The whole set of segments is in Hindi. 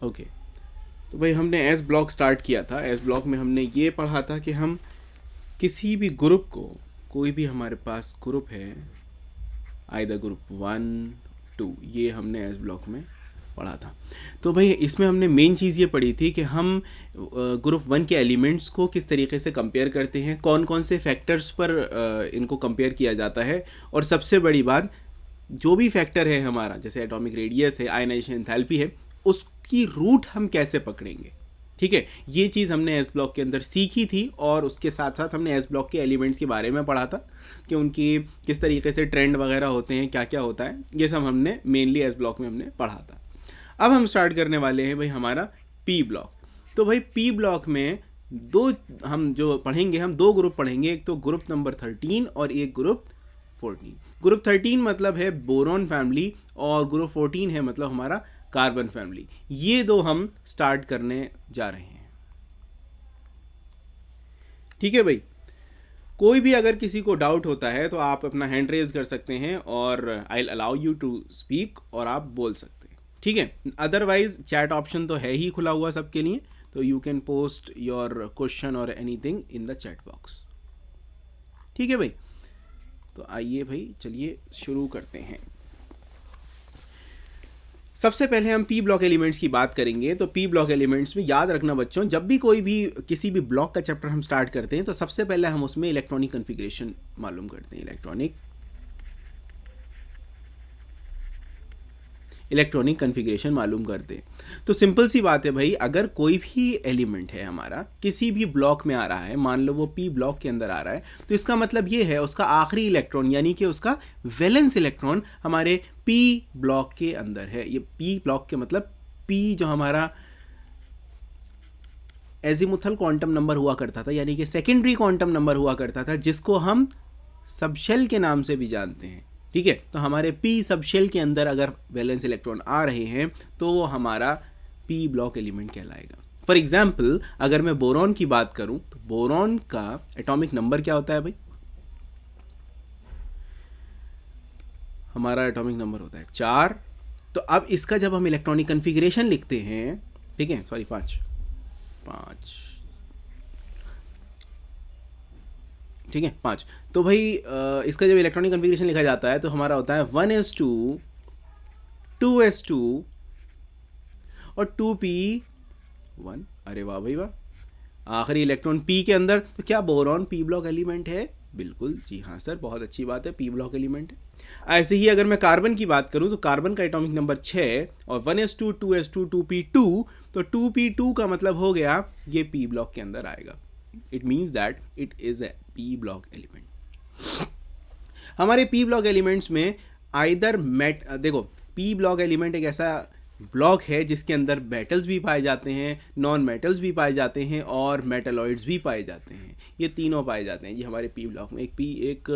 ओके, तो भाई हमने एस ब्लॉक स्टार्ट किया था। एस ब्लॉक में हमने ये पढ़ा था कि हम किसी भी ग्रुप को, कोई भी हमारे पास ग्रुप है, आइदर ग्रुप 1, 2, ये हमने एस ब्लॉक में पढ़ा था। तो भाई इसमें हमने मेन चीज़ ये पढ़ी थी कि हम ग्रुप 1 के एलिमेंट्स को किस तरीके से कंपेयर करते हैं, कौन कौन से फैक्टर्स पर इनको कंपेयर किया जाता है, और सबसे बड़ी बात, जो भी फैक्टर है हमारा, जैसे एटॉमिक रेडियस है, आयनाइजेशन एंथैल्पी है, उसकी रूट हम कैसे पकड़ेंगे। ठीक है, ये चीज़ हमने एस ब्लॉक के अंदर सीखी थी, और उसके साथ साथ हमने एस ब्लॉक के एलिमेंट्स के बारे में पढ़ा था कि उनकी किस तरीके से ट्रेंड वगैरह होते हैं, क्या क्या होता है, ये सब हमने मेनली एस ब्लॉक में हमने पढ़ा था। अब हम स्टार्ट करने वाले हैं भाई हमारा पी ब्लॉक। तो भाई पी ब्लॉक में दो, हम जो पढ़ेंगे, हम दो ग्रुप पढ़ेंगे, एक तो ग्रुप नंबर 13 और एक ग्रुप 14। ग्रुप 13 मतलब है बोरॉन फैमिली, और ग्रुप 14 है मतलब हमारा कार्बन फैमिली। ये दो हम स्टार्ट करने जा रहे हैं। ठीक है भाई, कोई भी अगर किसी को डाउट होता है तो आप अपना हैंड रेज कर सकते हैं, और I will allow you to speak, और आप बोल सकते हैं। ठीक है, अदरवाइज चैट ऑप्शन तो है ही खुला हुआ सबके लिए, तो you can post your question और anything in the chat box. ठीक है भाई, तो आइए भाई चलिए शुरू करते हैं। सबसे पहले हम पी ब्लॉक एलिमेंट्स की बात करेंगे। तो पी ब्लॉक एलिमेंट्स में याद रखना बच्चों, जब भी कोई भी किसी भी ब्लॉक का चैप्टर हम स्टार्ट करते हैं तो सबसे पहले हम उसमें इलेक्ट्रॉनिक कन्फिग्रेशन मालूम करते हैं। इलेक्ट्रॉनिक कन्फिग्रेशन मालूम करते हैं। तो सिंपल सी बात है भाई, अगर कोई भी एलिमेंट है हमारा किसी भी ब्लॉक में आ रहा है, मान लो वो पी ब्लॉक के अंदर आ रहा है, तो इसका मतलब ये है उसका आखिरी इलेक्ट्रॉन यानी कि उसका वैलेंस इलेक्ट्रॉन हमारे पी ब्लॉक के अंदर है। ये पी ब्लॉक के मतलब पी जो हमारा एजीमुथल क्वांटम नंबर हुआ करता था, यानी कि सेकेंडरी क्वांटम नंबर हुआ करता था, जिसको हम सबशेल के नाम से भी जानते हैं। ठीक है, तो हमारे पी सबशेल के अंदर अगर वैलेंस इलेक्ट्रॉन आ रहे हैं तो वो हमारा पी ब्लॉक एलिमेंट कहलाएगा। फॉर एग्जाम्पल, अगर मैं बोरॉन की बात करूं तो बोरॉन का एटॉमिक नंबर क्या होता है भाई? हमारा एटॉमिक नंबर होता है 4। तो अब इसका जब हम इलेक्ट्रॉनिक कन्फिग्रेशन लिखते हैं, ठीक है, सॉरी 5, 5, ठीक है 5। तो भाई इसका जब इलेक्ट्रॉनिक कन्फिग्रेशन लिखा जाता है तो हमारा होता है 1s2, 2s2 और 2p1। अरे वाह भाई वाह, आखिरी इलेक्ट्रॉन पी के अंदर। तो क्या बोरॉन पी ब्लॉक एलिमेंट है? बिल्कुल जी हाँ सर, बहुत अच्छी बात है, पी ब्लॉक एलिमेंट है। ऐसे ही अगर मैं कार्बन की बात करूं तो कार्बन का एटॉमिक नंबर 6 और 1s2, 2s2, 2p2, तो 2p2 का मतलब हो गया ये पी ब्लॉक के अंदर आएगा। It means that it is A P block element. हमारे पी ब्लॉक एलिमेंट्स में आइदर मेट, देखो पी ब्लॉक एलिमेंट एक ऐसा ब्लॉक है जिसके अंदर मेटल्स भी पाए जाते हैं, नॉन मेटल्स भी पाए जाते हैं, और मेटलॉइड्स भी पाए जाते हैं। ये तीनों पाए जाते हैं ये हमारे पी ब्लॉक में। एक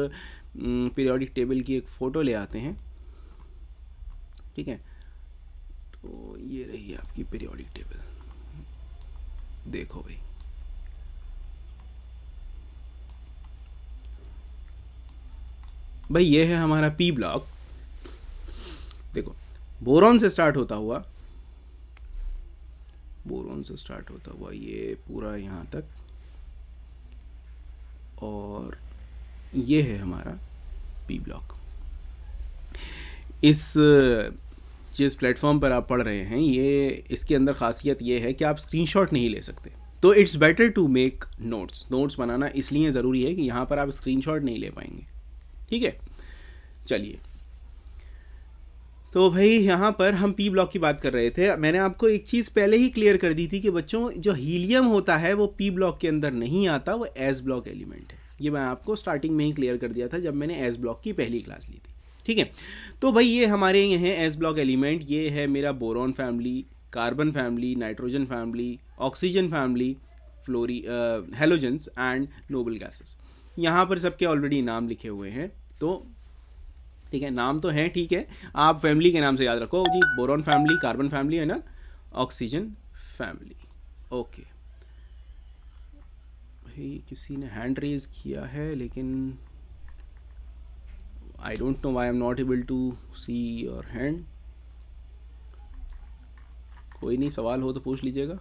पीरियोडिक टेबल की एक फ़ोटो ले आते हैं। ठीक है, तो ये रही आपकी पीरियोडिक टेबल, देखो भाई। भाई ये है हमारा पी ब्लॉक। देखो, बोरॉन से स्टार्ट होता हुआ, बोरॉन से स्टार्ट होता हुआ ये पूरा यहाँ तक, और ये है हमारा पी ब्लॉक। इस जिस प्लेटफॉर्म पर आप पढ़ रहे हैं, ये इसके अंदर खासियत ये है कि आप स्क्रीनशॉट नहीं ले सकते। तो it's better to make notes. Notes बनाना इसलिए ज़रूरी है कि यहाँ पर आप स्क्रीनशॉट नहीं ले पाएंगे। ठीक है, चलिए। तो भाई यहाँ पर हम पी ब्लॉक की बात कर रहे थे। मैंने आपको एक चीज़ पहले ही क्लियर कर दी थी कि बच्चों, जो हीलियम होता है वो पी ब्लॉक के अंदर नहीं आता, वो एस ब्लॉक एलिमेंट है। ये मैं आपको स्टार्टिंग में ही क्लियर कर दिया था जब मैंने एस ब्लॉक की पहली क्लास ली थी। ठीक है, तो भाई ये हमारे ये हैं एस ब्लॉक एलिमेंट। ये है मेरा boron family, carbon family, nitrogen family, oxygen family, फ्लोरी हेलोजेंस एंड नोबल गैसेस। यहाँ पर सबके ऑलरेडी नाम लिखे हुए हैं, तो ठीक है, नाम तो है, ठीक है, आप फैमिली के नाम से याद रखो जी। बोरॉन फैमिली, कार्बन फैमिली है ना, ऑक्सीजन फैमिली। ओके भाई, किसी ने हैंड रेज किया है लेकिन I don't know why I am not able to see your hand. कोई नहीं, सवाल हो तो पूछ लीजिएगा,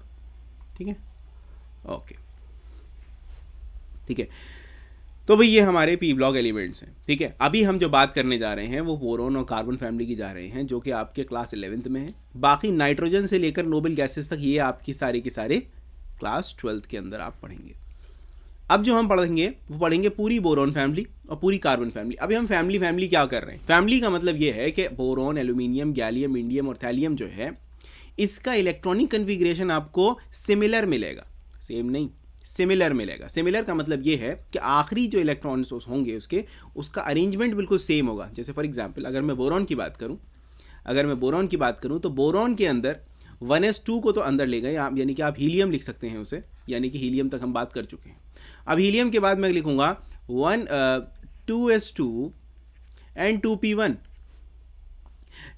ठीक है, ओके, ठीक है। तो भाई ये हमारे पी ब्लॉक एलिमेंट्स हैं, ठीक है। अभी हम जो बात करने जा रहे हैं वो बोरोन और कार्बन फैमिली की जा रहे हैं, जो कि आपके क्लास 11th में है। बाकी नाइट्रोजन से लेकर नोबल गैसेस तक ये आपकी सारे के सारे क्लास 12th के अंदर आप पढ़ेंगे। अब जो हम पढ़ेंगे वो पढ़ेंगे पूरी बोरोन फैमिली और पूरी कार्बन फैमिली। अभी हम फैमिली फैमिली क्या कर रहे हैं, फैमिली का मतलब ये है कि बोरोन, एल्यूमिनियम, गैलियम, इंडियम और थैलियम जो है, इसका इलेक्ट्रॉनिक कन्फिग्रेशन आपको सिमिलर मिलेगा, सेम नहीं, सिमिलर मिलेगा। सिमिलर का मतलब ये है कि आखिरी जो इलेक्ट्रॉन्स होंगे उसका अरेंजमेंट बिल्कुल सेम होगा। जैसे फॉर एग्जांपल अगर मैं बोरॉन की बात करूं तो बोरॉन के अंदर 1s2 को तो अंदर ले गए आप, यानी कि आप हीलियम लिख सकते हैं उसे, यानी कि हीलियम तक हम बात कर चुके हैं। अब हीलियम के बाद मैं लिखूंगा 2s2 एंड 2p1।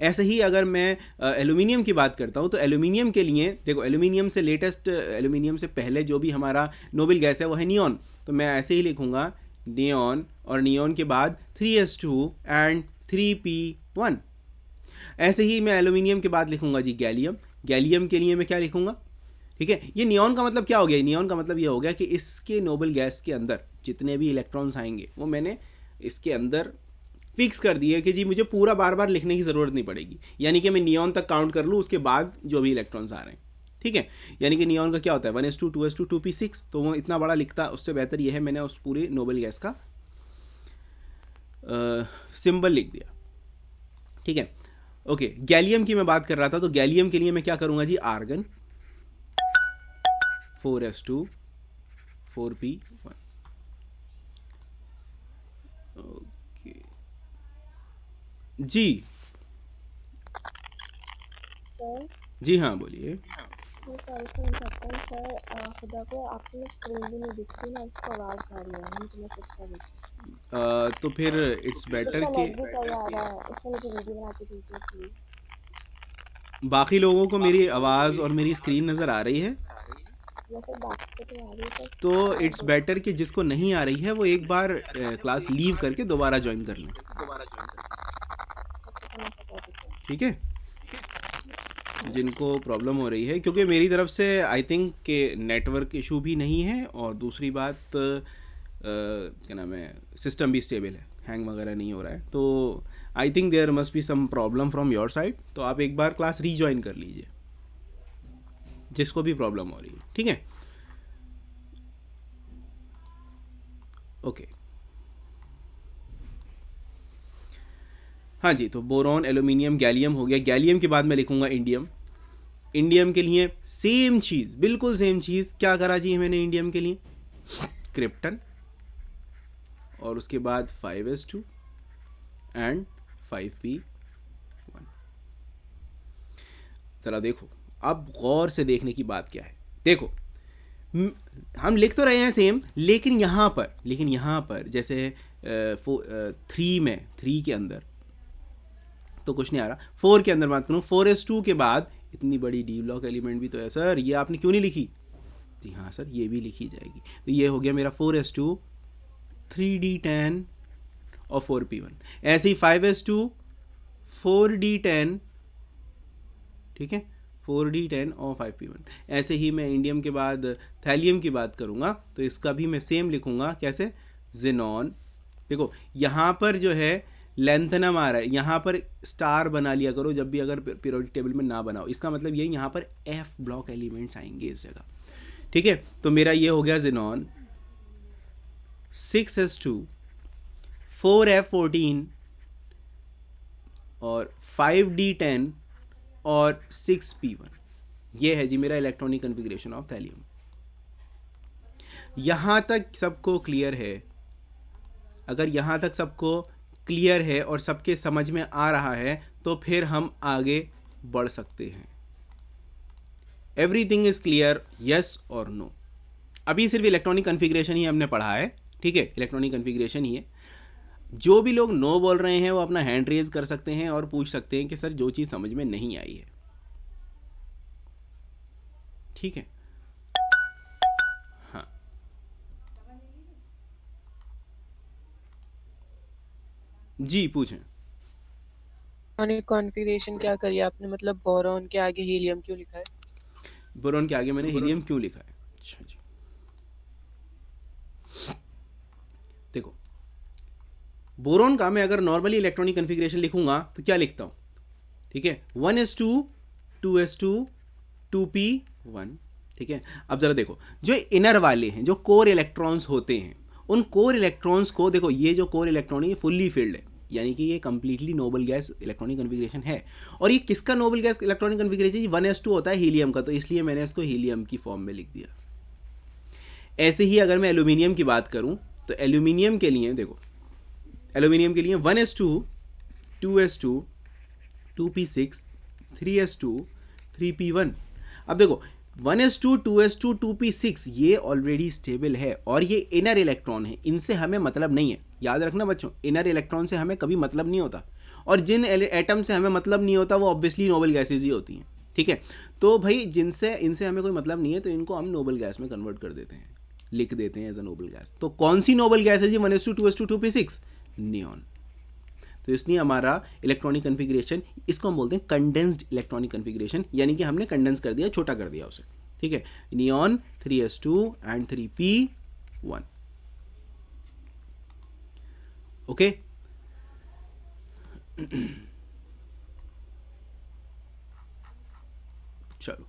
ऐसे ही अगर मैं एल्यूमिनियम की बात करता हूँ तो एल्यूमिनियम के लिए देखो, एल्यूमिनियम से पहले जो भी हमारा नोबल गैस है वो है नियॉन, तो मैं ऐसे ही लिखूंगा नियॉन, और नियॉन के बाद 3s2 एंड 3p1। ऐसे ही मैं एल्यूमिनियम के बाद लिखूंगा जी गैलियम, गैलियम के लिए मैं क्या लिखूंगा, ठीक है। ये नियॉन का मतलब क्या हो गया, नियॉन का मतलब ये हो गया कि इसके नोबल गैस के अंदर जितने भी इलेक्ट्रॉन्स आएंगे वो मैंने इसके अंदर फिक्स कर दिए कि जी मुझे पूरा बार बार लिखने की ज़रूरत नहीं पड़ेगी, यानी कि मैं नियॉन तक काउंट कर लूँ, उसके बाद जो भी इलेक्ट्रॉन्स आ रहे हैं, ठीक है। यानी कि नियॉन का क्या होता है 1s2 2s2 2p6, तो वो इतना बड़ा लिखता, उससे बेहतर यह है मैंने उस पूरे नोबल गैस का सिंबल लिख दिया, ठीक है, ओके। गैलियम की मैं बात कर रहा था, तो गैलियम के लिए मैं क्या करूँगा जी, आर्गन 4s2 4p1, ओके जी, सर जी हाँ बोलिए। मैं कॉल फोन करता हूँ सर, खुदा को आपकी स्क्रीन भी नहीं दिखती ना, इसको आवाज़ आ रही है, नहीं तो मैं किसका देखूँ। तो फिर इट्स बेटर इसका कि नेट भी सही आ रहा है, इससे मुझे वीडियो बना के दीजिए प्लीज़। बाकी लोगों को मेरी आवाज़ और मेरी स्क्रीन नज़र आ रही है, वैसे बात तो आ रही है सर, तो थोड़ा इट्स बेटर कि जिसको नहीं आ रही है वो एक बार क्लास लीव करके दोबारा ज्वाइन कर लें, ठीक है, जिनको प्रॉब्लम हो रही है। क्योंकि मेरी तरफ से आई थिंक कि नेटवर्क इशू भी नहीं है, और दूसरी बात क्या नाम है, सिस्टम भी स्टेबल है, हैंग वगैरह नहीं हो रहा है, तो I think there must be some problem from your side. तो आप एक बार क्लास रीज्वाइन कर लीजिए जिसको भी प्रॉब्लम हो रही है, ठीक है, ओके। हाँ जी, तो बोरॉन, एल्यूमिनियम, गैलियम हो गया। गैलियम के बाद मैं लिखूंगा इंडियम। इंडियम के लिए सेम चीज़, बिल्कुल सेम चीज़, क्या करा जी मैंने इंडियम के लिए, क्रिप्टन, और उसके बाद 5s2 एंड 5p1। ज़रा देखो, अब गौर से देखने की बात क्या है, देखो हम लिख तो रहे हैं सेम, लेकिन यहाँ पर जैसे 3 के अंदर तो कुछ नहीं आ रहा। 4 के अंदर बात करूँ, 4s2 के बाद इतनी बड़ी डी ब्लॉक एलिमेंट भी तो है सर, ये आपने क्यों नहीं लिखी, जी हाँ सर ये भी लिखी जाएगी। तो ये हो गया मेरा 4s2 3d10 और 4p1। ऐसे ही 5s2 4d10, ठीक है, 4d10 और 5p1। ऐसे ही मैं इंडियम के बाद थैलियम की बात करूँगा तो इसका भी मैं सेम लिखूँगा, कैसे, जेनॉन। देखो यहाँ पर जो है लेंथनम आ रहा है, यहाँ पर स्टार बना लिया करो जब भी अगर पीरियोडिक टेबल में ना बनाओ, इसका मतलब ये यहाँ पर एफ ब्लॉक एलिमेंट्स आएंगे इस जगह, ठीक है। तो मेरा ये हो गया जेनॉन 6s2 4f14 और 5d10 और 6p1। ये है जी मेरा इलेक्ट्रॉनिक कन्फिग्रेशन ऑफ थैलियम। यहाँ तक सबको क्लियर है? अगर यहाँ तक सबको क्लियर है और सबके समझ में आ रहा है तो फिर हम आगे बढ़ सकते हैं। एवरीथिंग इज क्लियर, यस और नो? अभी सिर्फ इलेक्ट्रॉनिक कन्फिग्रेशन ही हमने पढ़ा है, ठीक है, इलेक्ट्रॉनिक कन्फिग्रेशन ही है। जो भी लोग नो बोल रहे हैं वो अपना हैंड रेज कर सकते हैं और पूछ सकते हैं कि सर जो चीज़ समझ में नहीं आई है, ठीक है। हाँ, जी पूछें। इलेक्ट्रॉनिक कॉन्फ़िगरेशन क्या करी आपने, मतलब बोरॉन के आगे हीलियम क्यों लिखा है? बोरॉन के आगे मैंने हीलियम क्यों लिखा है? अच्छा जी, देखो बोरॉन का मैं अगर नॉर्मली इलेक्ट्रॉनिक कन्फिग्रेशन लिखूंगा तो क्या लिखता हूँ? ठीक है, 1s2 2s2 2p1। ठीक है, अब जरा देखो जो इनर वाले हैं, जो कोर इलेक्ट्रॉन्स होते हैं, उन कोर इलेक्ट्रॉन्स को देखो, ये जो कोर इलेक्ट्रॉन है ये फुल्ली फिल्ड है, यानी कि ये completely noble gas electronic configuration है। और ये किसका noble gas electronic configuration? 1s2 होता है हीलियम का, तो इसलिए मैंने इसको हीलियम की फॉर्म में लिख दिया। ऐसे ही अगर मैं एल्यूमिनियम की बात करूं तो एल्यूमिनियम के लिए देखो, एल्यूमिनियम के लिए 1s2 2s2 2p6 3s2 3p1। अब देखो 1s2 2s2 2p6 ये ऑलरेडी स्टेबल है और ये इनर इलेक्ट्रॉन है, इनसे हमें मतलब नहीं है। याद रखना बच्चों, इनर इलेक्ट्रॉन से हमें कभी मतलब नहीं होता, और जिन एटम से हमें मतलब नहीं होता वो ऑब्वियसली नोबल गैसेज ही होती हैं। ठीक है, तो भाई जिनसे इनसे हमें कोई मतलब नहीं है तो इनको हम नोबल गैस में कन्वर्ट कर देते हैं, लिख देते हैं एज अ नोबल गैस। तो कौन सी नोबल गैस है जी? 1s2 2s2 2p6, neon. तो इसलिए हमारा इलेक्ट्रॉनिक कन्फिग्रेशन, इसको हम बोलते हैं कंडेंस्ड इलेक्ट्रॉनिक कन्फिग्रेशन, यानी कि हमने कंडेंस कर दिया, छोटा कर दिया उसे। ठीक है, neon 3s2 and 3p1। Okay, चलो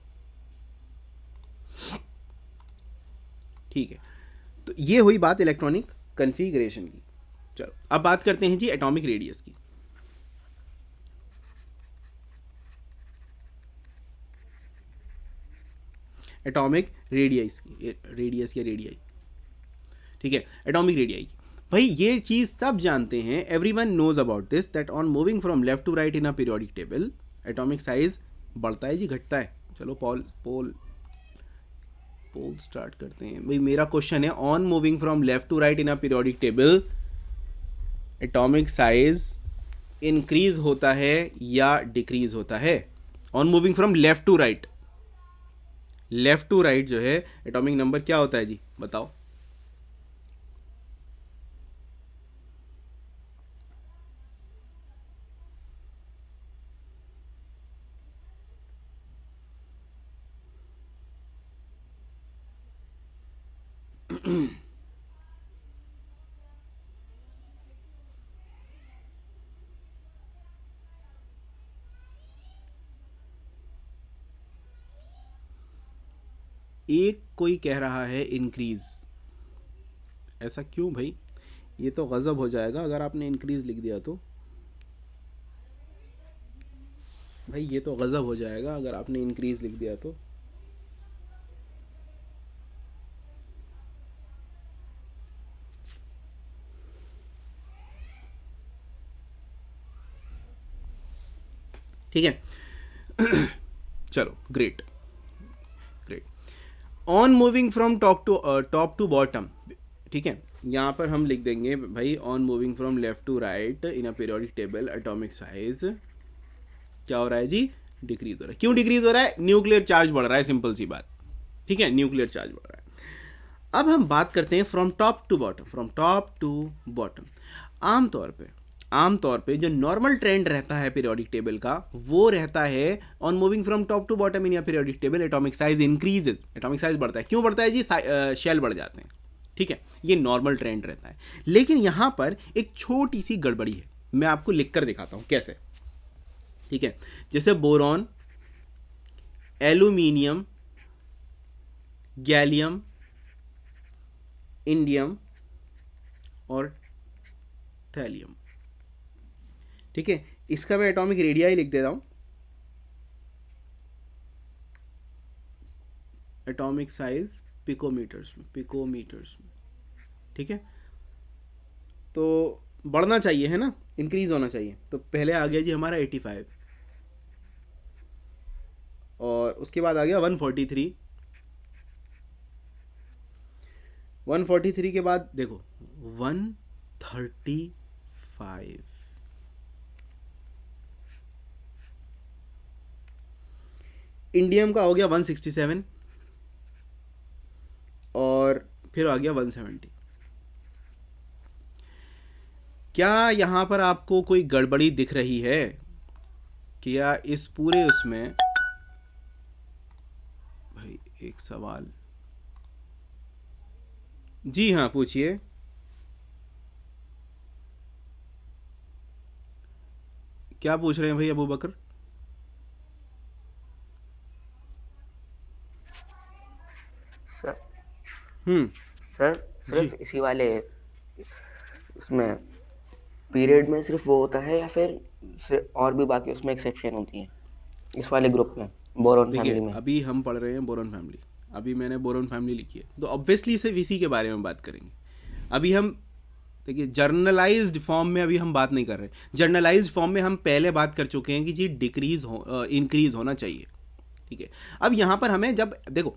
ठीक है, तो ये हुई बात इलेक्ट्रॉनिक कन्फिग्रेशन की। चलो अब बात करते हैं जी एटॉमिक रेडियस की। एटॉमिक रेडियस की, रेडियस या रेडियाई। ठीक है, एटॉमिक रेडियाई की, भाई ये चीज़ सब जानते हैं, everyone knows about this, that on moving from left to right in a periodic table atomic size बढ़ता है जी घटता है? चलो पोल स्टार्ट करते हैं। भाई मेरा क्वेश्चन है, on moving from left to right in a periodic table atomic size increase होता है या डिक्रीज होता है? On moving from left to right, left to right जो है एटॉमिक नंबर क्या होता है जी, बताओ? एक कोई कह रहा है इंक्रीज, ऐसा क्यों भाई? ये तो गजब हो जाएगा अगर आपने इंक्रीज लिख दिया तो। भाई ये तो गजब हो जाएगा अगर आपने इंक्रीज लिख दिया तो। ठीक है, चलो great great. On moving from top to bottom, ठीक है, यहाँ पर हम लिख देंगे भाई on moving from left to right in a periodic table atomic size क्या हो रहा है जी? डिक्रीज हो रहा है। क्यों डिक्रीज हो रहा है? न्यूक्लियर चार्ज बढ़ रहा है, सिंपल सी बात। ठीक है, न्यूक्लियर चार्ज बढ़ रहा है। अब हम बात करते हैं from top to bottom, from top to bottom. आमतौर पे जो नॉर्मल ट्रेंड रहता है पीरियोडिक टेबल का वो रहता है on moving from top to bottom in या periodic table atomic size increases, atomic size बढ़ता है। क्यों बढ़ता है जी? शेल बढ़ जाते हैं। ठीक है, ये नॉर्मल ट्रेंड रहता है। लेकिन यहां पर एक छोटी सी गड़बड़ी है, मैं आपको लिख कर दिखाता हूं कैसे। ठीक है, जैसे बोरॉन, एल्यूमिनियम, गैलियम, इंडियम और थैलियम। ठीक है, इसका मैं एटॉमिक रेडियाई लिख देता हूं, एटॉमिक साइज पिकोमीटर्स में। ठीक है, तो बढ़ना चाहिए है ना, इंक्रीज होना चाहिए। तो पहले आ गया जी हमारा 85 और उसके बाद आ गया 143। 143 के बाद देखो 135, इंडियम का हो गया 167 और फिर आ गया 170। क्या यहां पर आपको कोई गड़बड़ी दिख रही है? क्या इस पूरे उसमें भाई एक सवाल, जी हाँ पूछिए। क्या पूछ रहे हैं भाई अबू बकर? सर हम्म। सर जी, सिर्फ इसी वाले उसमें पीरियड में सिर्फ वो होता है, या फिर और भी बाकी उसमें एक्सेप्शन होती हैं इस वाले ग्रुप में, बोरोन देखिए फैमिली में? अभी हम पढ़ रहे हैं बोरोन फैमिली, अभी मैंने बोरोन फैमिली लिखी है तो ऑब्वियसली सिर्फ इसी के बारे में बात करेंगे। अभी हम देखिए जर्नलाइज्ड फॉर्म में अभी हम बात नहीं कर रहे। जर्नलाइज्ड फॉर्म में हम पहले बात कर चुके हैं कि जी डिक्रीज हो इंक्रीज होना चाहिए, ठीक है। अब यहाँ पर हमें जब देखो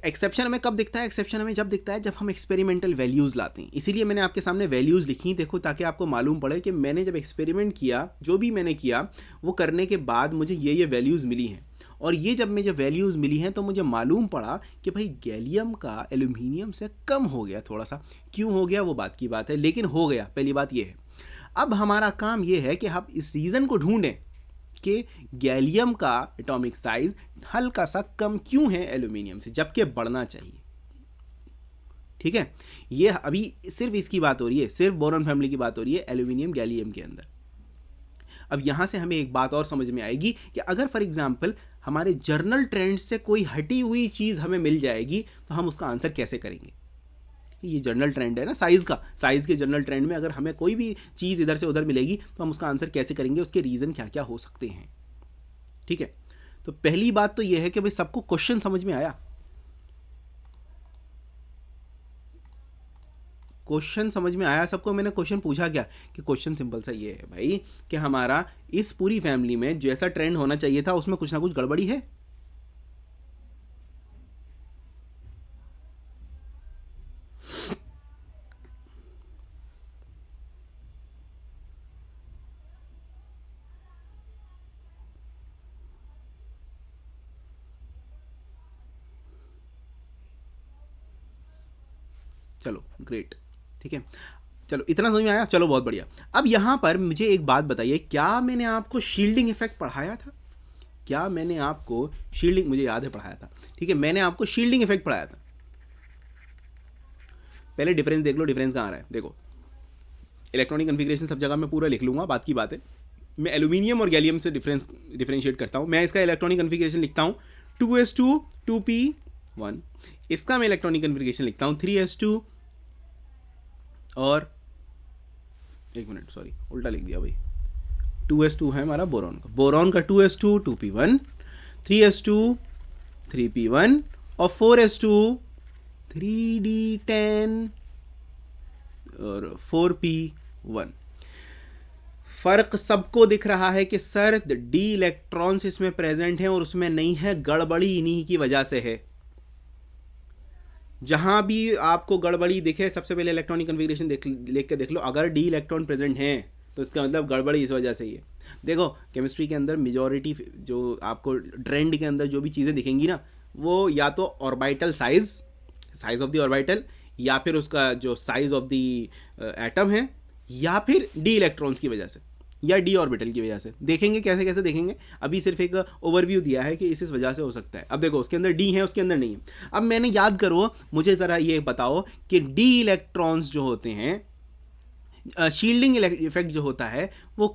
एक्सेप्शन हमें कब दिखता है, एक्सेप्शन हमें जब दिखता है जब हम एक्सपेरिमेंटल वैल्यूज़ लाते हैं। इसीलिए मैंने आपके सामने वैल्यूज़ लिखी, देखो ताकि आपको मालूम पड़े कि मैंने जब एक्सपेरिमेंट किया, जो भी मैंने किया वो करने के बाद मुझे ये वैल्यूज़ मिली हैं। और ये जब मुझे वैल्यूज़ मिली हैं तो मुझे मालूम पड़ा कि भाई गैलियम का एल्यूमिनियम से कम हो गया थोड़ा सा। क्यों हो गया वो बात की बात है, लेकिन हो गया, पहली बात ये है। अब हमारा काम ये है कि हम इस रीज़न को ढूंढें कि गैलियम का एटॉमिक साइज हल्का सा कम क्यों है एल्यूमिनियम से, जबकि बढ़ना चाहिए, ठीक है। ये अभी सिर्फ इसकी बात हो रही है, सिर्फ बोरॉन फैमिली की बात हो रही है एल्यूमिनियम गैलियम के अंदर। अब यहां से हमें एक बात और समझ में आएगी कि अगर फॉर एग्जांपल हमारे जर्नल ट्रेंड से कोई हटी हुई चीज़ हमें मिल जाएगी तो हम उसका आंसर कैसे करेंगे। ये जनरल ट्रेंड है ना साइज़ का, साइज़ के जनरल ट्रेंड में अगर हमें कोई भी चीज़ इधर से उधर मिलेगी तो हम उसका आंसर कैसे करेंगे, उसके रीज़न क्या क्या हो सकते हैं, ठीक है। तो पहली बात तो ये है कि भाई सबको क्वेश्चन समझ में आया, क्वेश्चन समझ में आया सबको। मैंने क्वेश्चन पूछा क्या कि क्वेश्चन सिंपल सा ये है भाई कि हमारा इस पूरी फैमिली में जैसा ट्रेंड होना चाहिए था उसमें कुछ ना कुछ गड़बड़ी है। चलो ग्रेट, ठीक है। चलो इतना समझ में आया, चलो बहुत बढ़िया। अब यहाँ पर मुझे एक बात बताइए, क्या मैंने आपको शील्डिंग इफेक्ट पढ़ाया था? क्या मैंने आपको शील्डिंग, मुझे याद है पढ़ाया था, ठीक है, मैंने आपको शील्डिंग इफेक्ट पढ़ाया था। पहले डिफरेंस देख लो, डिफरेंस कहाँ आ रहा है। देखो इलेक्ट्रॉनिक कन्फिग्रेशन सब जगह मैं पूरा लिख लूंगा, बात की बात है। मैं एल्यूमिनियम और गैलियम से डिफरेंशिएट करता हूँ। मैं इसका इलेक्ट्रॉनिक कन्फिग्रेशन लिखता हूँ 2s2 2p1। इसका मैं इलेक्ट्रॉनिक कन्फिग्रेशन लिखता हूँ 3s2 और एक मिनट सॉरी उल्टा लिख दिया भाई, 2s2 है हमारा बोरॉन का, बोरॉन का 2s2 2p1, 3s2 3p1 और 4s2 3d10 और 4p1। फर्क सबको दिख रहा है कि सर डी इलेक्ट्रॉन्स इसमें प्रेजेंट हैं और उसमें नहीं है, गड़बड़ी इन्हीं की वजह से है। जहां भी आपको गड़बड़ी दिखे सबसे पहले इलेक्ट्रॉनिक कन्फिग्रेशन लिख के देख लो, अगर डी इलेक्ट्रॉन प्रेजेंट हैं तो इसका मतलब गड़बड़ी इस वजह से ही है। देखो केमिस्ट्री के अंदर मेजॉरिटी जो आपको ट्रेंड के अंदर जो भी चीज़ें दिखेंगी ना, वो या तो orbital size of the orbital, या फिर उसका जो साइज ऑफ द एटम है, या फिर डी इलेक्ट्रॉन्स की वजह से, या डी ऑर्बिटल की वजह से। देखेंगे कैसे कैसे देखेंगे, अभी सिर्फ एक ओवरव्यू दिया है कि इस वजह से हो सकता है। अब देखो उसके अंदर डी है, उसके अंदर नहीं है। अब मैंने याद करो, मुझे ज़रा ये बताओ कि डी इलेक्ट्रॉन्स जो होते हैं, शील्डिंग इफेक्ट जो होता है वो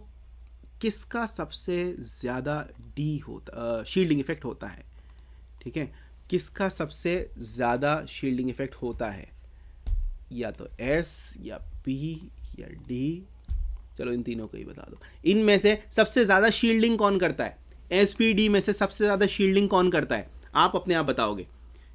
किसका सबसे ज़्यादा डी होता शील्डिंग इफेक्ट होता है, ठीक है, किसका सबसे ज़्यादा शील्डिंग इफेक्ट होता है, या तो एस या पी या डी, चलो इन तीनों को ही बता दो। इनमें से सबसे ज़्यादा शील्डिंग कौन करता है? एसपीडी में से सबसे ज़्यादा शील्डिंग कौन करता है? आप अपने आप बताओगे,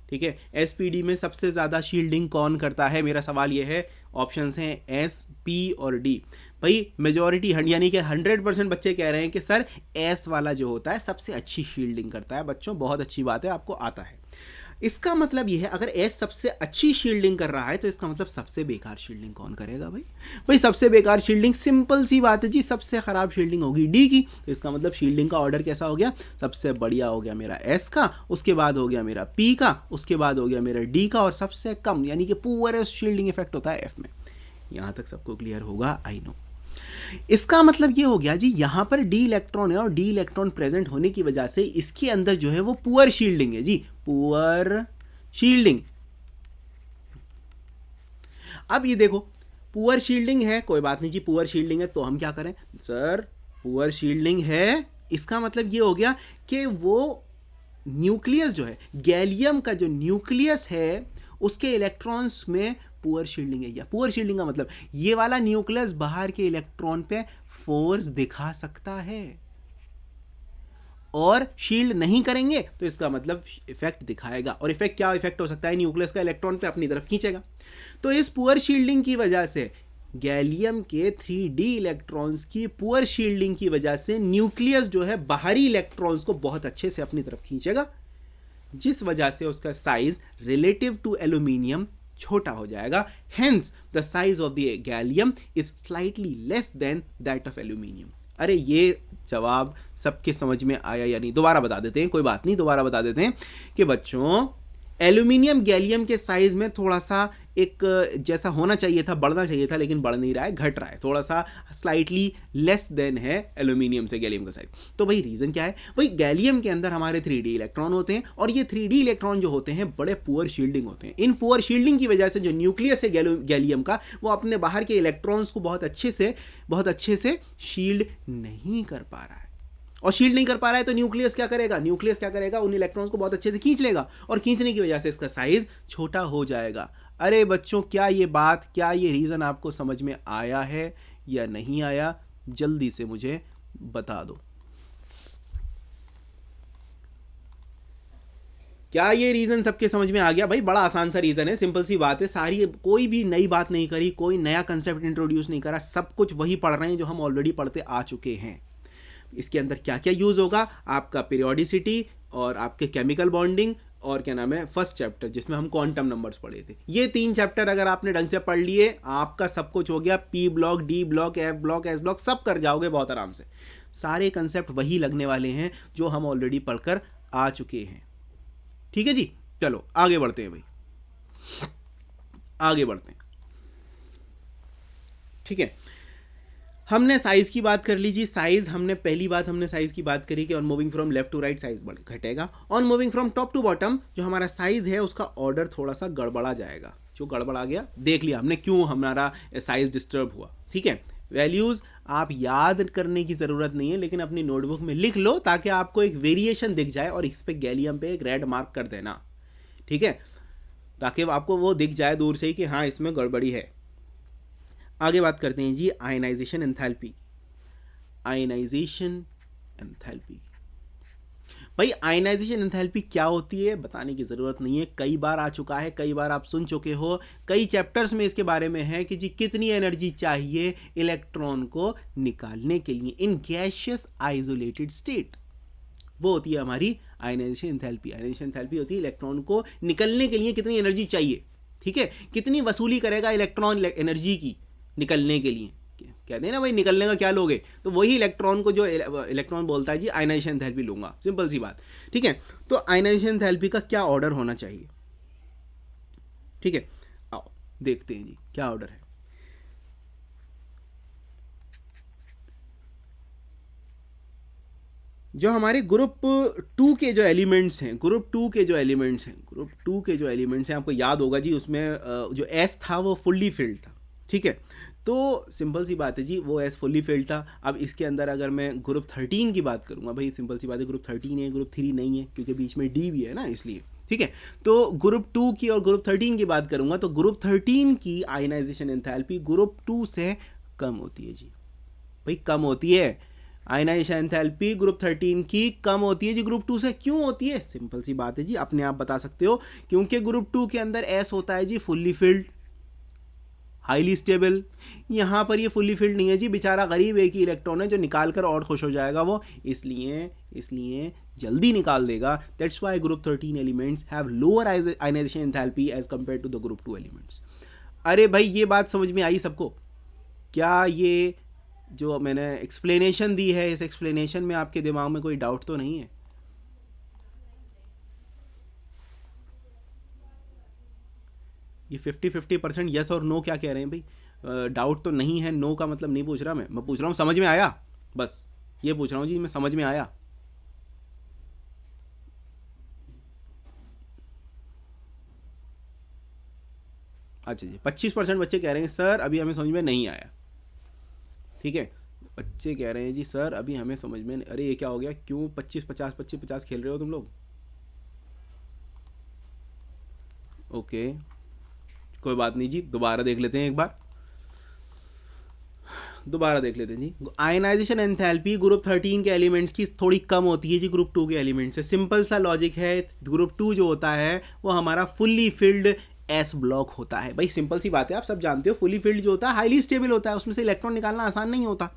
ठीक है। एसपीडी में सबसे ज़्यादा शील्डिंग कौन करता है? मेरा सवाल ये है, ऑप्शंस हैं एस, पी और डी। भाई मेजॉरिटी यानी कि 100% बच्चे कह रहे हैं कि सर एस वाला जो होता है सबसे अच्छी शील्डिंग करता है। बच्चों बहुत अच्छी बात है, आपको आता है। इसका मतलब ये है, अगर एस सबसे अच्छी शील्डिंग कर रहा है तो इसका मतलब सबसे बेकार शील्डिंग कौन करेगा भाई? भाई सबसे बेकार शील्डिंग, सिंपल सी बात है जी, सबसे खराब शील्डिंग होगी डी की। तो इसका मतलब शील्डिंग का ऑर्डर कैसा हो गया? सबसे बढ़िया हो गया मेरा एस का, उसके बाद हो गया मेरा पी का, उसके बाद हो गया मेरा डी का, और सबसे कम यानी कि पुअरेस्ट शील्डिंग इफेक्ट होता है एफ में। यहाँ तक सबको क्लियर होगा, आई नो। इसका मतलब ये हो गया जी, यहां पर डी इलेक्ट्रॉन है और डी इलेक्ट्रॉन प्रेजेंट होने की वजह से इसके अंदर जो है वो पुअर शील्डिंग है जी, पुअर शील्डिंग। अब ये देखो पुअर शील्डिंग है, कोई बात नहीं जी, पुअर शील्डिंग है तो हम क्या करें सर, पुअर शील्डिंग है इसका मतलब ये हो गया कि वो न्यूक्लियस जो है, गैलियम का जो न्यूक्लियस है उसके इलेक्ट्रॉन्स में पुअर शील्डिंग है। या पुअर शील्डिंग का मतलब ये वाला न्यूक्लियस बाहर के इलेक्ट्रॉन पे फोर्स दिखा सकता है, और शील्ड नहीं करेंगे तो इसका मतलब इफेक्ट दिखाएगा। और इफेक्ट क्या इफेक्ट हो सकता है, न्यूक्लियस का इलेक्ट्रॉन पे अपनी तरफ खींचेगा। तो इस पुअर शील्डिंग की वजह से, गैलियम के 3d इलेक्ट्रॉन्स की पुअर शील्डिंग की वजह से न्यूक्लियस जो है बाहरी इलेक्ट्रॉन्स को बहुत अच्छे से अपनी तरफ खींचेगा, जिस वजह से उसका साइज रिलेटिव टू एल्यूमिनियम छोटा हो जाएगा। Hence the size of the gallium is slightly less than that of aluminium. अरे ये जवाब सबके समझ में आया या नहीं? दोबारा बता देते हैं, कोई बात नहीं, दोबारा बता देते हैं कि बच्चों एल्यूमिनियम गैलियम के साइज में थोड़ा सा एक जैसा होना चाहिए था, बढ़ना चाहिए था, लेकिन बढ़ नहीं रहा है, घट रहा है, थोड़ा सा स्लाइटली लेस देन है एल्यूमिनियम से गैलियम का साइज। तो भाई रीज़न क्या है? भाई गैलियम के अंदर हमारे 3d इलेक्ट्रॉन होते हैं, और ये 3d इलेक्ट्रॉन जो होते हैं बड़े पुअर शील्डिंग होते हैं। इन पुअर शील्डिंग की वजह से जो न्यूक्लियस है गैलियम का, वो अपने बाहर के इलेक्ट्रॉन्स को बहुत अच्छे से शील्ड नहीं कर पा रहा है। और शील्ड नहीं कर पा रहा है तो न्यूक्लियस क्या करेगा? उन इलेक्ट्रॉन्स को बहुत अच्छे से खींच लेगा, और खींचने की वजह से इसका साइज छोटा हो जाएगा। अरे बच्चों, क्या ये रीज़न आपको समझ में आया है या नहीं आया? जल्दी से मुझे बता दो। क्या ये रीज़न सबके समझ में आ गया? भाई बड़ा आसान सा रीज़न है, सिंपल सी बात है, सारी कोई भी नई बात नहीं करी, कोई नया कंसेप्ट इंट्रोड्यूस नहीं करा, सब कुछ वही पढ़ रहे हैं जो हम ऑलरेडी पढ़ते आ चुके हैं। इसके अंदर क्या क्या यूज़ होगा? आपका पीरियोडिसिटी और आपके केमिकल बॉन्डिंग और क्या नाम है फर्स्ट चैप्टर जिसमें हम क्वांटम नंबर्स पढ़े थे। ये 3 चैप्टर अगर आपने ढंग से पढ़ लिए, आपका सब कुछ हो गया। P block, D block, F block, S block सब कर जाओगे बहुत आराम से। सारे कंसेप्ट वही लगने वाले हैं जो हम ऑलरेडी पढ़कर आ चुके हैं। ठीक है जी, चलो आगे बढ़ते हैं भाई, आगे बढ़ते हैं। ठीक है, हमने साइज की बात कर ली जी। साइज हमने पहली बात हमने साइज की बात करी कि on moving from left to right size घटेगा, on moving from top to bottom जो हमारा साइज है उसका ऑर्डर थोड़ा सा गड़बड़ा जाएगा। जो गड़बड़ा गया देख लिया हमने क्यों हमारा साइज डिस्टर्ब हुआ। ठीक है, वैल्यूज़ आप याद करने की ज़रूरत नहीं है, लेकिन अपनी नोटबुक में लिख लो ताकि आपको एक वेरिएशन दिख जाए, और इस पे गैलियम पे एक रेड मार्क कर देना। ठीक है, ताकि आपको वो दिख जाए दूर से ही कि हाँ इसमें गड़बड़ी है। आगे बात करते हैं जी आयनाइजेशन एंथैल्पी। आयनाइजेशन एंथैल्पी, भाई आयनाइजेशन एंथैल्पी क्या होती है बताने की ज़रूरत नहीं है, कई बार आ चुका है, कई बार आप सुन चुके हो, कई चैप्टर्स में इसके बारे में है कि जी कितनी एनर्जी चाहिए इलेक्ट्रॉन को निकालने के लिए इन गैसियस आइसोलेटेड स्टेट। वो होती है हमारी आयनाइजेशन एंथैल्पी। आयनाइजेशन एंथैल्पी होती है इलेक्ट्रॉन को निकलने के लिए कितनी एनर्जी चाहिए। ठीक है, कितनी वसूली करेगा इलेक्ट्रॉन एनर्जी की निकलने के लिए। कहते हैं ना भाई निकलने का क्या लोगे, तो वही इलेक्ट्रॉन को जो इलेक्ट्रॉन बोलता है जी आयनाइजेशन एंथैल्पी लूंगा, सिंपल सी बात। ठीक है, तो आयनाइजेशन एंथैल्पी का क्या ऑर्डर होना चाहिए? ठीक है, आओ देखते हैं जी क्या ऑर्डर है। जो हमारे ग्रुप 2 के जो एलिमेंट्स हैं, ग्रुप 2 के जो एलिमेंट्स हैं आपको याद होगा जी, उसमें जो एस था वो फुल्ली फिल्ड था। ठीक है, तो सिंपल सी बात है जी, वो एस फुल्ली फिल्ड था। अब इसके अंदर अगर मैं ग्रुप 13 की बात करूँगा, भाई सिंपल सी बात है ग्रुप 13 है, ग्रुप 3 नहीं है, क्योंकि बीच में डी भी है ना, इसलिए। ठीक है, तो ग्रुप 2 की और ग्रुप 13 की बात करूँगा तो ग्रुप 13 की आयनाइजेशन एंथैल्पी ग्रुप 2 से कम होती है जी। भाई कम होती है आयनाइजेशन एंथैल्पी ग्रुप 13 की, कम होती है जी ग्रुप 2 से। क्यों होती है? सिंपल सी बात है जी, अपने आप बता सकते हो, क्योंकि ग्रुप 2 के अंदर एस होता है जी फुल्ली फिल्ड, हाईली स्टेबल। यहाँ पर ये फुल्ली फिल्ड नहीं है जी, बेचारा गरीब एक ही इलेक्ट्रॉन है जो निकाल कर और खुश हो जाएगा वो, इसलिए जल्दी निकाल देगा। That's why group 13 elements have lower ionisation enthalpy as compared to the group 2 elements. अरे भाई ये बात समझ में आई सबको? क्या ये जो मैंने एक्सप्लेनेशन दी है, इस एक्सप्लेनेशन में आपके दिमाग में कोई डाउट तो नहीं है? ये 50-50% यस और नो क्या कह रहे हैं भाई? डाउट तो नहीं है, नो का मतलब नहीं पूछ रहा मैं पूछ रहा हूँ समझ में आया, बस ये पूछ रहा हूँ जी, मैं समझ में आया। अच्छा जी, 25% बच्चे कह रहे हैं सर अभी हमें समझ में नहीं आया। ठीक है, बच्चे कह रहे हैं जी सर अभी हमें समझ में नहीं, अरे ये क्या हो गया, क्यों 25-50 खेल रहे हो तुम लोग? ओके कोई बात नहीं जी, दोबारा देख लेते हैं एक बार, दोबारा देख लेते हैं जी। आयनाइजेशन एंथैल्पी ग्रुप 13 के एलिमेंट्स की थोड़ी कम होती है जी ग्रुप 2 के एलिमेंट से। सिंपल सा लॉजिक है, ग्रुप 2 जो होता है वो हमारा फुल्ली फिल्ड एस ब्लॉक होता है। भाई सिंपल सी बात है, आप सब जानते हो फुली फिल्ड जो होता है हाईली स्टेबल होता है, उसमें से इलेक्ट्रॉन निकालना आसान नहीं होता।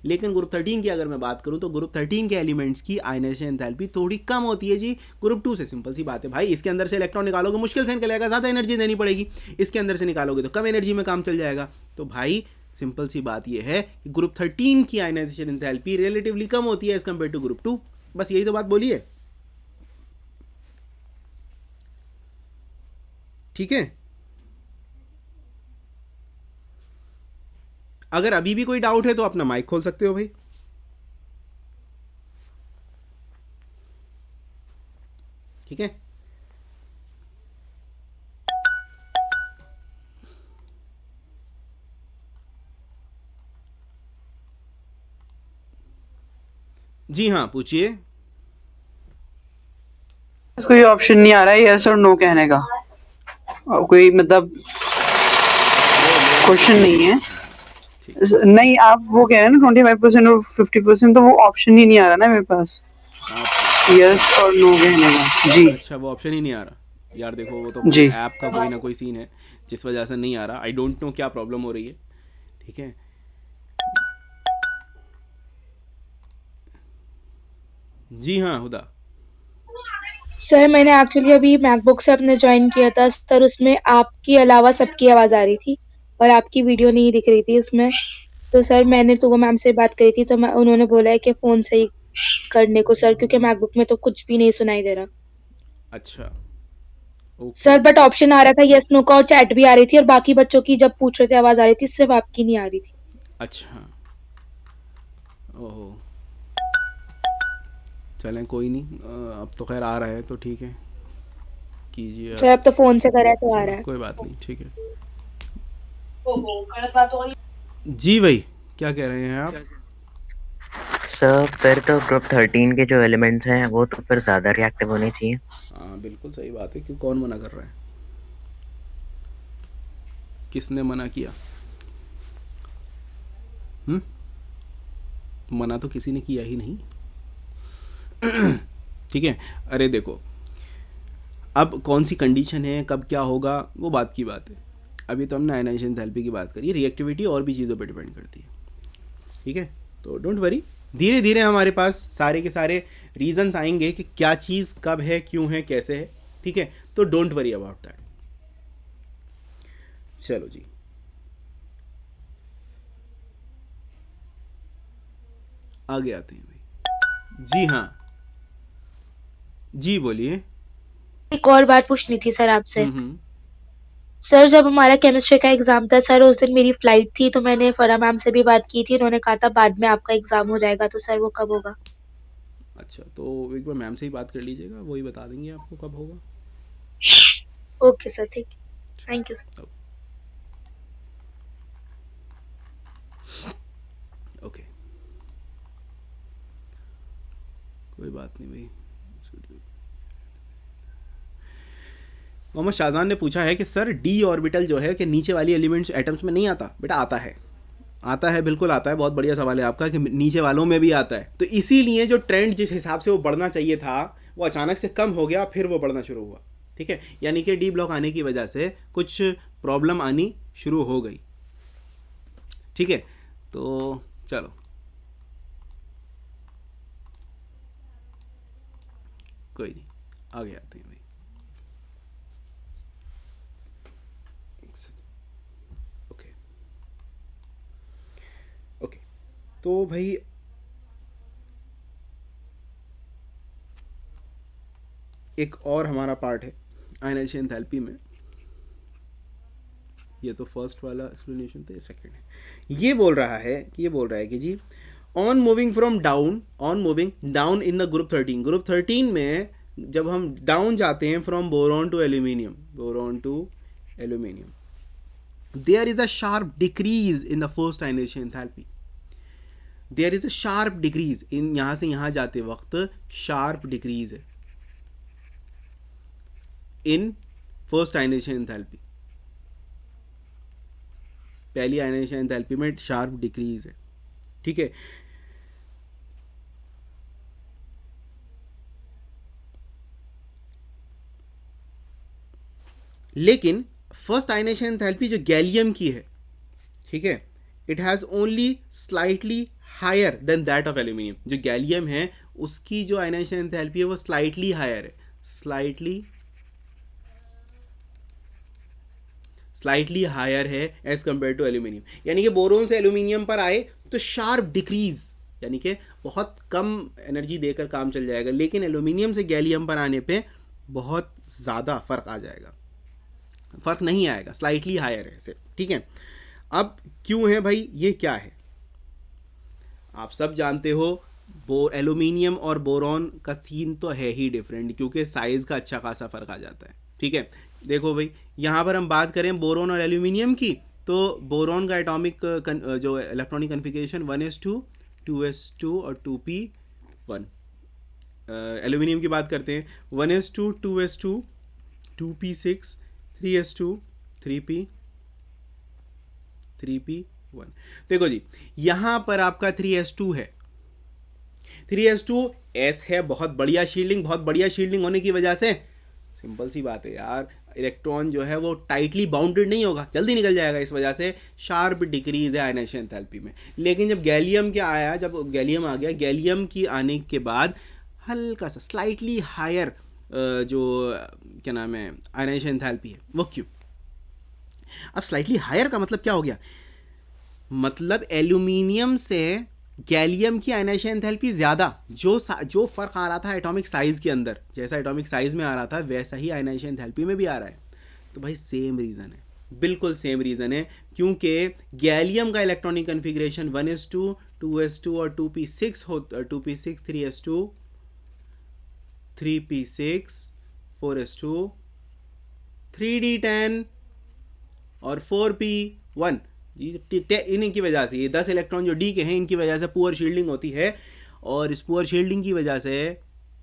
लेकिन ग्रुप 13 की अगर मैं बात करूं तो ग्रुप 13 के एलिमेंट्स की आयनाइजेशन एंथैल्पी थोड़ी कम होती है जी ग्रुप 2 से। सिंपल सी बात है भाई, इसके अंदर से इलेक्ट्रॉन निकालोगे मुश्किल से निकलेगा, ज़्यादा एनर्जी देनी पड़ेगी, इसके अंदर से निकालोगे तो कम एनर्जी में काम चल जाएगा। तो भाई सिंपल सी बात यह है कि ग्रुप 13 की आयनाइजेशन एंथैल्पी रिलेटिवली कम होती है एज कंपेयर टू ग्रुप 2। बस यही तो बात बोली है, ठीक है। अगर अभी भी कोई डाउट है तो अपना माइक खोल सकते हो भाई। ठीक है, जी हाँ पूछिए। कोई ऑप्शन नहीं आ रहा है यस और नो कहने का, और कोई मतलब क्वेश्चन नहीं है। नहीं आप वो कह रहे हैं ना 25% और 50%, तो वो ऑप्शन ही नहीं आ रहा ना मेरे पास यस और नो कहने का जी। अच्छा वो ऑप्शन ही नहीं आ रहा यार, देखो वो तो जी ऐप का कोई ना कोई सीन है जिस वजह से नहीं आ रहा। आई डोंट नो क्या प्रॉब्लम हो रही है, ठीक है। जी हाँ हुदा। सर मैंने एक्चुअली अभी मैकबुक से अपने ज्वाइन किया था सर, उसमें आपकी अलावा सबकी आवाज़ आ रही थी और आपकी वीडियो नहीं दिख रही थी उसमें। तो सर मैंने तो वो मैम से बात करी थी, तो उन्होंने बोला है कि फ़ोन से ही करने को सर, क्योंकि मैकबुक में तो कुछ भी नहीं सुनाई दे रहा। अच्छा ओके। सर बट ऑप्शन आ रहा था यस नो का और चैट भी आ रही थी, और बाकी बच्चों की जब पूछ रहे थे आवाज़ आ रही थी, सिर्फ आपकी नहीं आ रही थी। अच्छा ओहो, चलें कोई नहीं, अब तो खैर आ रहा है तो ठीक है, कीजिए सर आप। अब तो फ़ोन से करा है तो आ चलो रहा है। कोई बात नहीं, ठीक है। जी भाई क्या कह रहे हैं आप? सर फिर तो ग्रुप 13 के जो एलिमेंट्स हैं वो तो फिर ज़्यादा रिएक्टिव होने चाहिए। हाँ बिल्कुल सही बात है, क्यों कौन मना कर रहा है, किसने मना किया? मना तो किसी ने किया ही नहीं। ठीक है, अरे देखो अब कौन सी कंडीशन है, कब क्या होगा, वो बात की बात है। अभी तो हमने आयनाइजेशन एंथैल्पी की बात करी, रिएक्टिविटी और भी चीज़ों पर डिपेंड करती है, ठीक है। तो डोंट वरी, धीरे धीरे हमारे पास सारे के सारे रीजंस आएंगे कि क्या चीज़ कब है, क्यों है, कैसे है, ठीक है। तो डोंट वरी अबाउट दैट। चलो जी, आगे आते हैं भाई। जी हाँ, जी बोलिए। एक और बात पूछनी थी सर आपसे। हम्म। सर जब हमारा केमिस्ट्री का एग्जाम था सर, उस दिन मेरी फ्लाइट थी, तो मैंने फरा मैम से भी बात की थी, उन्होंने कहा था बाद में आपका एग्जाम हो जाएगा, तो सर वो कब होगा? अच्छा तो एक बार मैम से ही बात कर लीजिएगा, वही बता देंगे आपको कब होगा। ओके सर, ठीक है, थैंक यू सर। ओके कोई बात नहीं भाई। मोहम्मद शाहजान ने पूछा है कि सर डी ऑर्बिटल जो है कि नीचे वाली एलिमेंट्स एटम्स में नहीं आता? बेटा आता है, आता है, बिल्कुल आता है। बहुत बढ़िया सवाल है आपका कि नीचे वालों में भी आता है। तो इसीलिए जो ट्रेंड जिस हिसाब से वो बढ़ना चाहिए था वो अचानक से कम हो गया, फिर वो बढ़ना शुरू हुआ, ठीक है। यानी कि डी ब्लॉक आने की वजह से कुछ प्रॉब्लम आनी शुरू हो गई, ठीक है। तो चलो कोई नहीं, आगे आते हैं भाई। ओके ओके, तो भाई एक और हमारा पार्ट है आयनाइजेशन एंथैल्पी में, ये तो फर्स्ट वाला एक्सप्लेनेशन तो ये सेकंड है। ये बोल रहा है कि जी on moving down in the group 13 में जब हम डाउन जाते हैं from boron to aluminium there is a sharp decrease in the first ionization enthalpy. There is a sharp decrease in यहाँ से यहाँ जाते वक्त sharp decrease है in first ionization enthalpy. पहली ionization enthalpy में sharp decrease है, ठीक है। लेकिन फर्स्ट आयनाइजेशन एंथैल्पी जो गैलियम की है, ठीक है, it has only slightly higher than that of aluminium. जो गैलियम है उसकी जो आयनाइजेशन एंथैल्पी है वो स्लाइटली हायर है, स्लाइटली हायर है एज कंपेयर टू एल्यूमिनियम। यानी कि बोरोन से एल्यूमिनियम पर आए तो शार्प डिक्रीज, यानी कि बहुत कम एनर्जी देकर काम चल जाएगा, लेकिन एल्यूमिनियम से गैलियम पर आने पे बहुत ज़्यादा फर्क आ जाएगा, फर्क नहीं आएगा, स्लाइटली हायर है सिर्फ, ठीक है। अब क्यों है भाई, ये क्या है आप सब जानते हो। एल्यूमिनियम और बोरॉन का सीन तो है ही डिफरेंट, क्योंकि साइज़ का अच्छा खासा फर्क आ जाता है, ठीक है। देखो भाई, यहाँ पर हम बात करें बोरॉन और एल्यूमिनियम की, तो बोरॉन का एटॉमिक जो इलेक्ट्रॉनिक कन्फिगरेशन 1s2 2s2 और 2p1। एल्यूमिनियम की बात करते हैं 1s2 2s2 2p6 3s2 3p1। देखो जी, यहाँ पर आपका 3s2 है, 3s2s है, बहुत बढ़िया शील्डिंग होने की वजह से सिंपल सी बात है यार, इलेक्ट्रॉन जो है वो टाइटली बाउंडेड नहीं होगा, जल्दी निकल जाएगा, इस वजह से शार्प डिक्रीज है आयनाइजेशन एंथैल्पी में। लेकिन जब गैलियम आ गया, गैलियम की आने के बाद हल्का सा स्लाइटली हायर जो क्या नाम है आयनाइजेशन एंथैल्पी है, वो क्यों? अब स्लाइटली हायर का मतलब क्या हो गया, मतलब एल्यूमिनियम से गैलियम की आयनाइजेशन एंथैल्पी ज़्यादा, जो फ़र्क आ रहा था एटॉमिक साइज़ के अंदर, जैसा एटॉमिक साइज़ में आ रहा था वैसा ही आयनाइजेशन एंथैल्पी में भी आ रहा है। तो भाई सेम रीज़न है, बिल्कुल सेम रीज़न है, क्योंकि गैलियम का इलेक्ट्रॉनिक कन्फिग्रेशन 1s2 2s2 और 2p6 2p6 3s2 3p6 4s2 3d10 और 4p1। इन्हीं की वजह से ये 10 इलेक्ट्रॉन जो डी के हैं, इनकी वजह से पुअर शील्डिंग होती है, और इस पुअर शील्डिंग की वजह से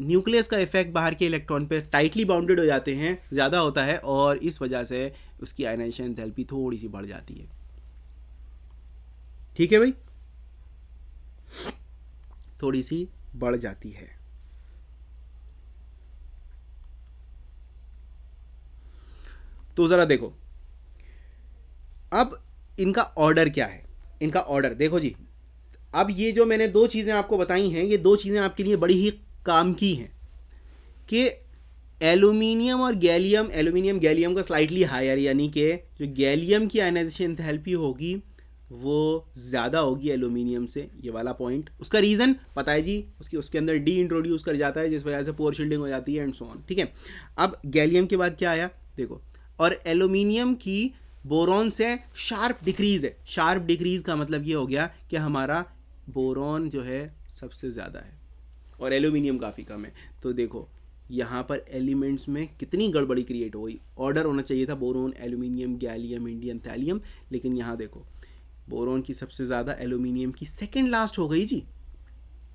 न्यूक्लियस का इफेक्ट बाहर के इलेक्ट्रॉन पे टाइटली बाउंडेड हो जाते हैं, ज़्यादा होता है, और इस वजह से उसकी आयनाइजेशन एंथैल्पी थोड़ी सी बढ़ जाती है। ठीक है भाई, थोड़ी सी बढ़ जाती है। तो ज़रा देखो अब इनका ऑर्डर क्या है, इनका ऑर्डर देखो जी। अब ये जो मैंने दो चीज़ें आपको बताई हैं, ये दो चीज़ें आपके लिए बड़ी ही काम की हैं कि एल्यूमिनियम और गैलियम, एल्यूमिनियम गैलियम का स्लाइटली हायर, यानी कि जो गैलियम की आयनाइजेशन एंथैल्पी होगी वो ज़्यादा होगी एल्यूमिनियम से, ये वाला पॉइंट। उसका रीज़न पता है जी, उसके अंदर डी इंट्रोड्यूस कर जाता है, जिस वजह से पोर शील्डिंग हो जाती है एंड सो ऑन। ठीक है, अब गैलियम के बाद क्या आया देखो, और एल्यूमिनियम की बोरॉन से शार्प डिक्रीज़ है। शार्प डिक्रीज़ का मतलब ये हो गया कि हमारा बोरॉन जो है सबसे ज़्यादा है और एल्यूमिनियम काफ़ी कम है। तो देखो यहाँ पर एलिमेंट्स में कितनी गड़बड़ी क्रिएट हो गई। ऑर्डर होना चाहिए था boron, aluminium, gallium, indium, thallium, लेकिन यहाँ देखो बोरॉन की सबसे ज़्यादा, एल्यूमिनियम की सेकेंड लास्ट हो गई जी।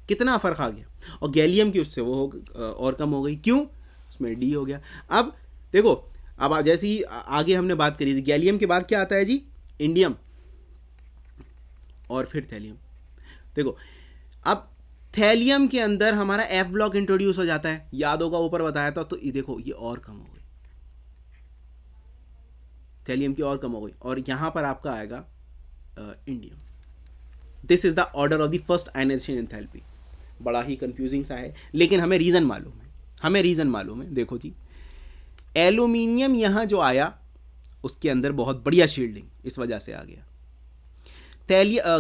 कितना फ़र्क आ गया, और गैलियम की उससे वो और कम हो गई, क्यों? उसमें डी हो गया। अब देखो, अब जैसे ही आगे हमने बात करी थी, गैलियम के बाद क्या आता है जी, इंडियम और फिर थैलियम। देखो अब थैलियम के अंदर हमारा एफ ब्लॉक इंट्रोड्यूस हो जाता है, याद होगा ऊपर बताया था। तो ये देखो ये और कम हो गई, थैलियम की और कम हो गई, और यहां पर आपका आएगा indium. This is the order of the first ionisation enthalpy. बड़ा ही कंफ्यूजिंग सा है, लेकिन हमें रीजन मालूम है। देखो जी, एल्यूमिनियम यहाँ जो आया उसके अंदर बहुत बढ़िया शील्डिंग, इस वजह से आ गया।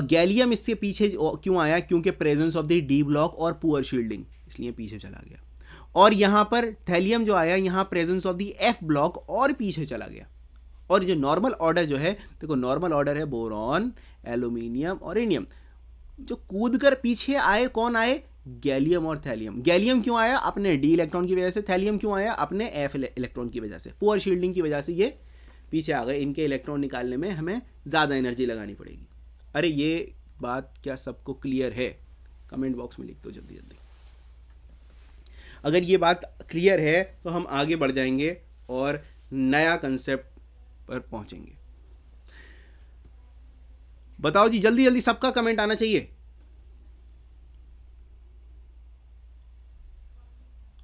गैलियम इससे पीछे क्यों आया, क्योंकि presence of the D block और पुअर शील्डिंग, इसलिए पीछे चला गया। और यहाँ पर थैलियम जो आया, यहाँ presence of the F block और पीछे चला गया, और जो नॉर्मल ऑर्डर जो है, देखो नॉर्मल ऑर्डर है बोरॉन, एल्यूमिनियम और इंडियम। जो कूद कर पीछे आए, कौन आए? गैलियम और थैलियम। गैलियम क्यों आया? अपने डी इलेक्ट्रॉन की वजह से। थैलियम क्यों आया? अपने एफ इलेक्ट्रॉन की वजह से। पुअर शील्डिंग की वजह से ये पीछे आ गए। इनके इलेक्ट्रॉन निकालने में हमें ज़्यादा एनर्जी लगानी पड़ेगी। अरे ये बात क्या सबको क्लियर है? कमेंट बॉक्स में लिख दो जल्दी जल्दी। अगर ये बात क्लियर है तो हम आगे बढ़ जाएंगे और नया कंसेप्ट पर पहुंचेंगे। बताओ जी जल्दी जल्दी, सबका कमेंट आना चाहिए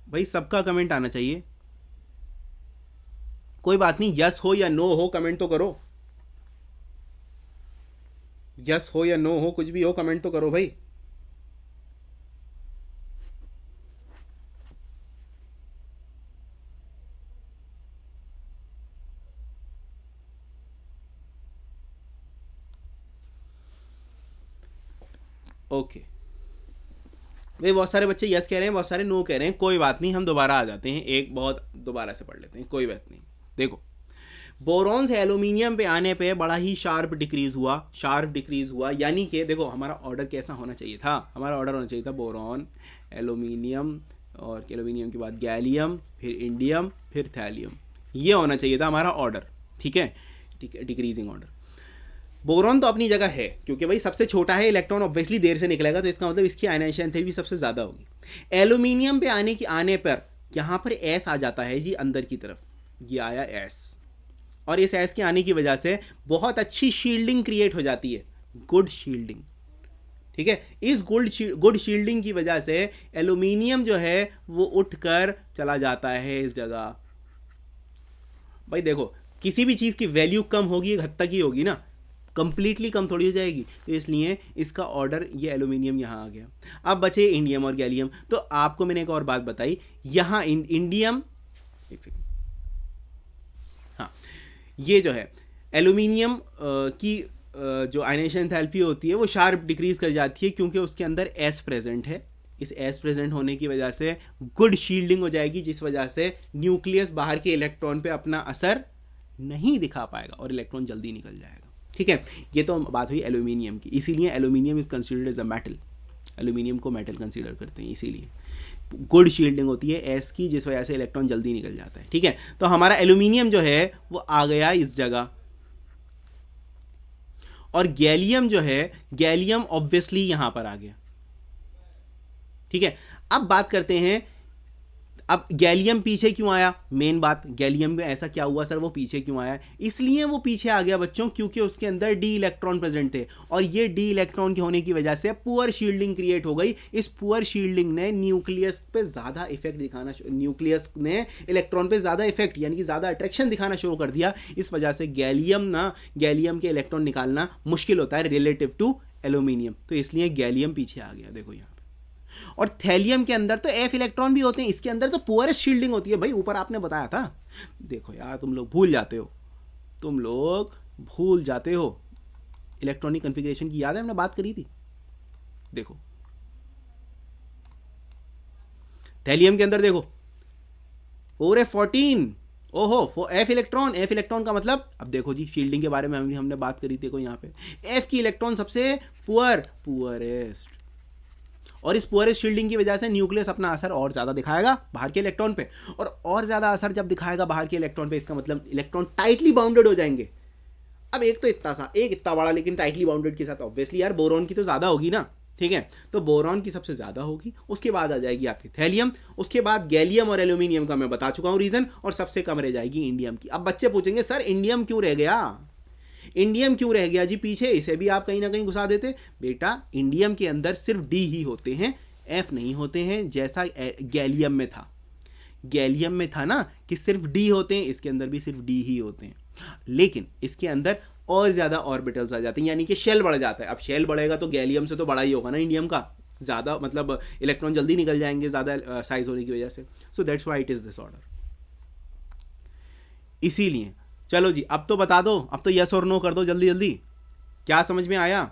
भाई, सबका कमेंट आना चाहिए। कोई बात नहीं, यस हो या नो हो कमेंट तो करो। यस हो या नो हो, कुछ भी हो कमेंट तो करो भाई। ओके भाई, बहुत सारे बच्चे यस कह रहे हैं, बहुत सारे नो कह रहे हैं। कोई बात नहीं, हम दोबारा आ जाते हैं, एक बहुत दोबारा से पढ़ लेते हैं, कोई बात नहीं। देखो, बोरॉन से एल्यूमिनियम पे आने पे बड़ा ही शार्प डिक्रीज हुआ, यानी कि देखो हमारा ऑर्डर कैसा होना चाहिए था? हमारा ऑर्डर होना चाहिए था बोरॉन, एल्यूमिनियम, और एल्यूमिनियम के बाद गैलियम, फिर इंडियम, फिर थैलियम। ये होना चाहिए था हमारा ऑर्डर, ठीक है, डिक्रीजिंग ऑर्डर। बोरॉन तो अपनी जगह है, क्योंकि भाई सबसे छोटा है, इलेक्ट्रॉन ऑब्वियसली देर से निकलेगा, तो इसका मतलब इसकी आयनाइजेशन एंथैल्पी भी सबसे ज़्यादा होगी। एल्यूमिनियम पे आने पर यहाँ पर एस आ जाता है जी अंदर की तरफ, ये आया एस, और इस एस के आने की वजह से बहुत अच्छी शील्डिंग क्रिएट हो जाती है, गुड शील्डिंग, ठीक है। इस गुड शील्डिंग की वजह से एल्यूमिनियम जो है वो उठकर चला जाता है इस जगह। भाई देखो, किसी भी चीज़ की वैल्यू कम होगी, एक हद तक ही होगी ना, कंप्लीटली कम थोड़ी हो जाएगी, तो इसलिए इसका ऑर्डर, ये एल्यूमिनियम यहाँ आ गया। अब बचे इंडियम और गैलियम। तो आपको मैंने एक और बात बताई, यहाँ इंडियम, एक सेकंड, हाँ, ये जो है एल्यूमिनियम की जो आयनाइजेशन एंथैल्पी होती है वो शार्प डिक्रीज कर जाती है, क्योंकि उसके अंदर एस प्रेजेंट है। इस एस प्रेजेंट होने की वजह से गुड शील्डिंग हो जाएगी, जिस वजह से न्यूक्लियस बाहर के इलेक्ट्रॉन पे अपना असर नहीं दिखा पाएगा और इलेक्ट्रॉन जल्दी निकल जाएगा, ठीक है। ये तो बात हुई एल्यूमिनियम की, इसीलिए aluminium is considered as a metal. Aluminium को मेटल कंसीडर करते हैं, इसीलिए गुड शील्डिंग होती है एस की, जिस वजह से इलेक्ट्रॉन जल्दी निकल जाता है, ठीक है। तो हमारा एल्यूमिनियम जो है वो आ गया इस जगह, और गैलियम जो है, गैलियम ऑब्वियसली यहां पर आ गया, ठीक है। अब बात करते हैं, अब गैलियम पीछे क्यों आया? मेन बात, गैलियम में ऐसा क्या हुआ सर वो पीछे क्यों आया? इसलिए वो पीछे आ गया बच्चों, क्योंकि उसके अंदर डी इलेक्ट्रॉन प्रेजेंट थे, और ये डी इलेक्ट्रॉन के होने की वजह से पुअर शील्डिंग क्रिएट हो गई। इस पुअर शील्डिंग ने न्यूक्लियस पे ज़्यादा इफेक्ट दिखाना, न्यूक्लियस ने इलेक्ट्रॉन पे ज़्यादा इफेक्ट, यानी कि ज़्यादा अट्रैक्शन दिखाना शुरू कर दिया। इस वजह से गैलियम के इलेक्ट्रॉन निकालना मुश्किल होता है रिलेटिव टू एल्यूमिनियम, तो इसलिए गैलियम पीछे आ गया। देखो यहाँ, और थैलियम के अंदर तो एफ इलेक्ट्रॉन भी होते हैं, इसके अंदर तो पुअरेस्ट शील्डिंग होती है भाई, ऊपर आपने बताया था। देखो यार, तुम लोग भूल जाते हो, इलेक्ट्रॉनिक कॉन्फ़िगरेशन की याद है हमने बात करी थी। देखो थैलियम के अंदर देखो 4f14, ओहो, एफ इलेक्ट्रॉन का मतलब, अब देखो जी शील्डिंग के बारे में हमने बात करी थी। देखो यहाँ पे एफ की इलेक्ट्रॉन सबसे पुअरेस्ट, और इस पुअरेस्ट शील्डिंग की वजह से न्यूक्लियस अपना असर और ज़्यादा दिखाएगा बाहर के इलेक्ट्रॉन पे, और ज़्यादा असर जब दिखाएगा बाहर के इलेक्ट्रॉन पे, इसका मतलब इलेक्ट्रॉन टाइटली बाउंडेड हो जाएंगे। अब एक इतना बड़ा, लेकिन टाइटली बाउंडेड के साथ ऑब्वियसली यार बोरॉन की तो ज़्यादा होगी ना, ठीक है। तो बोरॉन की सबसे ज़्यादा होगी, उसके बाद आ जाएगी आपकी थैलियम, उसके बाद गैलियम और एल्यूमिनियम का मैं बता चुका हूँ रीज़न, और सबसे कम रह जाएगी इंडियम की। अब बच्चे पूछेंगे सर इंडियम क्यों रह गया जी पीछे, इसे भी आप कहीं ना कहीं घुसा देते। बेटा इंडियम के अंदर सिर्फ डी ही होते हैं, एफ नहीं होते हैं, जैसा गैलियम में था ना कि सिर्फ डी होते हैं, इसके अंदर भी सिर्फ डी ही होते हैं, लेकिन इसके अंदर और ज़्यादा ऑर्बिटल्स आ जाते हैं, यानी कि शेल बढ़ जाता है। अब शेल बढ़ेगा तो गैलियम से तो बड़ा ही होगा ना इंडियम का, ज़्यादा मतलब इलेक्ट्रॉन जल्दी निकल जाएंगे ज़्यादा साइज होने की वजह से। So that's why it is this order. इसीलिए चलो जी, अब तो बता दो, अब तो यस और नो कर दो जल्दी जल्दी। क्या समझ में आया?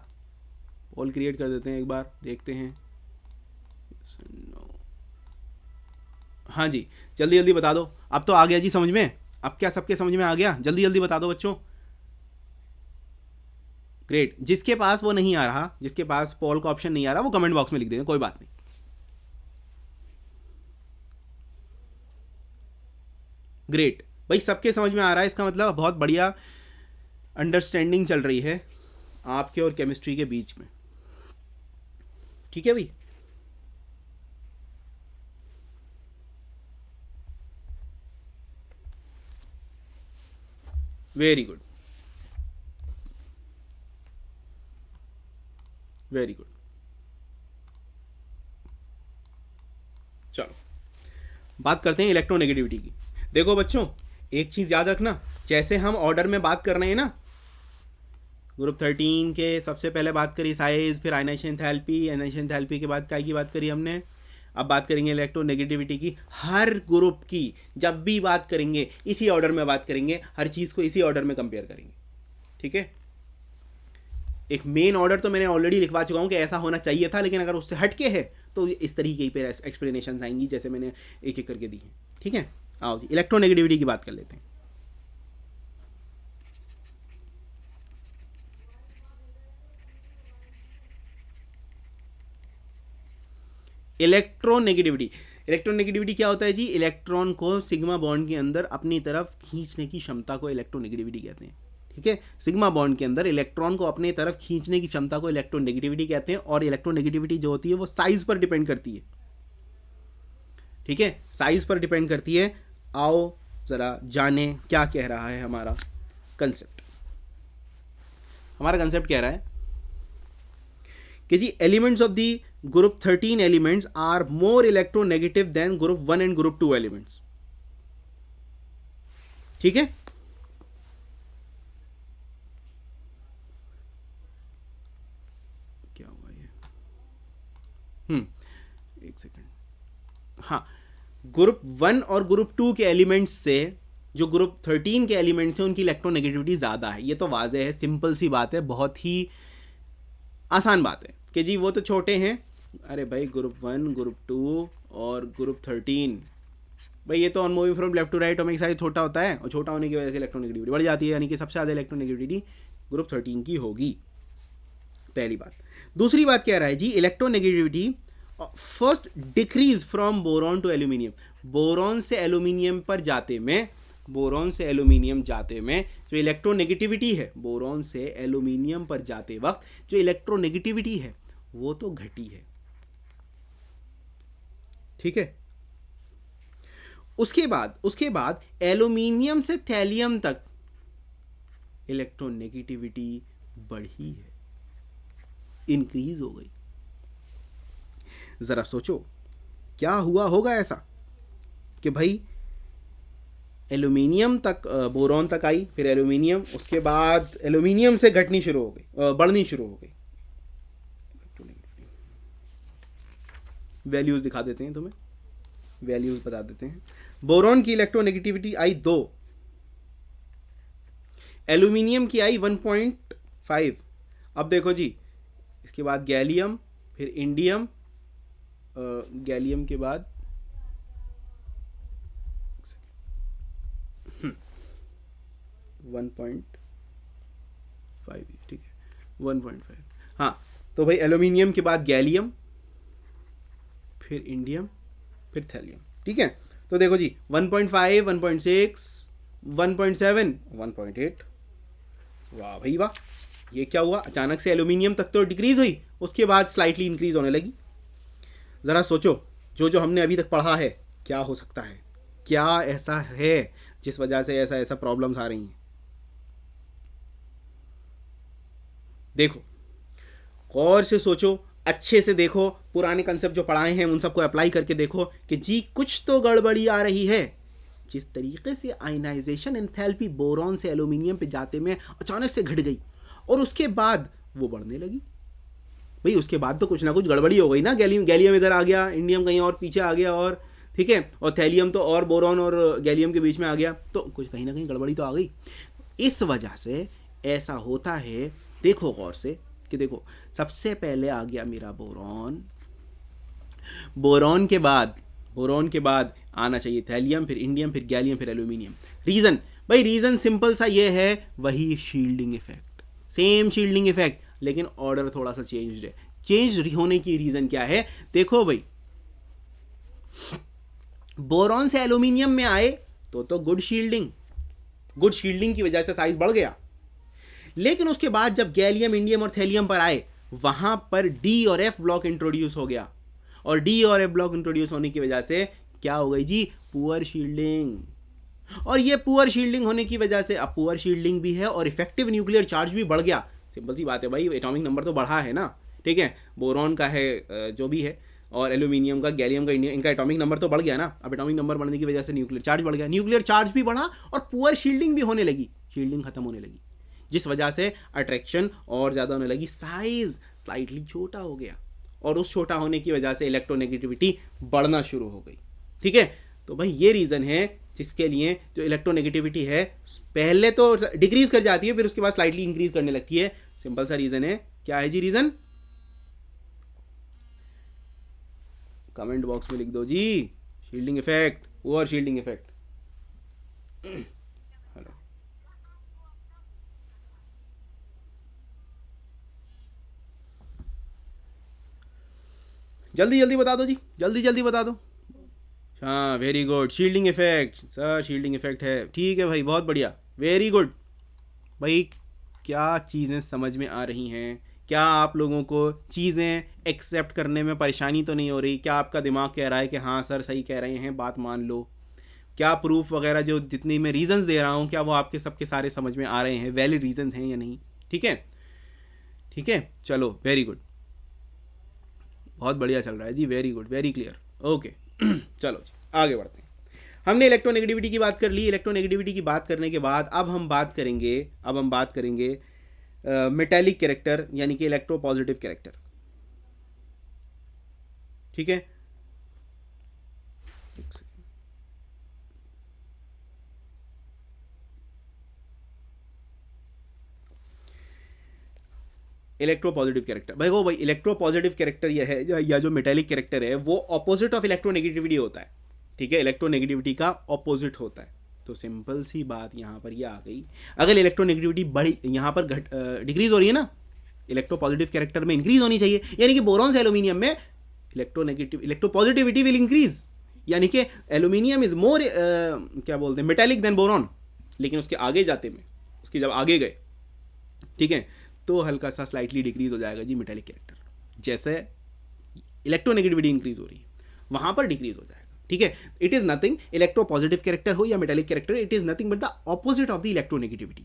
पोल क्रिएट कर देते हैं एक बार, देखते हैं। हाँ जी, जल्दी जल्दी बता दो। अब तो आ गया जी समझ में, अब क्या सबके समझ में आ गया? जल्दी जल्दी बता दो बच्चों। ग्रेट। जिसके पास वो नहीं आ रहा, जिसके पास पॉल का ऑप्शन नहीं आ रहा, वो कमेंट बॉक्स में लिख देंगे, कोई बात नहीं। ग्रेट भाई, सबके समझ में आ रहा है, इसका मतलब बहुत बढ़िया अंडरस्टैंडिंग चल रही है आपके और केमिस्ट्री के बीच में। ठीक है भाई, वेरी गुड, वेरी गुड। चलो बात करते हैं इलेक्ट्रोनेगेटिविटी की। देखो बच्चों, एक चीज याद रखना, जैसे हम ऑर्डर में बात कर रहे हैं ना, ग्रुप 13 के सबसे पहले बात करी साइज, फिर आयनाइजेशन एंथैल्पी, आयनाइजेशन एंथैल्पी के बाद काय की बात करी हमने, अब बात करेंगे इलेक्ट्रोनेगेटिविटी की। हर ग्रुप की जब भी बात करेंगे इसी ऑर्डर में बात करेंगे, हर चीज़ को इसी ऑर्डर में कंपेयर करेंगे। ठीक है, एक मेन ऑर्डर तो मैंने ऑलरेडी लिखवा चुका हूँ कि ऐसा होना चाहिए था, लेकिन अगर उससे हटके है तो इस तरीके पे एक्सप्लेनेशन आएंगी जैसे मैंने एक एक करके दी है। ठीक है, आओ जी इलेक्ट्रोनेगेटिविटी की बात कर लेते हैं। इलेक्ट्रोनेगेटिविटी क्या होता है जी? इलेक्ट्रॉन को सिग्मा बॉन्ड के अंदर अपनी तरफ खींचने की क्षमता को इलेक्ट्रोनेगेटिविटी कहते हैं। ठीक है, सिग्मा बॉन्ड के अंदर इलेक्ट्रॉन को अपनी तरफ खींचने की क्षमता को इलेक्ट्रोनेगेटिविटी कहते हैं। और इलेक्ट्रोनेगेटिविटी जो होती है वो साइज पर डिपेंड करती है। ठीक है, साइज पर डिपेंड करती है। आओ जरा जाने क्या कह रहा है हमारा कंसेप्ट। हमारा कंसेप्ट कह रहा है कि जी elements of the group 13 elements are more electronegative than group 1 and group 2 elements. ठीक है, क्या हुआ ये? एक सेकंड। हाँ, ग्रुप 1 और ग्रुप 2 के एलिमेंट्स से जो ग्रुप 13 के एलिमेंट्स हैं उनकी इलेक्ट्रोनेगेटिविटी ज़्यादा है। ये तो वाज़ेह है, सिंपल सी बात है, बहुत ही आसान बात है कि जी वो तो छोटे हैं। अरे भाई ग्रुप 1, ग्रुप 2 और ग्रुप 13, भाई ये तो on moving from left to right omega size छोटा होता है, और छोटा होने की वजह से इलेक्ट्रोनेगेटिविटी बढ़ जाती है, यानी कि सबसे ज़्यादा इलेक्ट्रोनेगेटिविटी ग्रुप 13 की होगी। पहली बात। दूसरी बात क्या रहा है जी, electronegativity first decreases from boron to aluminium. Boron से एल्यूमिनियम पर जाते में, बोरॉन से एल्यूमिनियम जाते में जो इलेक्ट्रोनेगेटिविटी है, बोरॉन से एल्यूमिनियम पर जाते वक्त जो इलेक्ट्रोनेगेटिविटी है वो तो घटी है। ठीक है, उसके बाद एल्यूमिनियम से थैलियम तक इलेक्ट्रोनेगेटिविटी बढ़ी है, इंक्रीज हो गई। जरा सोचो क्या हुआ होगा ऐसा कि भाई एल्यूमिनियम तक, बोरॉन तक आई, फिर एल्यूमिनियम, उसके बाद एल्यूमिनियम से घटनी शुरू हो गई, बढ़नी शुरू हो गई। वैल्यूज दिखा देते हैं तुम्हें, वैल्यूज बता देते हैं। बोरॉन की इलेक्ट्रोनेगेटिविटी आई 2, एल्यूमिनियम की आई 1.5। अब देखो जी, इसके बाद गैलियम, फिर इंडियम, गैलियम के बाद 1.5, ठीक है 1.5। हाँ, तो भाई एल्यूमिनियम के बाद गैलियम, फिर इंडियम, फिर थैलियम। ठीक है, तो देखो जी 1.5, 1.6, 1.7, 1.8। वाह भाई वाह, ये क्या हुआ? अचानक से एल्यूमिनियम तक तो डिक्रीज हुई, उसके बाद स्लाइटली इंक्रीज होने लगी। ज़रा सोचो जो हमने अभी तक पढ़ा है क्या हो सकता है, क्या ऐसा है जिस वजह से ऐसा प्रॉब्लम्स आ रही हैं। देखो गौर से सोचो, अच्छे से देखो, पुराने कंसेप्ट जो पढ़ाए हैं उन सबको अप्लाई करके देखो कि जी कुछ तो गड़बड़ी आ रही है। जिस तरीके से आयनाइजेशन एंथैल्पी बोरॉन से एल्यूमिनियम पे जाते में अचानक से घट गई और उसके बाद वो बढ़ने लगी, भाई उसके बाद तो कुछ ना कुछ गड़बड़ी हो गई ना। गैलियम इधर आ गया, इंडियम कहीं और पीछे आ गया, और ठीक है, और थैलियम तो और बोरॉन और गैलियम के बीच में आ गया, तो कुछ कहीं ना कहीं गड़बड़ी तो आ गई। इस वजह से ऐसा होता है। देखो गौर से कि देखो, सबसे पहले आ गया मेरा बोरॉन, बोरॉन के बाद बोरॉन के बाद आना चाहिए थैलियम, फिर इंडियम, फिर गैलियम, फिर एल्यूमिनियम। रीज़न भाई, रीज़न सिंपल सा ये है, वही shielding effect, same shielding effect, लेकिन ऑर्डर थोड़ा सा चेंज है। चेंज होने की रीज़न क्या है? देखो भाई, बोरॉन से एल्यूमिनियम में आए तो गुड शील्डिंग की वजह से साइज बढ़ गया, लेकिन उसके बाद जब गैलियम, इंडियम और थैलियम पर आए, वहां पर डी और एफ ब्लॉक इंट्रोड्यूस हो गया, और डी और एफ ब्लॉक इंट्रोड्यूस होने की वजह से क्या हो गई जी? Poor shielding. और ये पुअर शील्डिंग होने की वजह से अब पुअर शील्डिंग भी है और इफेक्टिव न्यूक्लियर चार्ज भी बढ़ गया। सिंपल सी बात है भाई, एटॉमिक नंबर तो बढ़ा है ना, ठीक है, बोरॉन का है जो भी है, और एल्यूमिनियम का, गैलियम का, इंडियम, इनका एटॉमिक नंबर तो बढ़ गया ना। अब एटॉमिक नंबर बढ़ने की वजह से न्यूक्लियर चार्ज बढ़ गया, न्यूक्लियर चार्ज भी बढ़ा और पुअर शील्डिंग भी होने लगी, शील्डिंग खत्म होने लगी, जिस वजह से अट्रैक्शन और ज़्यादा होने लगी, साइज स्लाइटली छोटा हो गया, और उस छोटा होने की वजह से इलेक्ट्रोनेगेटिविटी बढ़ना शुरू हो गई। ठीक है, तो भाई ये रीज़न है जिसके लिए जो इलेक्ट्रोनेगेटिविटी है पहले तो डिक्रीज कर जाती है, फिर उसके बाद स्लाइटली इंक्रीज करने लगती है। सिंपल सा रीज़न है। क्या है जी रीज़न? कमेंट बॉक्स में लिख दो जी। Shielding effect, poor shielding effect. Hello, जल्दी जल्दी बता दो जी, जल्दी जल्दी बता दो। हाँ very good, shielding effect sir, shielding effect है, ठीक है भाई, बहुत बढ़िया, वेरी गुड। भाई क्या चीज़ें समझ में आ रही हैं? क्या आप लोगों को चीज़ें एक्सेप्ट करने में परेशानी तो नहीं हो रही? क्या आपका दिमाग कह रहा है कि हाँ सर सही कह रहे हैं, बात मान लो? क्या प्रूफ वगैरह जो जितनी मैं रीज़न्स दे रहा हूँ, क्या वो आपके सबके सारे समझ में आ रहे हैं, वैलिड रीज़न्स हैं या नहीं? ठीक है, ठीक है, चलो वेरी गुड, बहुत बढ़िया चल रहा है जी, very good, very clear, okay. चलो जी, आगे बढ़ते हैं। हमने इलेक्ट्रोनेगेटिविटी की बात कर ली। इलेक्ट्रोनेगेटिविटी की बात करने के बाद अब हम बात करेंगे मेटेलिक कैरेक्टर, यानी कि इलेक्ट्रोपॉजिटिव कैरेक्टर। ठीक है, इलेक्ट्रोपॉजिटिव कैरेक्टर। भाई इलेक्ट्रोपॉजिटिव कैरेक्टर यह है, या जो मेटेलिक कैरेक्टर है, वो ऑपोजिट ऑफ इलेक्ट्रोनेगेटिविटी होता है। ठीक है, इलेक्ट्रोनेगेटिविटी का ऑपोजिट होता है। तो सिंपल सी बात यहाँ पर ये आ गई, अगर इलेक्ट्रोनेगेटिविटी बढ़ी, यहाँ पर डिक्रीज हो रही है ना, इलेक्ट्रोपॉजिटिव कैरेक्टर में इंक्रीज होनी चाहिए, यानी कि बोरॉन से एल्यूमिनियम में इलेक्ट्रोपॉजिटिविटी विल इंक्रीज, यानी कि एल्यूमिनियम इज मोर क्या बोलते हैं, मेटेलिक देन बोरॉन। लेकिन उसके आगे जाते में, उसके जब आगे गए, ठीक है, तो हल्का सा स्लाइटली डिक्रीज हो जाएगा जी मेटेलिक कैरेक्टर। जैसे इलेक्ट्रोनेगेटिविटी इंक्रीज हो रही है, वहां पर डिक्रीज हो जाएगा। ठीक है, it is nothing, electropositive character हो या metallic character, it is nothing but the opposite of the electronegativity.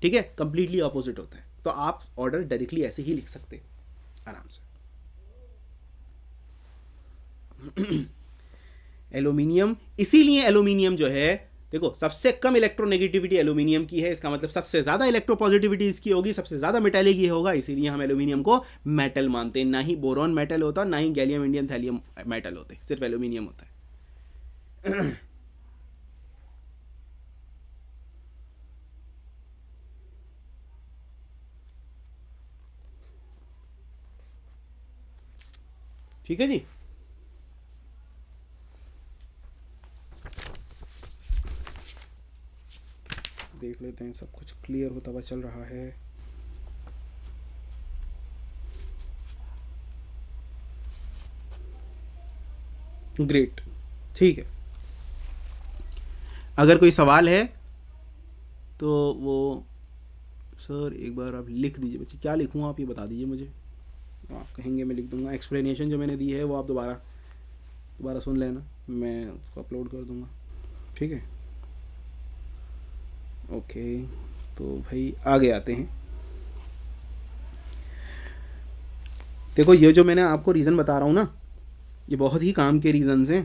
ठीक है, कंप्लीटली ऑपोजिट होता है। तो आप ऑर्डर डायरेक्टली ऐसे ही लिख सकते हैं आराम से। एल्यूमिनियम, इसीलिए एल्यूमिनियम जो है, देखो सबसे कम इलेक्ट्रोनेगेटिविटी एल्यूमिनियम की है, इसका मतलब सबसे ज़्यादा इलेक्ट्रोपॉजिटिविटी इसकी होगी, सबसे ज़्यादा मेटेलिक ये होगा, इसीलिए हम एल्यूमिनियम को मेटल मानते हैं। ना ही बोरॉन मेटल होता, ना ही गैलियम, इंडियम, थैलियम मेटल होते, सिर्फ एल्यूमिनियम होता है। ठीक है जी, देख लेते हैं, सब कुछ क्लियर होता हुआ चल रहा है। ग्रेट, ठीक है, अगर कोई सवाल है तो वो सर एक बार आप लिख दीजिए। बच्चे क्या लिखूँ, आप ये बता दीजिए मुझे, आप कहेंगे मैं लिख दूंगा। एक्सप्लेनेशन जो मैंने दी है वो आप दोबारा सुन लेना, मैं उसको अपलोड कर दूंगा। ठीक है, ओके, तो भाई आगे आते हैं। देखो ये जो मैंने आपको रीज़न बता रहा हूँ ना, ये बहुत ही काम के रीज़न्स हैं,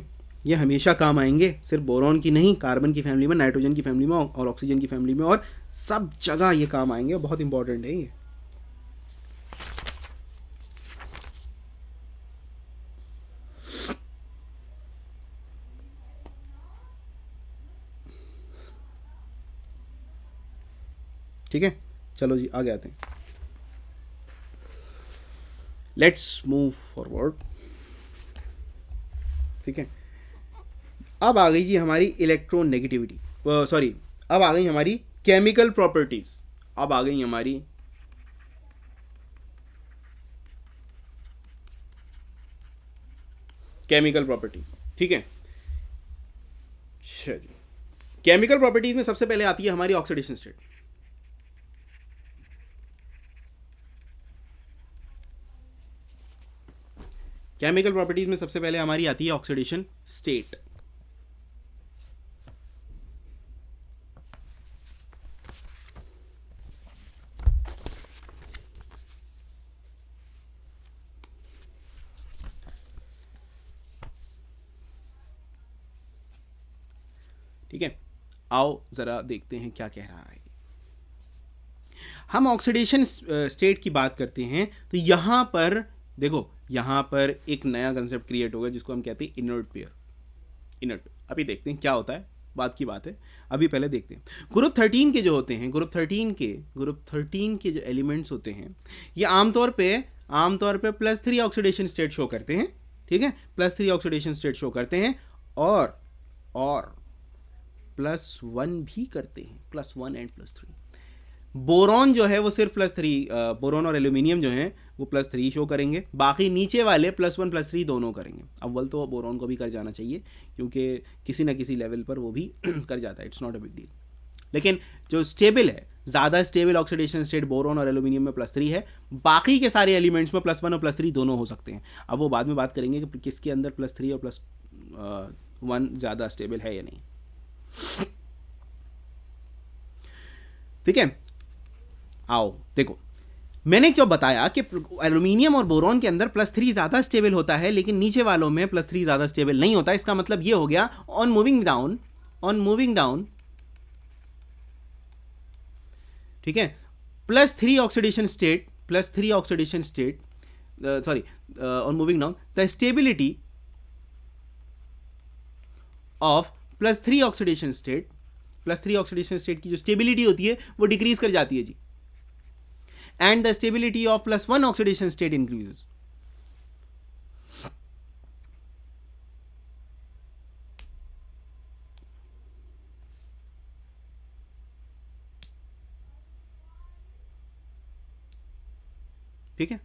ये हमेशा काम आएंगे, सिर्फ बोरॉन की नहीं, कार्बन की फैमिली में, नाइट्रोजन की फैमिली में और ऑक्सीजन की फैमिली में, और सब जगह ये काम आएंगे, बहुत इंपॉर्टेंट है ये। ठीक है, चलो जी आगे आते हैं। Let's move forward. ठीक है, अब आ गई जी हमारी इलेक्ट्रोनेगेटिविटी, सॉरी, अब आ गई हमारी केमिकल प्रॉपर्टीज, अब आ गई हमारी केमिकल प्रॉपर्टीज। ठीक है, चलिए, केमिकल प्रॉपर्टीज में सबसे पहले आती है हमारी ऑक्सीडेशन स्टेट। केमिकल प्रॉपर्टीज में सबसे पहले हमारी आती है ऑक्सीडेशन स्टेट। ठीक है, आओ जरा देखते हैं क्या कह रहा है। हम ऑक्सीडेशन स्टेट की बात करते हैं तो यहां पर देखो, यहां पर एक नया कंसेप्ट क्रिएट होगा जिसको हम कहते हैं इनर्ट पेयर। इनर्ट, अभी देखते हैं क्या होता है, बात की बात है, अभी पहले देखते हैं। ग्रुप 13 के जो होते हैं, ग्रुप 13 के जो एलिमेंट्स होते हैं, ये आमतौर पे +3 ऑक्सीडेशन स्टेट शो करते हैं। ठीक है, +3 ऑक्सीडेशन स्टेट शो करते हैं और +1 भी करते हैं, +1 एंड +3। बोरॉन जो है वो सिर्फ +3, बोरॉन और एल्यूमिनियम जो है वो +3 शो करेंगे, बाकी नीचे वाले +1 +3 दोनों करेंगे। अव्वल तो बोरॉन को भी कर जाना चाहिए क्योंकि किसी ना किसी लेवल पर वो भी कर जाता है, it's not a big deal. लेकिन जो स्टेबल है, ज़्यादा स्टेबल ऑक्सीडेशन स्टेट बोरॉन और एल्यूमिनियम में +3 है, बाकी के सारे एलिमेंट्स में +1 और +3 दोनों हो सकते हैं। अब वो बाद में बात करेंगे कि किसके अंदर +3 और +1 ज़्यादा स्टेबल है या नहीं। ठीक है, आओ देखो, मैंने जो बताया कि एल्यूमिनियम और बोरॉन के अंदर +3 ज़्यादा स्टेबल होता है लेकिन नीचे वालों में +3 ज़्यादा स्टेबल नहीं होता। इसका मतलब ये हो गया ऑन मूविंग डाउन, ठीक है, +3 oxidation state, on moving down the stability of +3 oxidation state, की जो स्टेबिलिटी होती है वो डिक्रीज कर जाती है जी, and the stability of +1 oxidation state increases. ठीक है,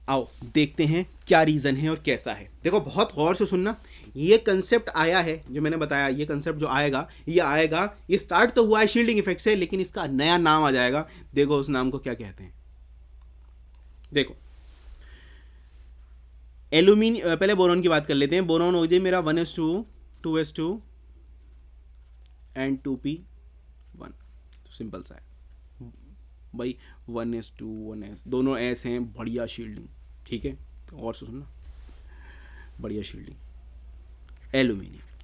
आओ देखते हैं क्या रीज़न है और कैसा है। देखो, बहुत गौर से सुनना, ये कंसेप्ट आया है जो मैंने बताया, ये कंसेप्ट जो आएगा, ये स्टार्ट तो हुआ है शील्डिंग इफेक्ट से, लेकिन इसका नया नाम आ जाएगा। देखो उस नाम को क्या कहते हैं। देखो, एल्यूमिनियम, पहले बोरॉन की बात कर लेते हैं। बोरॉन हो जाए मेरा 1s2 2s2 and 2p1, simple सा है भाई, 1s2 1s, दोनों s हैं, बढ़िया शील्डिंग। ठीक है, तो और सुनना, बढ़िया शील्डिंग।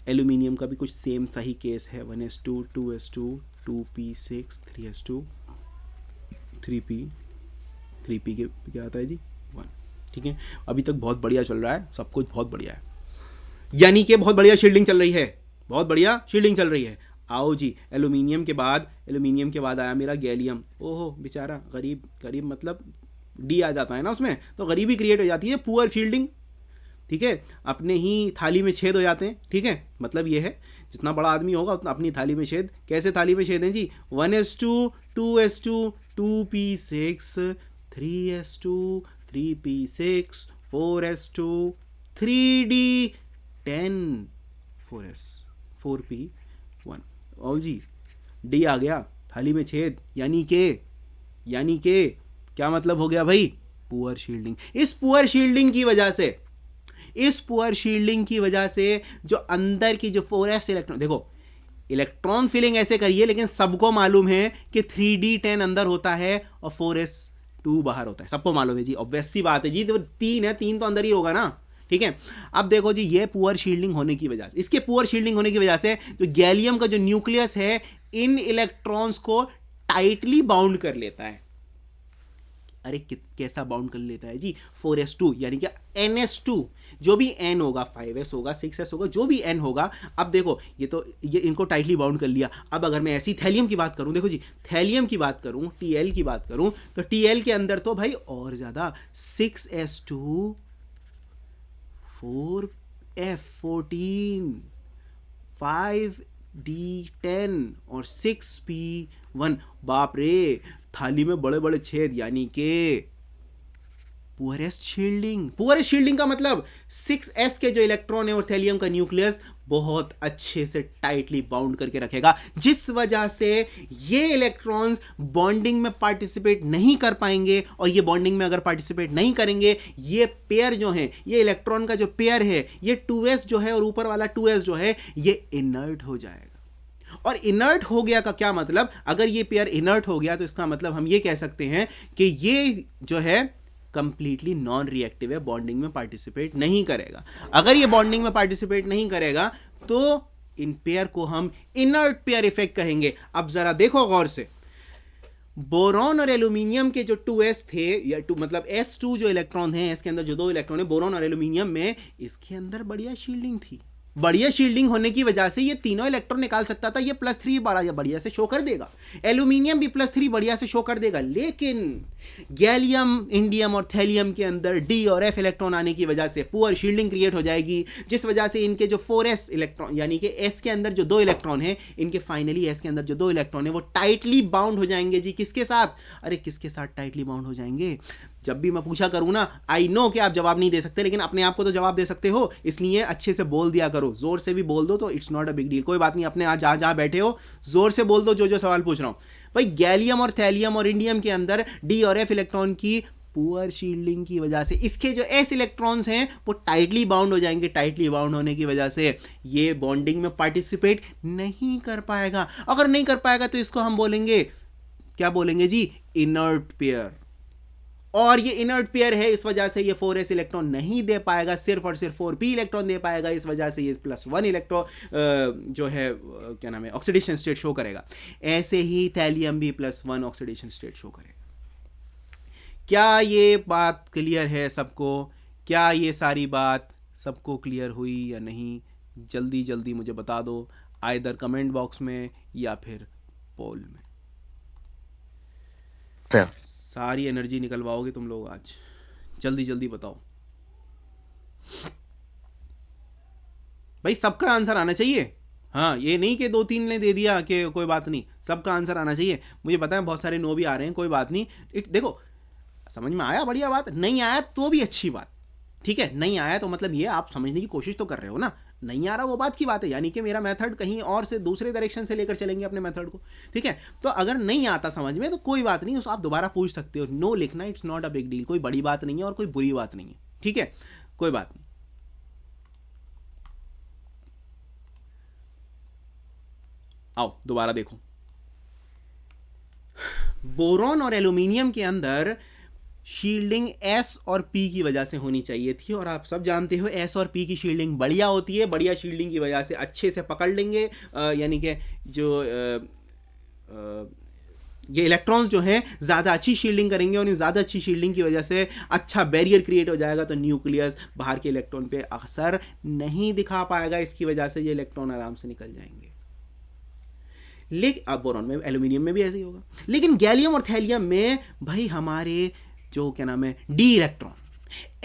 एल्यूमिनियम का भी कुछ सेम सही केस है, 1s2 2s2 2p6 3s2 3p के क्या आता है जी 1। ठीक है, अभी तक बहुत बढ़िया चल रहा है, सब कुछ बहुत बढ़िया है, यानी कि बहुत बढ़िया शील्डिंग चल रही है। आओ जी, एल्यूमिनियम के बाद आया मेरा गैलियम। ओहो बेचारा, गरीब मतलब डी आ जाता है ना उसमें, तो गरीबी क्रिएट हो जाती है, पुअर शील्डिंग। ठीक है, अपने ही थाली में छेद हो जाते हैं। ठीक है, मतलब ये है जितना बड़ा आदमी होगा उतना अपनी थाली में छेद। कैसे थाली में छेद हैं जी, 1s2 2s2 2p6 3s2 3p6 4s2 3d10 4p1। और जी डी आ गया, थाली में छेद, यानी के क्या मतलब हो गया भाई, पुअर शील्डिंग। इस पुअर शील्डिंग की वजह से जो अंदर की जो 4s इलेक्ट्रॉन, देखो इलेक्ट्रॉन फिलिंग ऐसे करिए, लेकिन सबको मालूम है कि 3d10 अंदर होता है और 4s2 बाहर होता है, सबको मालूम है जी, ऑब्वियस सी बात है जी, तो 3 है, 3 तो अंदर ही होगा ना। ठीक है, अब देखो जी, ये पुअर शील्डिंग होने की वजह से, इसके पुअर शील्डिंग होने की वजह से जो गैलियम का जो न्यूक्लियस है इन इलेक्ट्रॉन्स को टाइटली बाउंड कर लेता है। अरे कैसा बाउंड कर लेता है जी, 4s2 यानी कि NS2, जो भी n होगा, 5s होगा, 6s होगा, जो भी n होगा। अब देखो ये इनको टाइटली बाउंड कर लिया। अब अगर मैं ऐसी थैलियम की बात करूं, देखो जी थैलियम की बात करूं, Tl की बात करूं, तो Tl के अंदर तो भाई और ज़्यादा 6s2 4f14 5d10 और 6p1। बाप रे, थाली में बड़े बड़े छेद, यानी कि पुअरेस्ट शील्डिंग। पुअरेस्ट शील्डिंग का मतलब 6s के जो इलेक्ट्रॉन है और थैलियम का न्यूक्लियस बहुत अच्छे से टाइटली बाउंड करके रखेगा, जिस वजह से ये इलेक्ट्रॉन्स बॉन्डिंग में पार्टिसिपेट नहीं कर पाएंगे। और ये बॉन्डिंग में अगर पार्टिसिपेट नहीं करेंगे, ये पेयर जो है, ये इलेक्ट्रॉन का जो पेयर है, ये 2s जो है और ऊपर वाला 2s जो है, ये इनर्ट हो जाएगा। और इनर्ट हो गया का क्या मतलब, अगर ये पेयर इनर्ट हो गया तो इसका मतलब हम ये कह सकते हैं कि ये जो है कंप्लीटली नॉन रिएक्टिव है, बॉन्डिंग में पार्टिसिपेट नहीं करेगा। अगर ये बॉन्डिंग में पार्टिसिपेट नहीं करेगा तो इन पेयर को हम इनर्ट पेयर इफेक्ट कहेंगे। अब जरा देखो गौर से, बोरॉन और एल्यूमिनियम के जो 2s थे, या मतलब s2 जो इलेक्ट्रॉन है, s के अंदर जो 2 इलेक्ट्रॉन है बोरॉन और एल्यूमिनियम में, इसके अंदर बढ़िया शील्डिंग थी। बढ़िया शील्डिंग होने की वजह से ये तीनों इलेक्ट्रॉन निकाल सकता था, ये +3 बढ़िया से शो कर देगा, एल्यूमिनियम भी +3 बढ़िया से शो कर देगा। लेकिन गैलियम, इंडियम और थैलियम के अंदर d और f इलेक्ट्रॉन आने की वजह से पुअर शील्डिंग क्रिएट हो जाएगी, जिस वजह से इनके जो 4s इलेक्ट्रॉन, यानी कि s के अंदर जो 2 इलेक्ट्रॉन है, इनके फाइनली s के अंदर जो 2 इलेक्ट्रॉन है वो टाइटली बाउंड हो जाएंगे जी। किसके साथ? अरे किसके साथ टाइटली बाउंड हो जाएंगे? जब भी मैं पूछा करूँ ना, आई नो कि आप जवाब नहीं दे सकते, लेकिन अपने आप को तो जवाब दे सकते हो, इसलिए अच्छे से बोल दिया करो। जोर से भी बोल दो तो it's not a big deal, कोई बात नहीं। अपने जहाँ जहाँ बैठे हो जोर से बोल दो जो सवाल पूछ रहा हूँ। भाई गैलियम और थैलियम और इंडियम के अंदर डी और एफ इलेक्ट्रॉन की पुअर शील्डिंग की वजह से इसके जो एस इलेक्ट्रॉन्स हैं वो टाइटली बाउंड हो जाएंगे। टाइटली बाउंड होने की वजह से ये बॉन्डिंग में पार्टिसिपेट नहीं कर पाएगा। अगर नहीं कर पाएगा तो इसको हम बोलेंगे, क्या बोलेंगे जी? Inert pair. और ये इनर्ट पेयर है, इस वजह से ये 4s इलेक्ट्रॉन नहीं दे पाएगा, सिर्फ और सिर्फ 4p इलेक्ट्रॉन दे पाएगा। इस वजह से ये +1 इलेक्ट्रॉन जो है क्या नाम है, ऑक्सीडेशन स्टेट शो करेगा। ऐसे ही थैलियम भी +1 ऑक्सीडेशन स्टेट शो करेगा। क्या ये बात क्लियर है सबको? क्या ये सारी बात सबको क्लियर हुई या नहीं? जल्दी जल्दी मुझे बता दो, आइदर कमेंट बॉक्स में या फिर पोल में। सारी एनर्जी निकलवाओगे तुम लोग आज, जल्दी जल्दी बताओ भाई, सबका आंसर आना चाहिए। हाँ, ये नहीं कि 2-3 ने दे दिया कि कोई बात नहीं, सबका आंसर आना चाहिए। मुझे पता है बहुत सारे नो भी आ रहे हैं, कोई बात नहीं। देखो समझ में आया, बढ़िया बात। नहीं आया तो भी अच्छी बात, ठीक है। नहीं आया तो मतलब ये आप समझने की कोशिश तो कर रहे हो ना। नहीं आ रहा वो बात की बात है, यानी कि मेरा मेथड कहीं और से दूसरे डायरेक्शन से लेकर चलेंगे अपने मेथड को, ठीक है। तो अगर नहीं आता समझ में तो कोई बात नहीं, उसको आप दोबारा पूछ सकते हो। नो लिखना, it's not a big deal, कोई बड़ी बात नहीं है और कोई बुरी बात नहीं है, ठीक है, कोई बात नहीं। आओ दोबारा देखो, बोरॉन और एल्यूमिनियम के अंदर शील्डिंग S और P की वजह से होनी चाहिए थी, और आप सब जानते हो S और P की शील्डिंग बढ़िया होती है। बढ़िया शील्डिंग की वजह से अच्छे से पकड़ लेंगे, यानी कि जो ये इलेक्ट्रॉन्स जो हैं ज़्यादा अच्छी शील्डिंग करेंगे, और इन ज़्यादा अच्छी शील्डिंग की वजह से अच्छा बैरियर क्रिएट हो जाएगा, तो न्यूक्लियस बाहर के इलेक्ट्रॉन पे असर नहीं दिखा पाएगा। इसकी वजह से ये इलेक्ट्रॉन आराम से निकल जाएंगे। लेकिन अब बोरॉन में, एल्यूमिनियम में भी ऐसे ही होगा। लेकिन गैलियम और थैलियम में भाई हमारे जो क्या नाम है, D electron,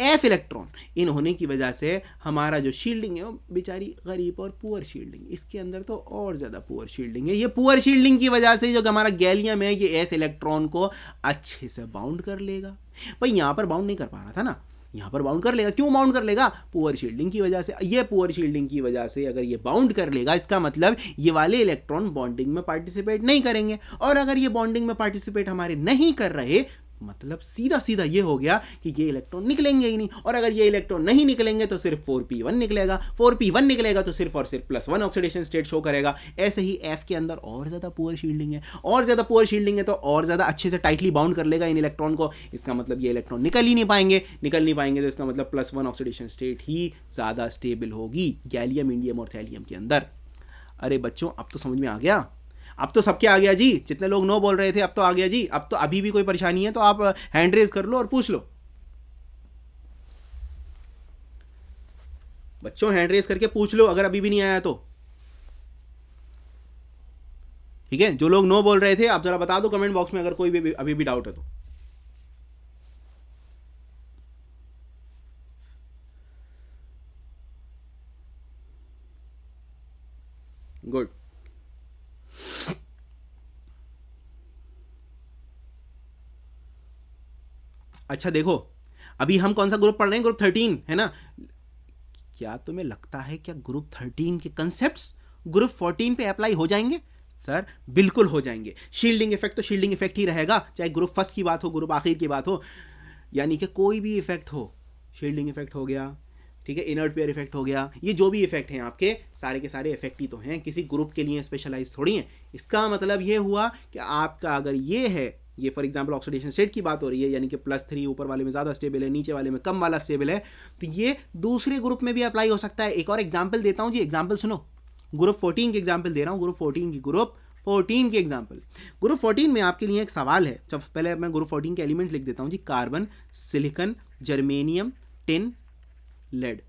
F electron in होने की वजह से हमारा जो शील्डिंग है वो बेचारी गरीब और पुअर शील्डिंग। इसके अंदर तो और ज़्यादा पुअर शील्डिंग है। ये पुअर शील्डिंग की वजह से जो हमारा गैलियम है ये एस इलेक्ट्रॉन को अच्छे से बाउंड कर लेगा। भाई यहाँ पर बाउंड नहीं कर पा रहा था ना, यहाँ पर बाउंड कर लेगा। क्यों बाउंड कर लेगा? पुअर शील्डिंग की वजह से। ये पुअर शील्डिंग की वजह से अगर ये बाउंड कर लेगा, इसका मतलब ये वाले इलेक्ट्रॉन बॉन्डिंग में पार्टिसिपेट नहीं करेंगे। और अगर ये बॉन्डिंग में पार्टिसिपेट हमारे नहीं कर रहे, मतलब सीधा सीधा ये हो गया कि ये इलेक्ट्रॉन निकलेंगे ही नहीं। और अगर ये इलेक्ट्रॉन नहीं निकलेंगे तो सिर्फ 4p1 निकलेगा। 4p1 निकलेगा तो सिर्फ और सिर्फ +1 ऑक्सीडेशन स्टेट शो करेगा। ऐसे ही f के अंदर और ज़्यादा पुअर शील्डिंग है, और ज़्यादा पुअर शील्डिंग है तो और ज़्यादा अच्छे से टाइटली बाउंड कर लेगा इन इलेक्ट्रॉन को। इसका मतलब ये इलेक्ट्रॉन निकल नहीं पाएंगे तो इसका मतलब +1 ऑक्सीडेशन स्टेट ही ज़्यादा स्टेबल होगी गैलियम, इंडियम और थैलियम के अंदर। अरे बच्चों अब तो समझ में आ गया। अब तो सबके आ गया जी, जितने लोग नो बोल रहे थे अब तो आ गया जी। अब तो अभी भी कोई परेशानी है तो आप हैंड रेज कर लो और पूछ लो। बच्चों हैंड रेज करके पूछ लो अगर अभी भी नहीं आया तो। ठीक है, जो लोग नो बोल रहे थे आप जरा बता दो कमेंट बॉक्स में अगर कोई भी अभी भी डाउट है तो। गुड। अच्छा देखो, अभी हम कौन सा ग्रुप पढ़ रहे हैं? ग्रुप 13 है ना। क्या तुम्हें लगता है क्या ग्रुप 13 के कंसेप्ट्स ग्रुप 14 पे अप्लाई हो जाएंगे? सर बिल्कुल हो जाएंगे। शील्डिंग इफेक्ट तो शील्डिंग इफेक्ट ही रहेगा, चाहे ग्रुप फर्स्ट की बात हो ग्रुप आखिर की बात हो, यानी कि कोई भी इफेक्ट हो, शील्डिंग इफेक्ट हो गया, ठीक है, इनर्ट पेयर इफेक्ट हो गया, ये जो भी इफेक्ट हैं आपके सारे के सारे इफेक्ट ही तो हैं, किसी ग्रुप के लिए स्पेशलाइज थोड़ी हैं। इसका मतलब ये हुआ कि आपका अगर ये है, ये फॉर एग्जांपल ऑक्सीडेशन स्टेट की बात हो रही है, यानी कि +3 ऊपर वाले में ज़्यादा स्टेबल है, नीचे वाले में कम वाला स्टेबल है, तो ये दूसरे ग्रुप में भी अप्लाई हो सकता है। एक और एग्जाम्पल देता हूँ जी, एग्जाम्पल सुनो। ग्रुप 14 की एग्जाम्पल दे रहा हूँ, ग्रुप 14 की एग्जाम्पल। ग्रुप 14 में आपके लिए एक सवाल है। जब पहले मैं ग्रुप 14 के एलिमेंट लिख देता हूँ जी, carbon, silicon, germanium, tin, lead.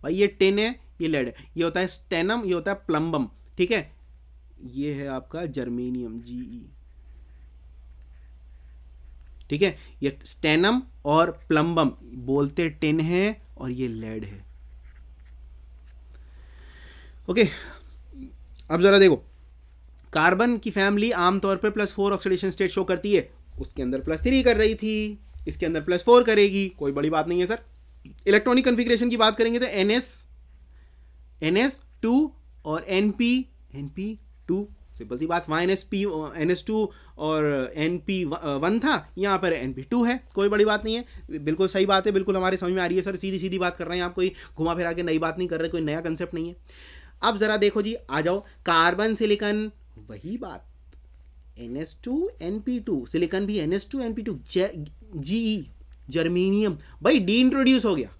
भाई ये टिन है, ये लेड है, ये होता है स्टेनम, ये होता है प्लम्बम, ठीक है, ये है आपका जर्मेनियम, GE, ठीक है। ये स्टेनम और प्लम्बम बोलते टिन है और ये लेड है। ओके, अब जरा देखो, कार्बन की फैमिली आमतौर पर +4 ऑक्सीडेशन स्टेट शो करती है, उसके अंदर +3 कर रही थी, इसके अंदर +4 करेगी, कोई बड़ी बात नहीं है सर। इलेक्ट्रॉनिक कन्फिग्रेशन की बात करेंगे तो NS2 और NP2, सिंपल सी बात, वहाँ NS2 और NP1 था, यहाँ पर NP2 है, कोई बड़ी बात नहीं है, बिल्कुल सही बात है, बिल्कुल हमारे समझ में आ रही है सर, सीधी सीधी बात कर रहे हैं आप, कोई घुमा फिरा के नई बात नहीं कर रहे, कोई नया कंसेप्ट नहीं है। अब जरा देखो जी, आ जाओ, कार्बन सिलिकॉन वही बात, NS2 NP2, सिलिकॉन भी NS2 NP2, GE जर्मेनियम, भाई डी इंट्रोड्यूस हो गया,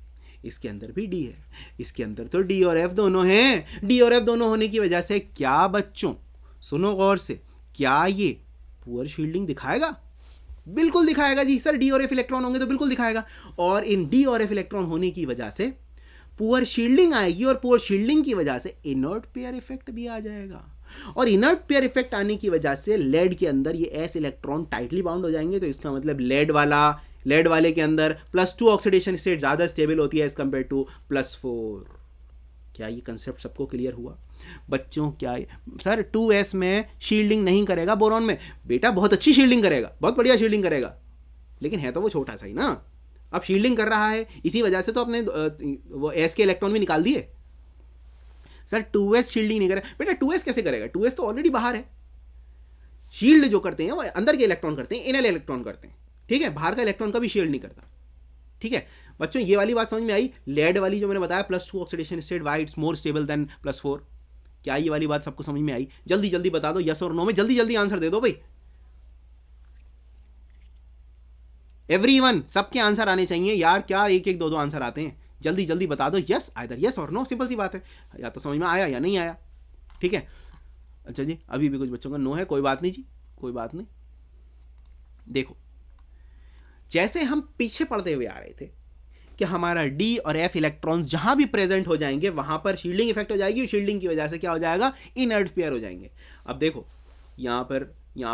इसके अंदर भी डी है, इसके अंदर तो डी और एफ दोनों हैं। डी और एफ दोनों होने की वजह से क्या बच्चों, सुनो गौर से, क्या ये पुअर शील्डिंग दिखाएगा? बिल्कुल दिखाएगा जी सर, डी और एफ इलेक्ट्रॉन होंगे तो बिल्कुल दिखाएगा। और इन डी और एफ इलेक्ट्रॉन होने की वजह से पुअर शील्डिंग आएगी, और पुअर शील्डिंग की वजह से इनर्ट पेयर इफेक्ट भी आ जाएगा, और इनर्ट पेयर इफेक्ट आने की वजह से लेड के अंदर ये एस इलेक्ट्रॉन टाइटली बाउंड हो जाएंगे। तो इसका मतलब लेड वाले के अंदर +2 ऑक्सीडेशन स्टेट ज़्यादा स्टेबल होती है एज कम्पेयर टू +4। क्या ये कंसेप्ट सबको क्लियर हुआ बच्चों? क्या सर 2s में शील्डिंग नहीं करेगा बोरॉन में? बेटा बहुत अच्छी शील्डिंग करेगा, बहुत बढ़िया शील्डिंग करेगा, लेकिन है तो वो छोटा सा ही ना। अब शील्डिंग कर रहा है, इसी वजह से तो अपने वो s के इलेक्ट्रॉन भी निकाल दिए। सर 2s शील्डिंग नहीं करेगा, बेटा 2s कैसे करेगा? 2s तो ऑलरेडी बाहर है। शील्ड जो करते हैं वो अंदर के इलेक्ट्रॉन करते हैं, इनर इलेक्ट्रॉन करते हैं, ठीक है, बाहर का इलेक्ट्रॉन का भी शील्ड नहीं करता, ठीक है। बच्चों ये वाली बात समझ में आई? लेड वाली जो मैंने बताया +2 oxidation state, why it's more stable then +4, क्या ये वाली बात सबको समझ में आई? जल्दी जल्दी बता दो, यस और नो में जल्दी जल्दी आंसर दे दो भाई। एवरीवन, सबके आंसर आने चाहिए यार, क्या एक एक दो आंसर आते हैं? जल्दी जल्दी बता दो, यस, आइदर यस और नो, सिंपल सी बात है, या तो समझ में आया या नहीं आया, ठीक है। अच्छा जी, अभी भी कुछ बच्चों का नो है, कोई बात नहीं जी, कोई बात नहीं। देखो, जैसे हम पीछे पढ़ते हुए आ रहे थे कि हमारा डी और एफ इलेक्ट्रॉन्स जहां भी प्रेजेंट हो जाएंगे वहां पर शील्डिंग इफेक्ट हो जाएगी, और शील्डिंग की वजह से क्या हो जाएगा? इनर्ट पेयर हो जाएंगे। अब देखो, यहाँ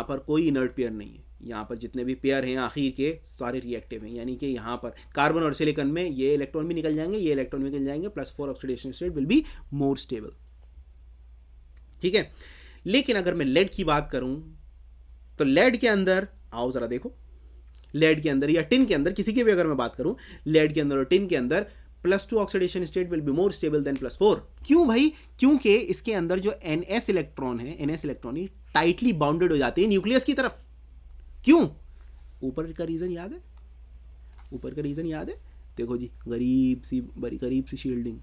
पर कोई इनर्ट पेयर नहीं है, यहाँ पर जितने भी पेयर हैं आखिर के सारे रिएक्टिव हैं, यानी कि यहाँ पर कार्बन और सिलिकॉन में ये इलेक्ट्रॉन भी निकल जाएंगे, ये इलेक्ट्रॉन भी निकल जाएंगे, +4 oxidation state will be more stable, ठीक है। लेकिन अगर मैं लेड की बात करूं तो लेड के अंदर आओ जरा देखो, लेड के अंदर या टिन के अंदर, किसी की भी अगर मैं बात करूं, लेड के अंदर और टिन के अंदर +2 oxidation state will be more stable then +4। क्यों भाई? क्योंकि इसके अंदर जो NS इलेक्ट्रॉन है, NS इलेक्ट्रॉन ही टाइटली बाउंडेड हो जाते हैं न्यूक्लियस की तरफ। क्यों? ऊपर का रीजन याद है? ऊपर का रीजन याद है? देखो जी, गरीब सी शील्डिंग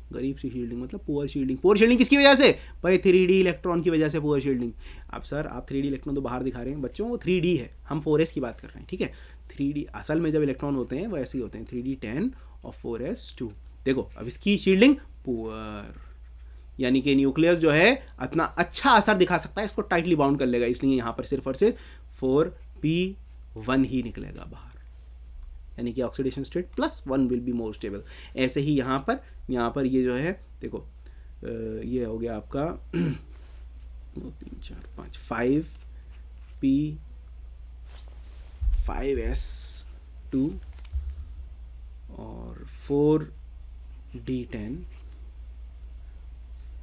मतलब पुअर शील्डिंग। पुअर शील्डिंग किसकी वजह से? भाई 3D इलेक्ट्रॉन की वजह से पुअर शील्डिंग। अब सर आप 3D इलेक्ट्रॉन तो बाहर दिखा रहे हैं बच्चों, वो 3D है, हम 4s की बात कर रहे हैं, ठीक है। 3D असल में जब इलेक्ट्रॉन होते हैं वो ऐसे ही होते हैं, 3D10 और 4s2। देखो अब इसकी शील्डिंग पुअर, यानी कि न्यूक्लियस जो है इतना अच्छा असर दिखा सकता है, इसको टाइटली बाउंड कर लेगा, इसलिए यहाँ पर सिर्फ और सिर्फ 4p1 ही निकलेगा बाहर, यानी कि oxidation state +1 will be more stable. ऐसे ही यहाँ पर ये जो है देखो ये हो गया आपका 2 3 4 5 5s2 और 4d10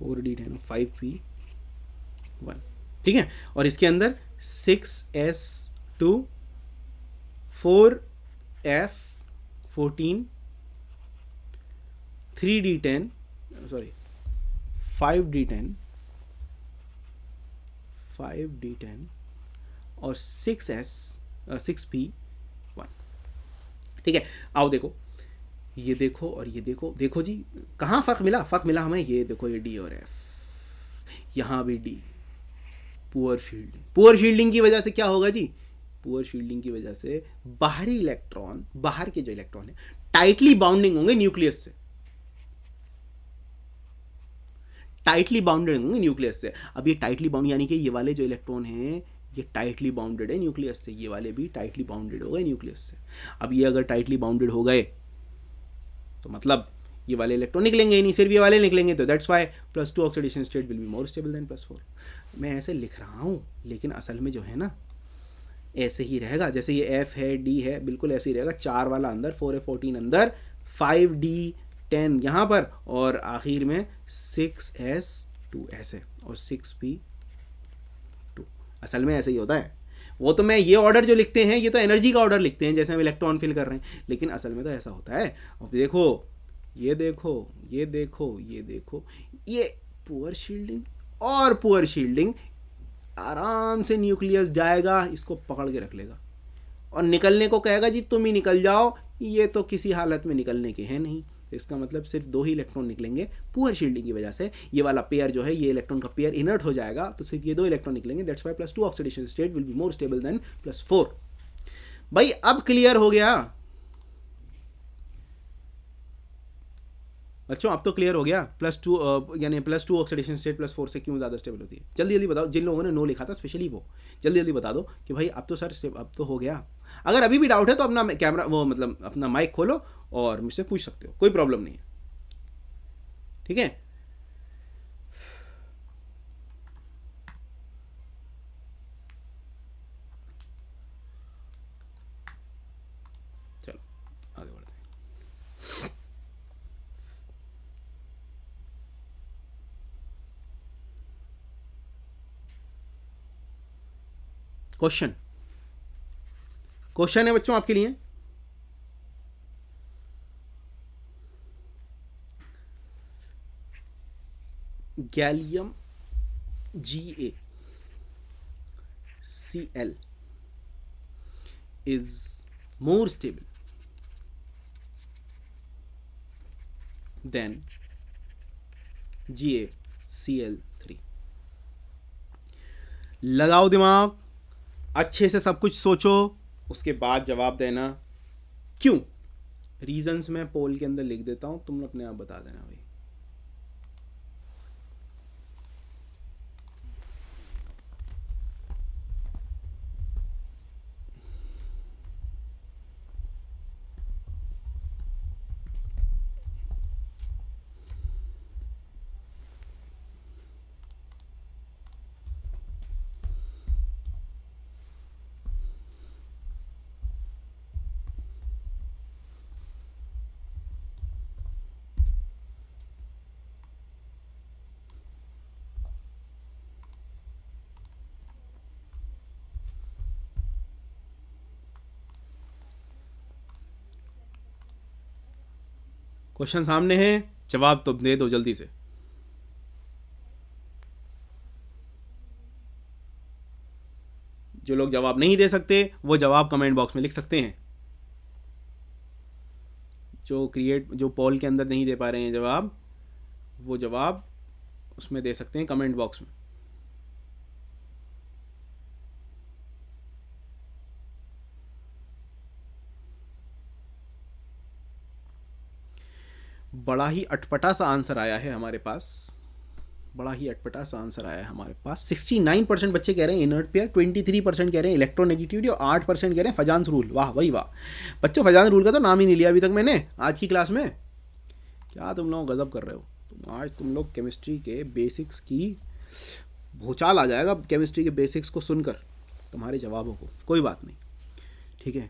और 5p1, ठीक है। और इसके अंदर 6s2 4f14 3d10 sorry 5d10 और 6p1, ठीक है। आओ देखो, ये देखो और ये देखो, देखो जी कहाँ फ़र्क मिला हमें, ये देखो ये डी और एफ, यहाँ भी डी। पुअर शील्डिंग की वजह से क्या होगा जी, पुअर शील्डिंग की वजह से बाहरी इलेक्ट्रॉन, बाहर के जो इलेक्ट्रॉन है टाइटली बाउंडिंग होंगे न्यूक्लियस से, अब ये टाइटली बाउंड यानी कि ये वाले जो इलेक्ट्रॉन हैं ये टाइटली बाउंडेड है न्यूक्लियस से, ये वाले भी टाइटली बाउंडेड हो गए न्यूक्लियस से। अब ये अगर टाइटली बाउंडेड हो गए तो मतलब ये वाले इलेक्ट्रॉन निकलेंगे ही नहीं, सिर्फ ये वाले निकलेंगे, तो that's why +2 oxidation state will be more stable then +4। मैं ऐसे लिख रहा हूँ लेकिन असल में जो है ना ऐसे ही रहेगा, जैसे ये F है D है बिल्कुल ऐसे ही रहेगा, 4 वाला अंदर, 4f14 अंदर, 5d10 यहाँ पर और आखिर में 6s2 ऐसे और 6p2, असल में ऐसे ही होता है। वो तो मैं ये ऑर्डर जो लिखते हैं ये तो एनर्जी का ऑर्डर लिखते हैं जैसे हम इलेक्ट्रॉन फिल कर रहे हैं, लेकिन असल में तो ऐसा होता है। और देखो ये देखो ये देखो ये देखो, ये पुअर शील्डिंग आराम से न्यूक्लियस जाएगा, इसको पकड़ के रख लेगा और निकलने को कहेगा जी तुम ही निकल जाओ, ये तो किसी हालत में निकलने के हैं नहीं। तो इसका मतलब सिर्फ 2 ही इलेक्ट्रॉन निकलेंगे पुअर शील्डिंग की वजह से, ये वाला पेयर जो है ये इलेक्ट्रॉन का पेयर इनर्ट हो जाएगा, तो सिर्फ ये 2 इलेक्ट्रॉन निकलेंगे, that's why +2 oxidation state will be more stable then +4। भाई अब क्लियर हो गया बच्चों, अब तो क्लियर हो गया +2 यानी +2 ऑक्सीडेशन स्टेट +4 से क्यों ज़्यादा स्टेबल होती है। जल्दी बताओ, जिन लोगों ने नो लिखा था स्पेशली वो जल्दी बता दो कि भाई अब तो सर अब तो हो गया। अगर अभी भी डाउट है तो अपना कैमरा वो मतलब अपना माइक खोलो और मुझसे पूछ सकते हो, कोई प्रॉब्लम नहीं है, ठीक है। चलो आगे बढ़ते हैं। क्वेश्चन है बच्चों आपके लिए, gallium GaCl is more stable than GaCl3। लगाओ दिमाग, अच्छे से सब कुछ सोचो, उसके बाद जवाब देना। क्यों, रीजंस मैं पोल के अंदर लिख देता हूं, तुम अपने आप बता देना भाई। क्वेश्चन सामने है, जवाब तो दे दो जल्दी से। जो लोग जवाब नहीं दे सकते वो जवाब कमेंट बॉक्स में लिख सकते हैं। जो पोल के अंदर नहीं दे पा रहे हैं जवाब, वो जवाब उसमें दे सकते हैं कमेंट बॉक्स में। बड़ा ही अटपटा सा आंसर आया है हमारे पास। बड़ा ही अटपटा सा आंसर आया है हमारे पास। 69% बच्चे कह रहे हैं इनर्ट पेयर, 23% कह रहे हैं इलेक्ट्रोनेगेटिविटी और 8% कह रहे हैं फजान्स रूल। वाह भाई वाह बच्चों, फजान्स रूल का तो नाम ही नहीं लिया अभी तक मैंने आज की क्लास में। क्या तुम लोग गजब कर रहे हो आज तुम लोग केमिस्ट्री के बेसिक्स की भूचाल आ जाएगा केमिस्ट्री के बेसिक्स को सुनकर तुम्हारे जवाबों को। कोई बात नहीं, ठीक है।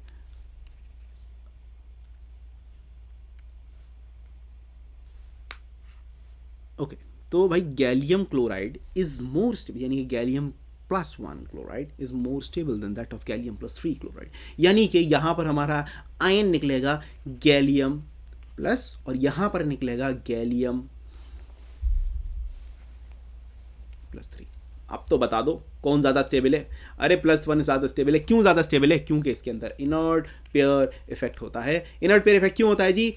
ओके तो भाई gallium chloride is more stable, यानी कि gallium +1 chloride is more stable then that of gallium +3 chloride. यानी कि यहाँ पर हमारा आयन निकलेगा गैलियम प्लस और यहाँ पर निकलेगा गैलियम +3। अब तो बता दो कौन ज़्यादा स्टेबल है। अरे +1 ज़्यादा स्टेबल है। क्यों ज़्यादा स्टेबल है? क्योंकि इसके अंदर इनर्ट पेयर इफेक्ट होता है। इनर्ट पेयर इफेक्ट क्यों होता है जी?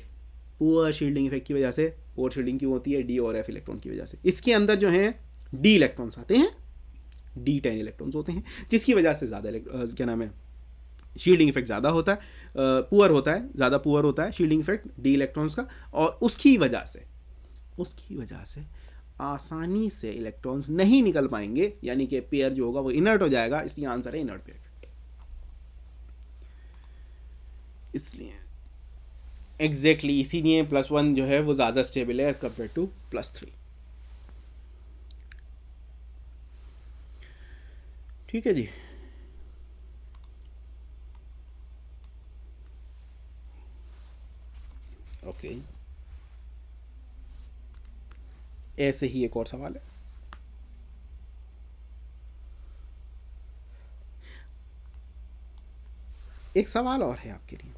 पुअर शील्डिंग इफेक्ट की वजह से। पुअर शील्डिंग क्यों होती है? डी और एफ इलेक्ट्रॉन की वजह से। इसके अंदर जो है डी इलेक्ट्रॉन्स आते हैं, D10 इलेक्ट्रॉन्स होते हैं, जिसकी वजह से ज़्यादा क्या नाम है शील्डिंग इफेक्ट ज़्यादा होता है, पुअर होता है, ज़्यादा पुअर होता है शील्डिंग इफेक्ट डी इलेक्ट्रॉन्स का। और उसकी वजह से आसानी से इलेक्ट्रॉन्स नहीं निकल पाएंगे, यानी कि पेयर जो होगा वो इनर्ट हो जाएगा। इसलिए आंसर है इनर्ट पेयर इफेक्ट। इसलिए एग्जैक्टली इसीलिए +1 जो है वो ज़्यादा स्टेबल है एज कम्पेयर टू +3। ठीक है जी। ओके ऐसे ही एक और सवाल है। एक सवाल और है आपके लिए।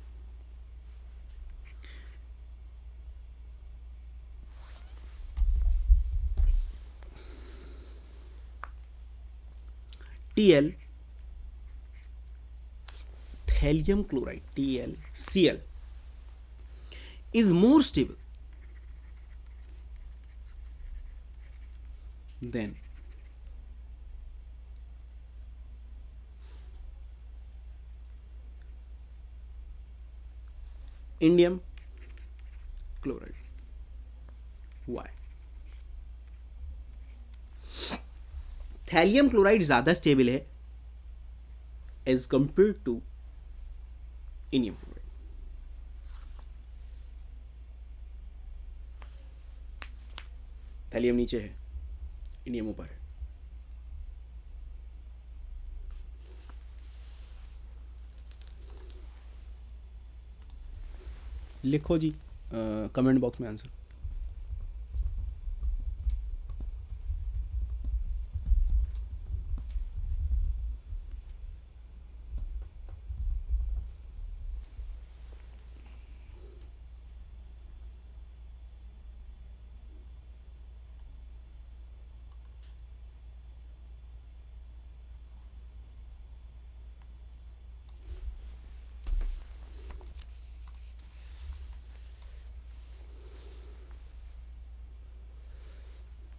Tl thallium chloride TlCl is more stable than indium chloride. Why? Thallium chloride ज़्यादा स्टेबल है as compared to indium chloride. Thallium नीचे है, इंडियम ऊपर है। लिखो जी कमेंट बॉक्स में आंसर।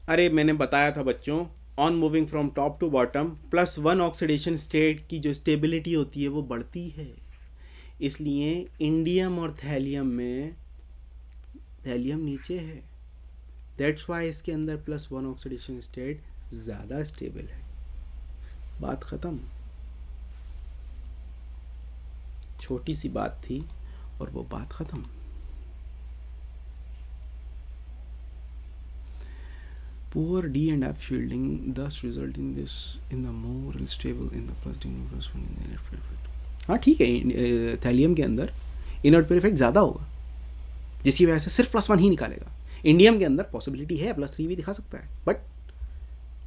अरे मैंने बताया था बच्चों, on moving from top to bottom +1 oxidation state की जो स्टेबिलिटी होती है वो बढ़ती है। इसलिए इंडियम और थैलियम में थैलियम नीचे है, दैट्स वाई इसके अंदर +1 ऑक्सीडेशन स्टेट ज़्यादा स्टेबल है। बात ख़त्म। छोटी सी बात थी और वो बात ख़त्म। Poor D and F shielding thus result in this in the more unstable in the +1 in the inert pair effect. हाँ ठीक है, थैलियम के अंदर इनर्ट पेयर इफेक्ट ज़्यादा होगा, जिसकी वजह से सिर्फ +1 ही निकालेगा। इंडियम के अंदर पॉसिबिलिटी है +3 भी दिखा सकता है, बट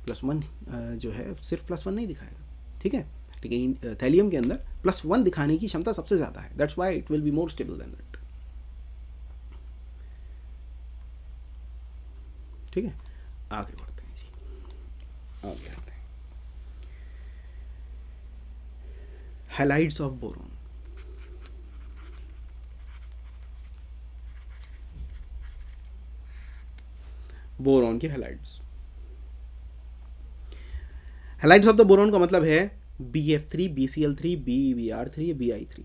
+1 जो है सिर्फ +1 नहीं दिखाएगा। ठीक है, लेकिन थैलियम के अंदर +1 दिखाने की क्षमता सबसे ज़्यादा है, that's why it will be more stable then that. ठीक है, आगे बढ़ते हैं जी, आगे बढ़ते हैं। Halides of boron. बोरॉन के halides. Halides of the boron का मतलब है BF3, BCl3, BeR3, Bi3।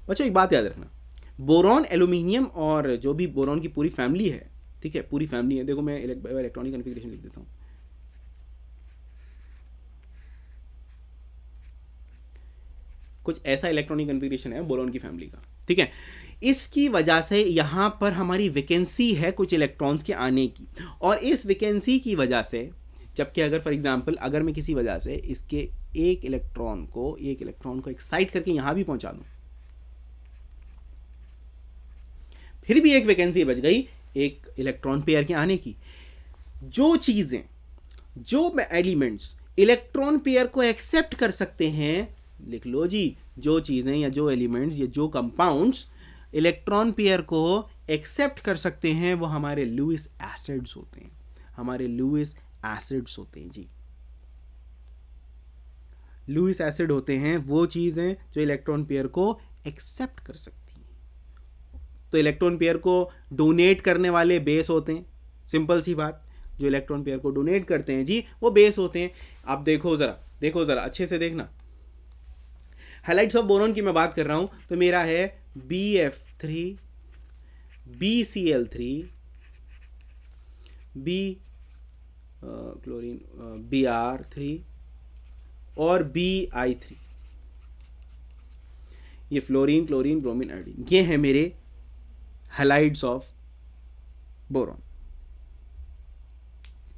बच्चों एक बात याद रखना, बोरॉन, एल्यूमिनियम और जो भी बोरॉन की पूरी फैमिली है, ठीक है, पूरी फैमिली है। देखो मैं इलेक्ट्रॉनिक कॉन्फ़िगरेशन लिख देता हूँ। कुछ ऐसा इलेक्ट्रॉनिक कॉन्फ़िगरेशन है बोरॉन की फैमिली का, ठीक है। इसकी वजह से यहाँ पर हमारी वैकेंसी है कुछ इलेक्ट्रॉन्स के आने की, और इस वैकेंसी की वजह से, जबकि अगर फॉर एग्जांपल अगर मैं किसी वजह से इसके एक इलेक्ट्रॉन को एक्साइट करके यहाँ भी पहुँचा दूँ, फिर भी एक वैकेंसी बच गई एक इलेक्ट्रॉन पेयर के आने की। जो चीज़ें, जो एलिमेंट्स इलेक्ट्रॉन पेयर को एक्सेप्ट कर सकते हैं, लिख लो जी, जो चीज़ें या जो एलिमेंट्स या जो कंपाउंड्स इलेक्ट्रॉन पेयर को एक्सेप्ट कर सकते हैं, वो हमारे लुईस एसिड्स होते हैं, हमारे लुईस एसिड्स होते हैं जी। लुईस एसिड होते हैं वो चीज़ें जो इलेक्ट्रॉन पेयर को एक्सेप्ट कर सकती हैं। तो इलेक्ट्रॉन पेयर को डोनेट करने वाले बेस होते हैं, सिंपल सी बात, जो इलेक्ट्रॉन पेयर को डोनेट करते हैं जी वो बेस होते हैं। आप देखो ज़रा अच्छे से देखना, हैलाइड्स ऑफ बोरॉन की मैं बात कर रहा हूं, तो मेरा है BF3, BCl3, क्लोरीन, Br3 और Bi3। ये फ्लोरीन, क्लोरीन, ब्रोमीन, आयोडीन, ये है मेरे हैलाइड्स ऑफ बोरॉन,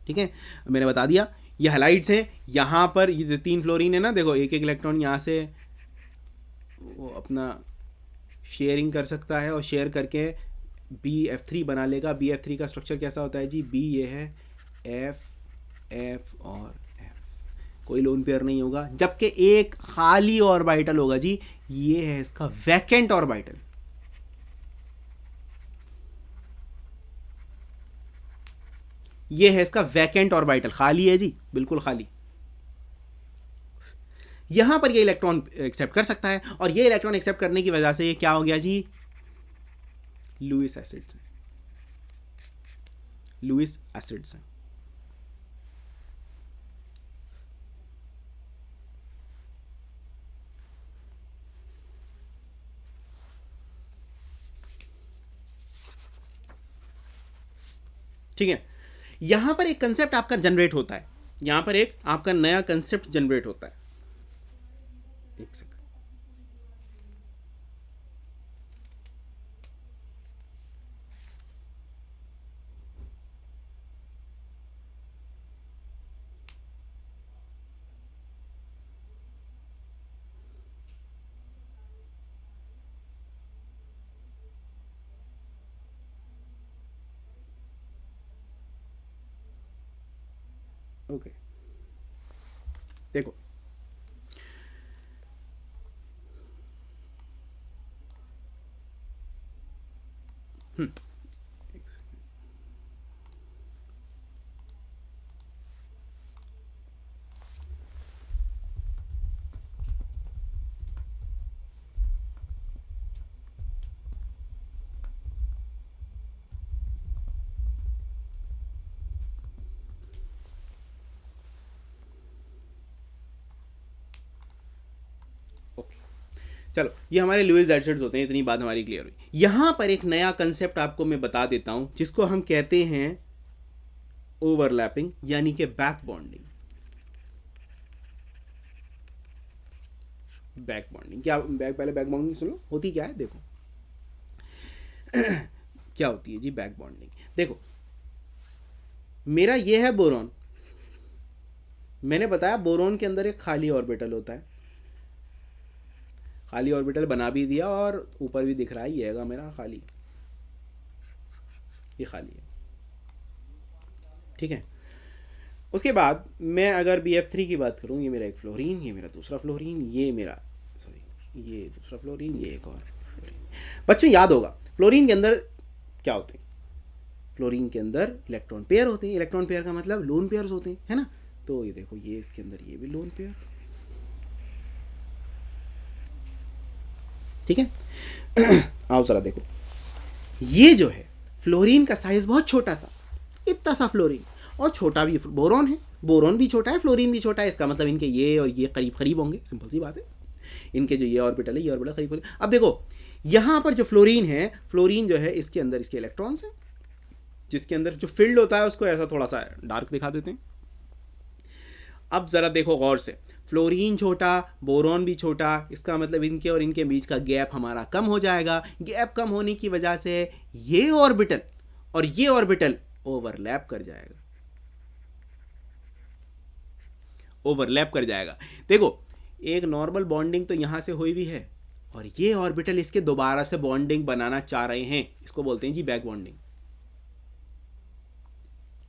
ठीक है। मैंने बता दिया ये हैलाइड्स हैं। यहाँ पर ये 3 फ्लोरीन है ना, देखो एक एक इलेक्ट्रॉन यहाँ से वो अपना शेयरिंग कर सकता है और शेयर करके BF3 बना लेगा। BF3 का स्ट्रक्चर कैसा होता है जी, B ये है, F और F, कोई लोन पेयर नहीं होगा, जबकि एक खाली ऑर्बिटल होगा जी, ये है इसका वैकेंट ऑर्बिटल। ये है इसका वैकेंट ऑर्बिटल, खाली है जी, बिल्कुल खाली। यहां पर ये इलेक्ट्रॉन एक्सेप्ट कर सकता है, और ये इलेक्ट्रॉन एक्सेप्ट करने की वजह से ये क्या हो गया जी, लुईस एसिड्स हैं, लुईस एसिड्स हैं। ठीक है, यहां पर एक कंसेप्ट आपका जनरेट होता है, यहां पर एक आपका नया कंसेप्ट जनरेट होता है। एक सेकंड, ओके, देखो चलो, ये हमारे लुईस एसिड्स होते हैं, इतनी बात हमारी क्लियर हुई। यहां पर एक नया कंसेप्ट आपको मैं बता देता हूं, जिसको हम कहते हैं ओवरलैपिंग, यानी कि बैक बॉन्डिंग। बैक बॉन्डिंग क्या, पहले बैक बॉन्डिंग सुनो, होती क्या है देखो। क्या होती है जी बैक बॉन्डिंग, देखो मेरा ये है बोरॉन, मैंने बताया बोरॉन के अंदर एक खाली ऑर्बिटल होता है, खाली ऑर्बिटल बना भी दिया और ऊपर भी दिख रहा है, ये है मेरा खाली, ये खाली है, ठीक है। उसके बाद मैं अगर BF3 की बात करूं, ये मेरा एक फ्लोरीन, ये मेरा दूसरा फ्लोरीन, ये मेरा ये दूसरा फ्लोरीन, ये एक और फ्लोरीन। बच्चों याद होगा फ्लोरीन के अंदर क्या होते हैं, फ्लोरीन के अंदर इलेक्ट्रॉन पेयर होते हैं। इलेक्ट्रॉन पेयर का मतलब लोन पेयर्स होते हैं, है ना। तो ये देखो, ये इसके अंदर ये भी लोन पेयर, ठीक है। आओ जरा देखो, ये जो है फ्लोरीन का साइज बहुत छोटा सा, इतना सा फ्लोरीन, और छोटा भी बोरॉन है, बोरॉन भी छोटा है, फ्लोरीन भी छोटा है। इसका मतलब इनके ये और ये करीब करीब होंगे, सिंपल सी बात है। इनके जो ये ऑर्बिटल है, ये ऑर्बिटल करीब करीब। अब देखो यहाँ पर जो फ्लोरीन है, फ्लोरीन जो है इसके अंदर इसके इलेक्ट्रॉन्स हैं, जिसके अंदर जो फील्ड होता है उसको ऐसा थोड़ा सा डार्क दिखा देते हैं। अब ज़रा देखो गौर से, फ्लोरीन छोटा, बोरॉन भी छोटा, इसका मतलब इनके और इनके बीच का गैप हमारा कम हो जाएगा। गैप कम होने की वजह से ये ऑर्बिटल और ये ऑर्बिटल ओवरलैप कर जाएगा, ओवरलैप कर जाएगा। देखो एक नॉर्मल बॉन्डिंग तो यहाँ से हुई हुई है और ये ऑर्बिटल इसके दोबारा से बॉन्डिंग बनाना चाह रहे हैं, इसको बोलते हैं जी बैक बॉन्डिंग।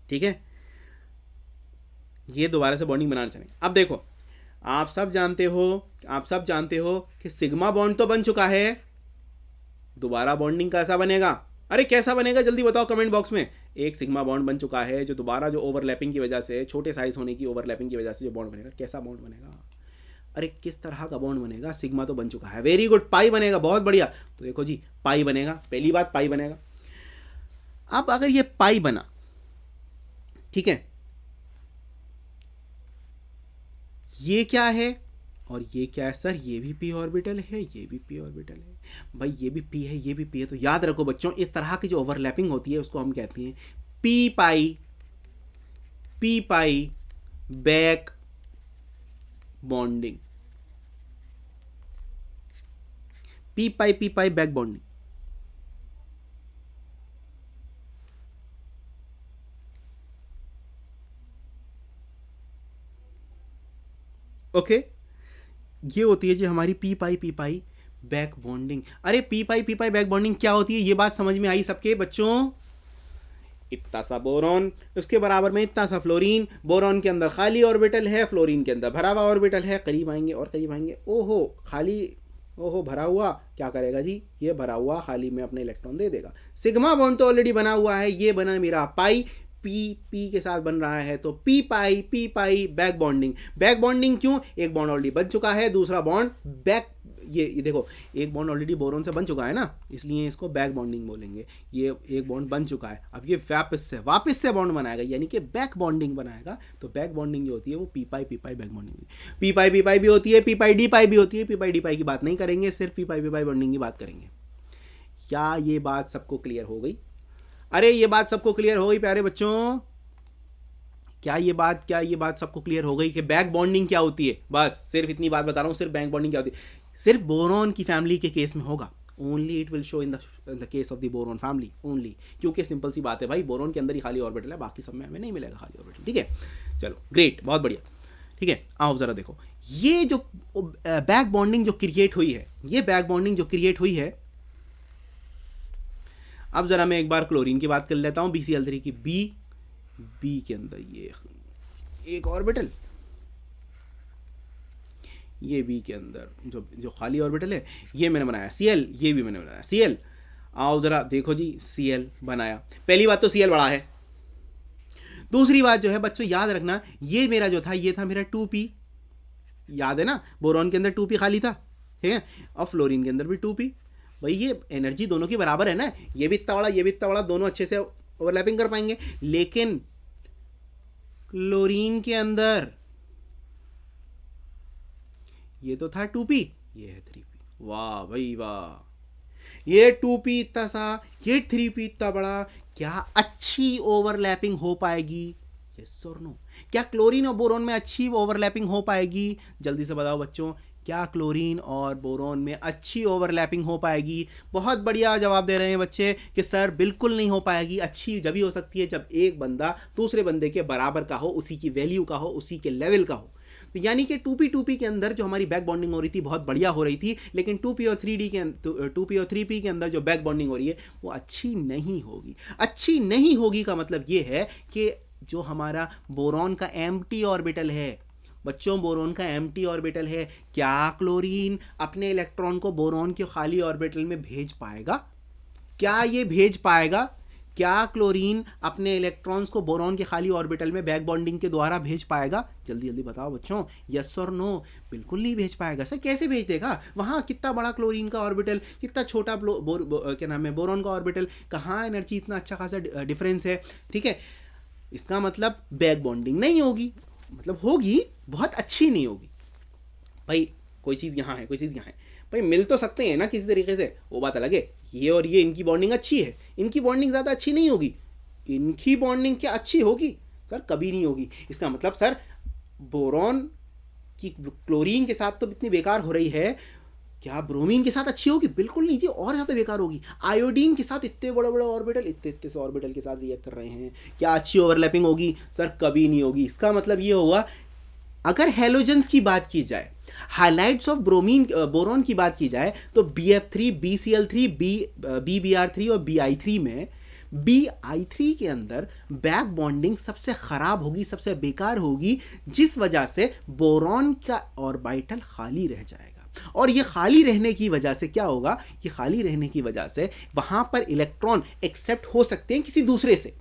ठीक है, ये दोबारा से बॉन्डिंग बनाना चाह रहे हैं। अब देखो आप सब जानते हो कि सिग्मा बॉन्ड तो बन चुका है, दोबारा बॉन्डिंग कैसा बनेगा? अरे कैसा बनेगा जल्दी बताओ कमेंट बॉक्स में। एक सिग्मा बॉन्ड बन चुका है जो दोबारा जो ओवरलैपिंग की वजह से, छोटे साइज होने की ओवरलैपिंग की वजह से जो बॉन्ड बनेगा, कैसा बॉन्ड बनेगा? अरे किस तरह का बॉन्ड बनेगा? सिग्मा तो बन चुका है, वेरी गुड, पाई बनेगा, बहुत बढ़िया। तो देखो जी पाई बनेगा, पहली बात पाई बनेगा। अब अगर ये पाई बना, ठीक है, ये क्या है और ये क्या है? सर ये भी पी ऑर्बिटल है, ये भी पी ऑर्बिटल है। भाई ये भी पी है, ये भी पी है, तो याद रखो बच्चों इस तरह की जो ओवरलैपिंग होती है उसको हम कहते हैं पी पाई बैक बॉन्डिंग। पी पाई बैक बॉन्डिंग। ओके, ये होती है जी हमारी पी पाई बैक बॉन्डिंग। अरे पी पाई बैक बॉन्डिंग क्या होती है? ये बात समझ में आई सबके बच्चों? इतना सा बोरॉन, उसके बराबर में इतना सा फ्लोरीन, बोरॉन के अंदर खाली ऑर्बिटल है, फ्लोरीन के अंदर भरा हुआ ऑर्बिटल है। करीब आएंगे और करीब आएंगे, ओहो खाली, ओहो भरा हुआ, क्या करेगा जी? ये भरा हुआ खाली में अपने इलेक्ट्रॉन दे देगा। सिग्मा बॉन्ड तो ऑलरेडी बना हुआ है, ये बना मेरा पाई, पी के साथ बन रहा है, तो पी पाई बैक बॉन्डिंग। बैक बॉन्डिंग क्यों? एक बॉन्ड ऑलरेडी बन चुका है, दूसरा बॉन्ड बैक, ये देखो एक बॉन्ड ऑलरेडी बोरोन से बन चुका है ना, इसलिए इसको बैक बॉन्डिंग बोलेंगे। ये एक बॉन्ड बन चुका है, अब ये वापस से बॉन्ड बनाएगा, यानी कि बैक बॉन्डिंग बनाएगा। तो बैक बॉन्डिंग जो होती है वो पी पाई बैक बॉन्डिंग। पी पाई भी होती है, पी पाई डी पाई भी होती है। पी पाई डी पाई की बात नहीं करेंगे, सिर्फ पी पाई बॉन्डिंग की बात करेंगे। क्या ये बात सबको क्लियर हो गई? अरे ये बात सबको क्लियर हो गई प्यारे बच्चों? क्या ये बात सबको क्लियर हो गई कि बैक बॉन्डिंग क्या होती है? बस सिर्फ इतनी बात बता रहा हूँ, सिर्फ बैक बॉन्डिंग क्या होती है सिर्फ बोरॉन की फैमिली के केस में होगा। Only it will show in the case of the boron family only, क्योंकि सिंपल सी बात है भाई, बोरॉन के अंदर ही खाली ऑर्बिटल है, बाकी सब में हमें नहीं मिलेगा खाली ऑर्बिटल। ठीक है, चलो ग्रेट, बहुत बढ़िया। ठीक है, आओ जरा देखो ये जो बैक बॉन्डिंग जो क्रिएट हुई है, ये बैक बॉन्डिंग जो क्रिएट हुई है, अब जरा मैं एक बार क्लोरीन की बात कर लेता हूं, BCl3 की बी के अंदर ये एक ऑर्बिटल, ये बी के अंदर जो खाली ऑर्बिटल है ये मैंने बनाया Cl, ये भी मैंने बनाया Cl। आओ जरा देखो जी Cl बनाया। पहली बात तो Cl बड़ा है, दूसरी बात जो है बच्चों याद रखना, ये मेरा जो था ये था मेरा 2p, याद है ना, बोरॉन के अंदर 2p खाली था, ठीक है, और फ्लोरीन के अंदर भी 2p। भाई ये एनर्जी दोनों की बराबर है ना, ये भी इतना बड़ा ये भी इतना बड़ा, दोनों अच्छे से ओवरलैपिंग कर पाएंगे। लेकिन क्लोरीन के अंदर ये तो था 2p, ये है 3p। वाह भाई वाह, ये 2p इतना सा, ये 3p इतना बड़ा, क्या अच्छी ओवरलैपिंग हो पाएगी? यस और नो? क्या क्लोरीन और बोरॉन में अच्छी ओवरलैपिंग हो पाएगी? जल्दी से बताओ बच्चों, क्या क्लोरीन और बोरॉन में अच्छी ओवरलैपिंग हो पाएगी? बहुत बढ़िया जवाब दे रहे हैं बच्चे कि सर बिल्कुल नहीं हो पाएगी। अच्छी जब ही हो सकती है जब एक बंदा दूसरे बंदे के बराबर का हो, उसी की वैल्यू का हो, उसी के लेवल का हो। तो यानी कि 2p के अंदर जो हमारी बैक बॉन्डिंग हो रही थी बहुत बढ़िया हो रही थी, लेकिन 2p और 3p के अंदर जो बैक बॉन्डिंग हो रही है वो अच्छी नहीं होगी। अच्छी नहीं होगी का मतलब ये है कि जो हमारा बोरॉन का एम्प्टी ऑर्बिटल है बच्चों, बोरॉन का एम्प्टी ऑर्बिटल है, क्या क्लोरीन अपने इलेक्ट्रॉन को बोरॉन के खाली ऑर्बिटल में भेज पाएगा? क्या ये भेज पाएगा? क्या क्लोरीन अपने इलेक्ट्रॉन्स को बोरॉन के खाली ऑर्बिटल में बैक बॉन्डिंग के द्वारा भेज पाएगा? जल्दी जल्दी बताओ बच्चों, यस और नो? बिल्कुल नहीं भेज पाएगा। सर कैसे भेज देगा? वहाँ कितना बड़ा क्लोरीन का ऑर्बिटल, कितना छोटा क्या नाम है बोरॉन का ऑर्बिटल, कहाँ एनर्जी इतना अच्छा खासा डिफरेंस है। ठीक है, इसका मतलब बैक बॉन्डिंग नहीं होगी, मतलब होगी बहुत अच्छी नहीं होगी। भाई कोई चीज़ यहाँ है, कोई चीज़ यहाँ है, भाई मिल तो सकते हैं ना किसी तरीके से, वो बात अलग है। ये और ये इनकी बॉन्डिंग अच्छी है, इनकी बॉन्डिंग ज़्यादा अच्छी नहीं होगी, इनकी बॉन्डिंग क्या अच्छी होगी सर? कभी नहीं होगी। इसका मतलब सर बोरॉन की क्लोरीन के साथ तो इतनी बेकार हो रही है, क्या ब्रोमीन के साथ अच्छी होगी? बिल्कुल नहीं जी, और ज़्यादा बेकार होगी। आयोडीन के साथ इतने बड़े बड़े ऑर्बिटल, इतने से ऑर्बिटल के साथ रिएक्ट कर रहे हैं, क्या अच्छी ओवरलैपिंग होगी सर? कभी नहीं होगी। इसका मतलब ये होगा, अगर हेलोजेंस की बात की जाए, हाइलाइट्स ऑफ ब्रोमीन बोरॉन की बात की जाए, तो BF3, BCl3, BBr3 और BI3 में BI3 के अंदर बैक बॉन्डिंग सबसे खराब होगी, सबसे बेकार होगी, जिस वजह से बोरॉन का ऑर्बिटल खाली रह जाएगा। और ये खाली रहने की वजह से क्या होगा? ये खाली रहने की वजह से वहां पर इलेक्ट्रॉन एक्सेप्ट हो सकते हैं किसी दूसरे से,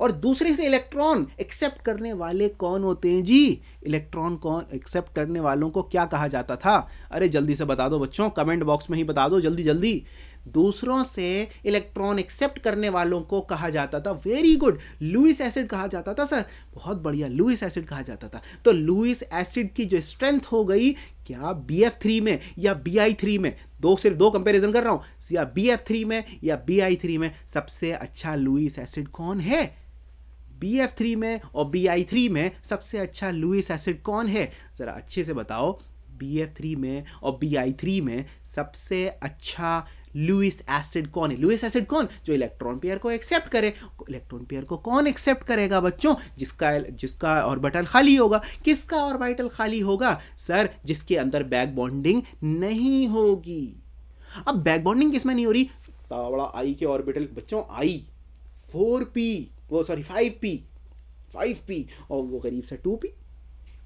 और दूसरे से इलेक्ट्रॉन एक्सेप्ट करने वाले कौन होते हैं जी? इलेक्ट्रॉन कौन एक्सेप्ट करने वालों को क्या कहा जाता था? अरे जल्दी से बता दो बच्चों, कमेंट बॉक्स में ही बता दो जल्दी जल्दी। दूसरों से इलेक्ट्रॉन एक्सेप्ट करने वालों को कहा जाता था, वेरी गुड, लुईस एसिड कहा जाता था सर, बहुत बढ़िया, लुईस एसिड कहा जाता था। तो लुईस एसिड की जो स्ट्रेंथ हो गई, क्या BF3 में या BI3 में, सिर्फ दो कंपैरिजन कर रहा हूं, या BF3 में या BI3 में सबसे अच्छा लुईस एसिड कौन है? BF3 में और BI3 में सबसे अच्छा लुईस एसिड कौन है? जरा अच्छे से बताओ, BF3 में और BI3 में सबसे अच्छा लुईस एसिड कौन है? लुईस एसिड कौन? जो इलेक्ट्रॉन पेयर को एक्सेप्ट करे। इलेक्ट्रॉन पेयर को कौन एक्सेप्ट करेगा बच्चों? जिसका ऑर्बिटल खाली होगा। किसका ऑर्बिटल खाली होगा सर? जिसके अंदर बैक बॉन्डिंग नहीं होगी। अब बैक बॉन्डिंग किसमें नहीं हो रही? बड़ा आई के ऑर्बिटल बच्चों, आई 4p, वो सॉरी 5p और वो करीब से 2p।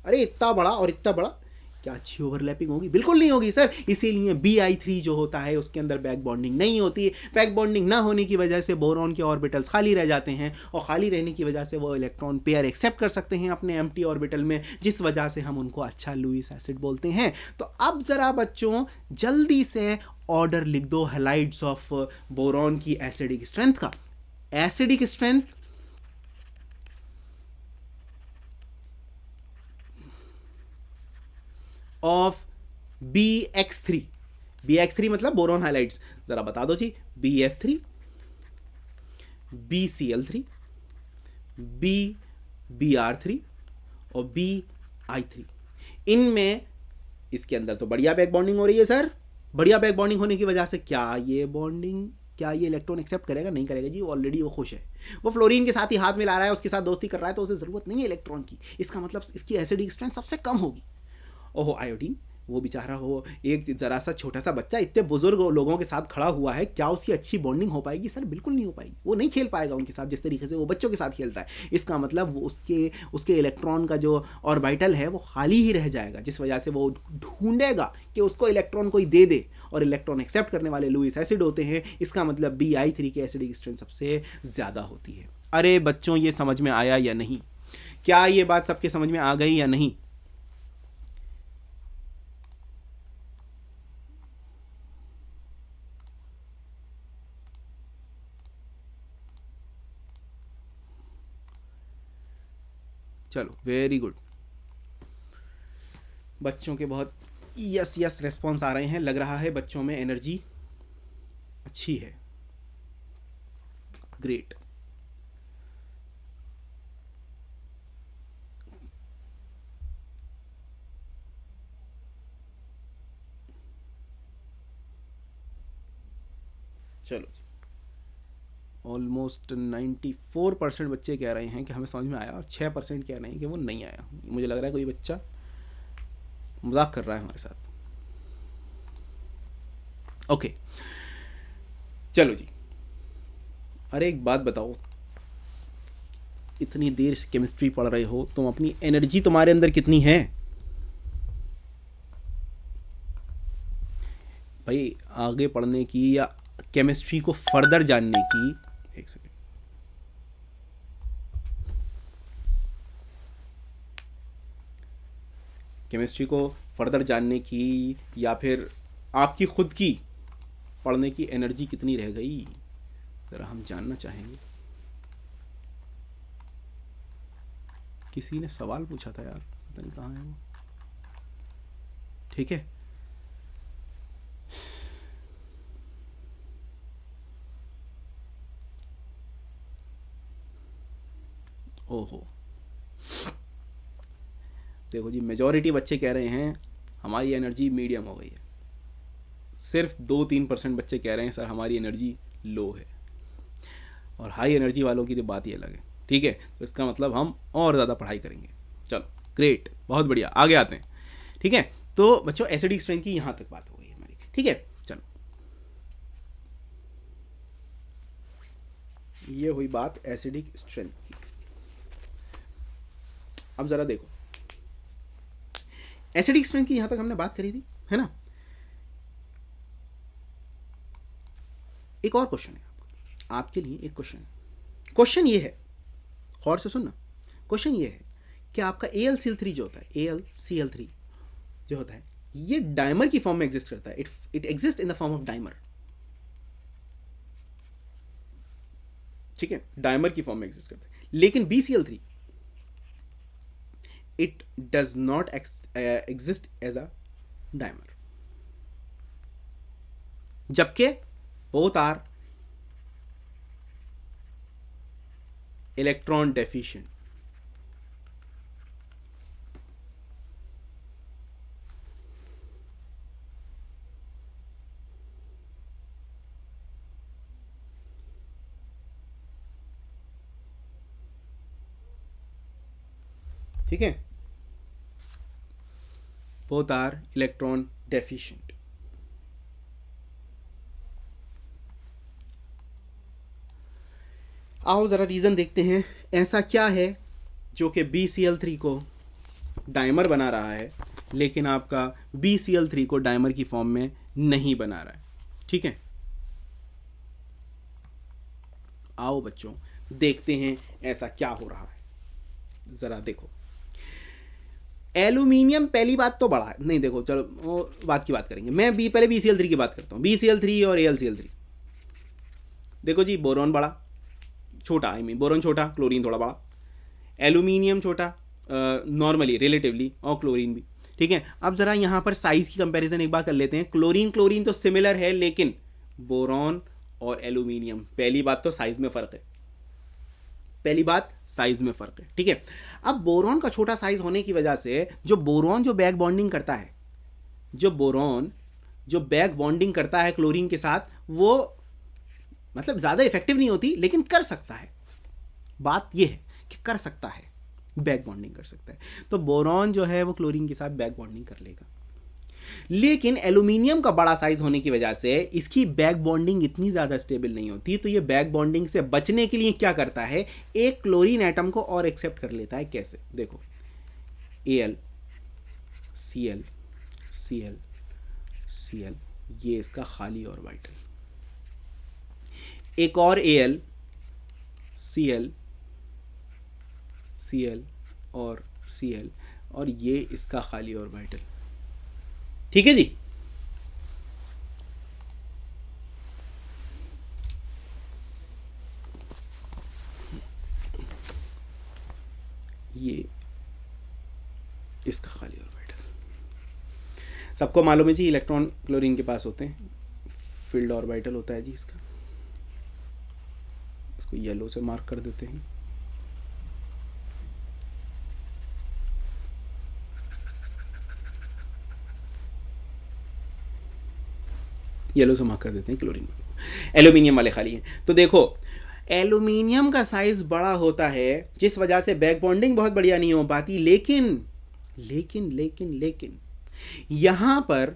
अरे इतना बड़ा और इतना बड़ा, क्या अच्छी ओवरलैपिंग होगी? बिल्कुल नहीं होगी सर। इसीलिए BI3 जो होता है उसके अंदर बैक बॉन्डिंग नहीं होती है। बैक बॉन्डिंग ना होने की वजह से बोरॉन के ऑर्बिटल्स खाली रह जाते हैं, और खाली रहने की वजह से वो इलेक्ट्रॉन पेयर एक्सेप्ट कर सकते हैं अपने एम्प्टी ऑर्बिटल में, जिस वजह से हम उनको अच्छा लुईस एसिड बोलते हैं। तो अब जरा बच्चों जल्दी से ऑर्डर लिख दो हैलाइड्स ऑफ बोरॉन की एसिडिक स्ट्रेंथ का। एसिडिक स्ट्रेंथ ऑफ BX3 मतलब बोरॉन हाइलाइट्स, जरा बता दो जी। BF3, BCl3, BBr3 और BI3, इनमें इसके अंदर तो बढ़िया बैक बॉन्डिंग हो रही है सर। बढ़िया बैक बॉन्डिंग होने की वजह से क्या ये इलेक्ट्रॉन एक्सेप्ट करेगा? नहीं करेगा जी, ऑलरेडी वो खुश है, वो फ्लोरीन के साथ ही हाथ मिला रहा है, उसके साथ दोस्ती कर रहा है, तो उसे जरूरत नहीं है इलेक्ट्रॉन की। इसका मतलब इसकी एसिडिक स्ट्रेंथ सबसे कम होगी। ओहो आयोडीन, वो बेचारा हो एक जरा सा छोटा सा बच्चा इतने बुजुर्ग लोगों के साथ खड़ा हुआ है, क्या उसकी अच्छी बॉन्डिंग हो पाएगी सर? बिल्कुल नहीं हो पाएगी। वो नहीं खेल पाएगा उनके साथ जिस तरीके से वो बच्चों के साथ खेलता है। इसका मतलब वो उसके इलेक्ट्रॉन का जो ऑर्बिटल है वो खाली ही रह जाएगा, जिस वजह से वो ढूंढेगा कि उसको इलेक्ट्रॉन कोई दे दे, और इलेक्ट्रॉन एक्सेप्ट करने वाले लुईस एसिड होते हैं। इसका मतलब BI3 की एसिडिक स्ट्रेंथ सबसे ज़्यादा होती है। अरे बच्चों ये समझ में आया या नहीं? क्या ये बात सबके समझ में आ गई या नहीं? चलो वेरी गुड, बच्चों के बहुत यस रेस्पॉन्स आ रहे हैं। लग रहा है बच्चों में एनर्जी अच्छी है। ग्रेट। चलो ऑलमोस्ट 94% बच्चे कह रहे हैं कि हमें समझ में आया, और 6% कह रहे हैं कि वो नहीं आया। मुझे लग रहा है कोई बच्चा मजाक कर रहा है हमारे साथ। ओके चलो जी। अरे एक बात बताओ, इतनी देर से केमिस्ट्री पढ़ रहे हो तुम, अपनी एनर्जी तुम्हारे अंदर कितनी है भाई? आगे पढ़ने की या केमिस्ट्री को फर्दर जानने की? एक सेकेंड, केमिस्ट्री को फर्दर जानने की या फिर आपकी खुद की पढ़ने की एनर्जी कितनी रह गई, ज़रा हम जानना चाहेंगे। किसी ने सवाल पूछा था यार, पता नहीं कहाँ है वो। ठीक है ओहो, देखो जी, मेजॉरिटी बच्चे कह रहे हैं हमारी एनर्जी मीडियम हो गई है। सिर्फ 2-3% बच्चे कह रहे हैं सर हमारी एनर्जी लो है, और हाई एनर्जी वालों की तो बात ही अलग है। ठीक है, तो इसका मतलब हम और ज़्यादा पढ़ाई करेंगे। चलो ग्रेट, बहुत बढ़िया, आगे आते हैं। ठीक है, तो बच्चों एसिडिक स्ट्रेंथ की यहाँ तक बात हो गई हमारी। ठीक है, चलो ये हुई बात एसिडिक स्ट्रेंथ की। अब ज़रा देखो, एसिडिक स्ट्रेंथ की यहाँ तक हमने बात करी थी, है ना। एक और क्वेश्चन है आपके लिए, एक क्वेश्चन ये है, गौर से सुनना। क्वेश्चन ये है कि आपका AlCl3 जो होता है, AlCl3 जो होता है, ये डाइमर की फॉर्म में एग्जिस्ट करता है। It exist in the form of dimer. ठीक है, डाइमर की फॉर्म में एग्जिस्ट करता है। लेकिन BCl3 it does not exist as a dimer, जबकि बोथ आर इलेक्ट्रॉन डेफिशिएंट। ठीक है, बोथ आर इलेक्ट्रॉन डेफिशिएंट। आओ ज़रा रीज़न देखते हैं, ऐसा क्या है जो कि BCl3 को डाइमर बना रहा है लेकिन आपका BCl3 को डाइमर की फॉर्म में नहीं बना रहा है। ठीक है, आओ बच्चों देखते हैं ऐसा क्या हो रहा है। ज़रा देखो, एल्यूमिनियम पहली बात तो बड़ा है, नहीं देखो चलो वो बात की बात करेंगे। मैं पहले BCl3 की बात करता हूँ, BCl3 और AlCl3। देखो जी, बोरॉन बड़ा छोटा, बोरॉन छोटा, क्लोरीन थोड़ा बड़ा, एल्यूमिनियम छोटा नॉर्मली रिलेटिवली, और क्लोरीन भी। ठीक है, अब ज़रा यहाँ पर साइज़ की कंपैरिजन एक बार कर लेते हैं। क्लोरीन तो सिमिलर है, लेकिन बोरॉन और एल्यूमिनियम, पहली बात तो साइज़ में फ़र्क है, पहली बात साइज़ में फ़र्क है। ठीक है, अब बोरॉन का छोटा साइज़ होने की वजह से जो बोरॉन जो बैक बॉन्डिंग करता है, जो बोरॉन जो बैक बॉन्डिंग करता है क्लोरीन के साथ, वो मतलब ज़्यादा इफेक्टिव नहीं होती, लेकिन कर सकता है। बात यह है कि कर सकता है, बैक बॉन्डिंग कर सकता है। तो बोरॉन जो है वो क्लोरीन के साथ बैक बॉन्डिंग कर लेगा। लेकिन एल्यूमिनियम का बड़ा साइज होने की वजह से इसकी बैक बॉन्डिंग इतनी ज़्यादा स्टेबल नहीं होती, तो ये बैक बॉन्डिंग से बचने के लिए क्या करता है, एक क्लोरीन एटम को और एक्सेप्ट कर लेता है। कैसे, देखो AlCl Cl Cl, ये इसका खाली ऑर्बिटल, एक और AlCl Cl और Cl, और ये इसका खाली ऑर्बिटल। ठीक है जी, ये इसका खाली ऑर्बिटल। सबको मालूम है जी, इलेक्ट्रॉन क्लोरीन के पास होते हैं, फील्ड ऑर्बिटल होता है जी इसका। इसको येलो से मार्क कर देते हैं। येलो से मार्क कर देते हैं क्लोरीन। एल्यूमिनियम वाले खाली हैं। तो देखो, एल्यूमिनियम का साइज बड़ा होता है, जिस वजह से बैक बॉन्डिंग बहुत बढ़िया नहीं हो पाती। लेकिन लेकिन लेकिन लेकिन यहां पर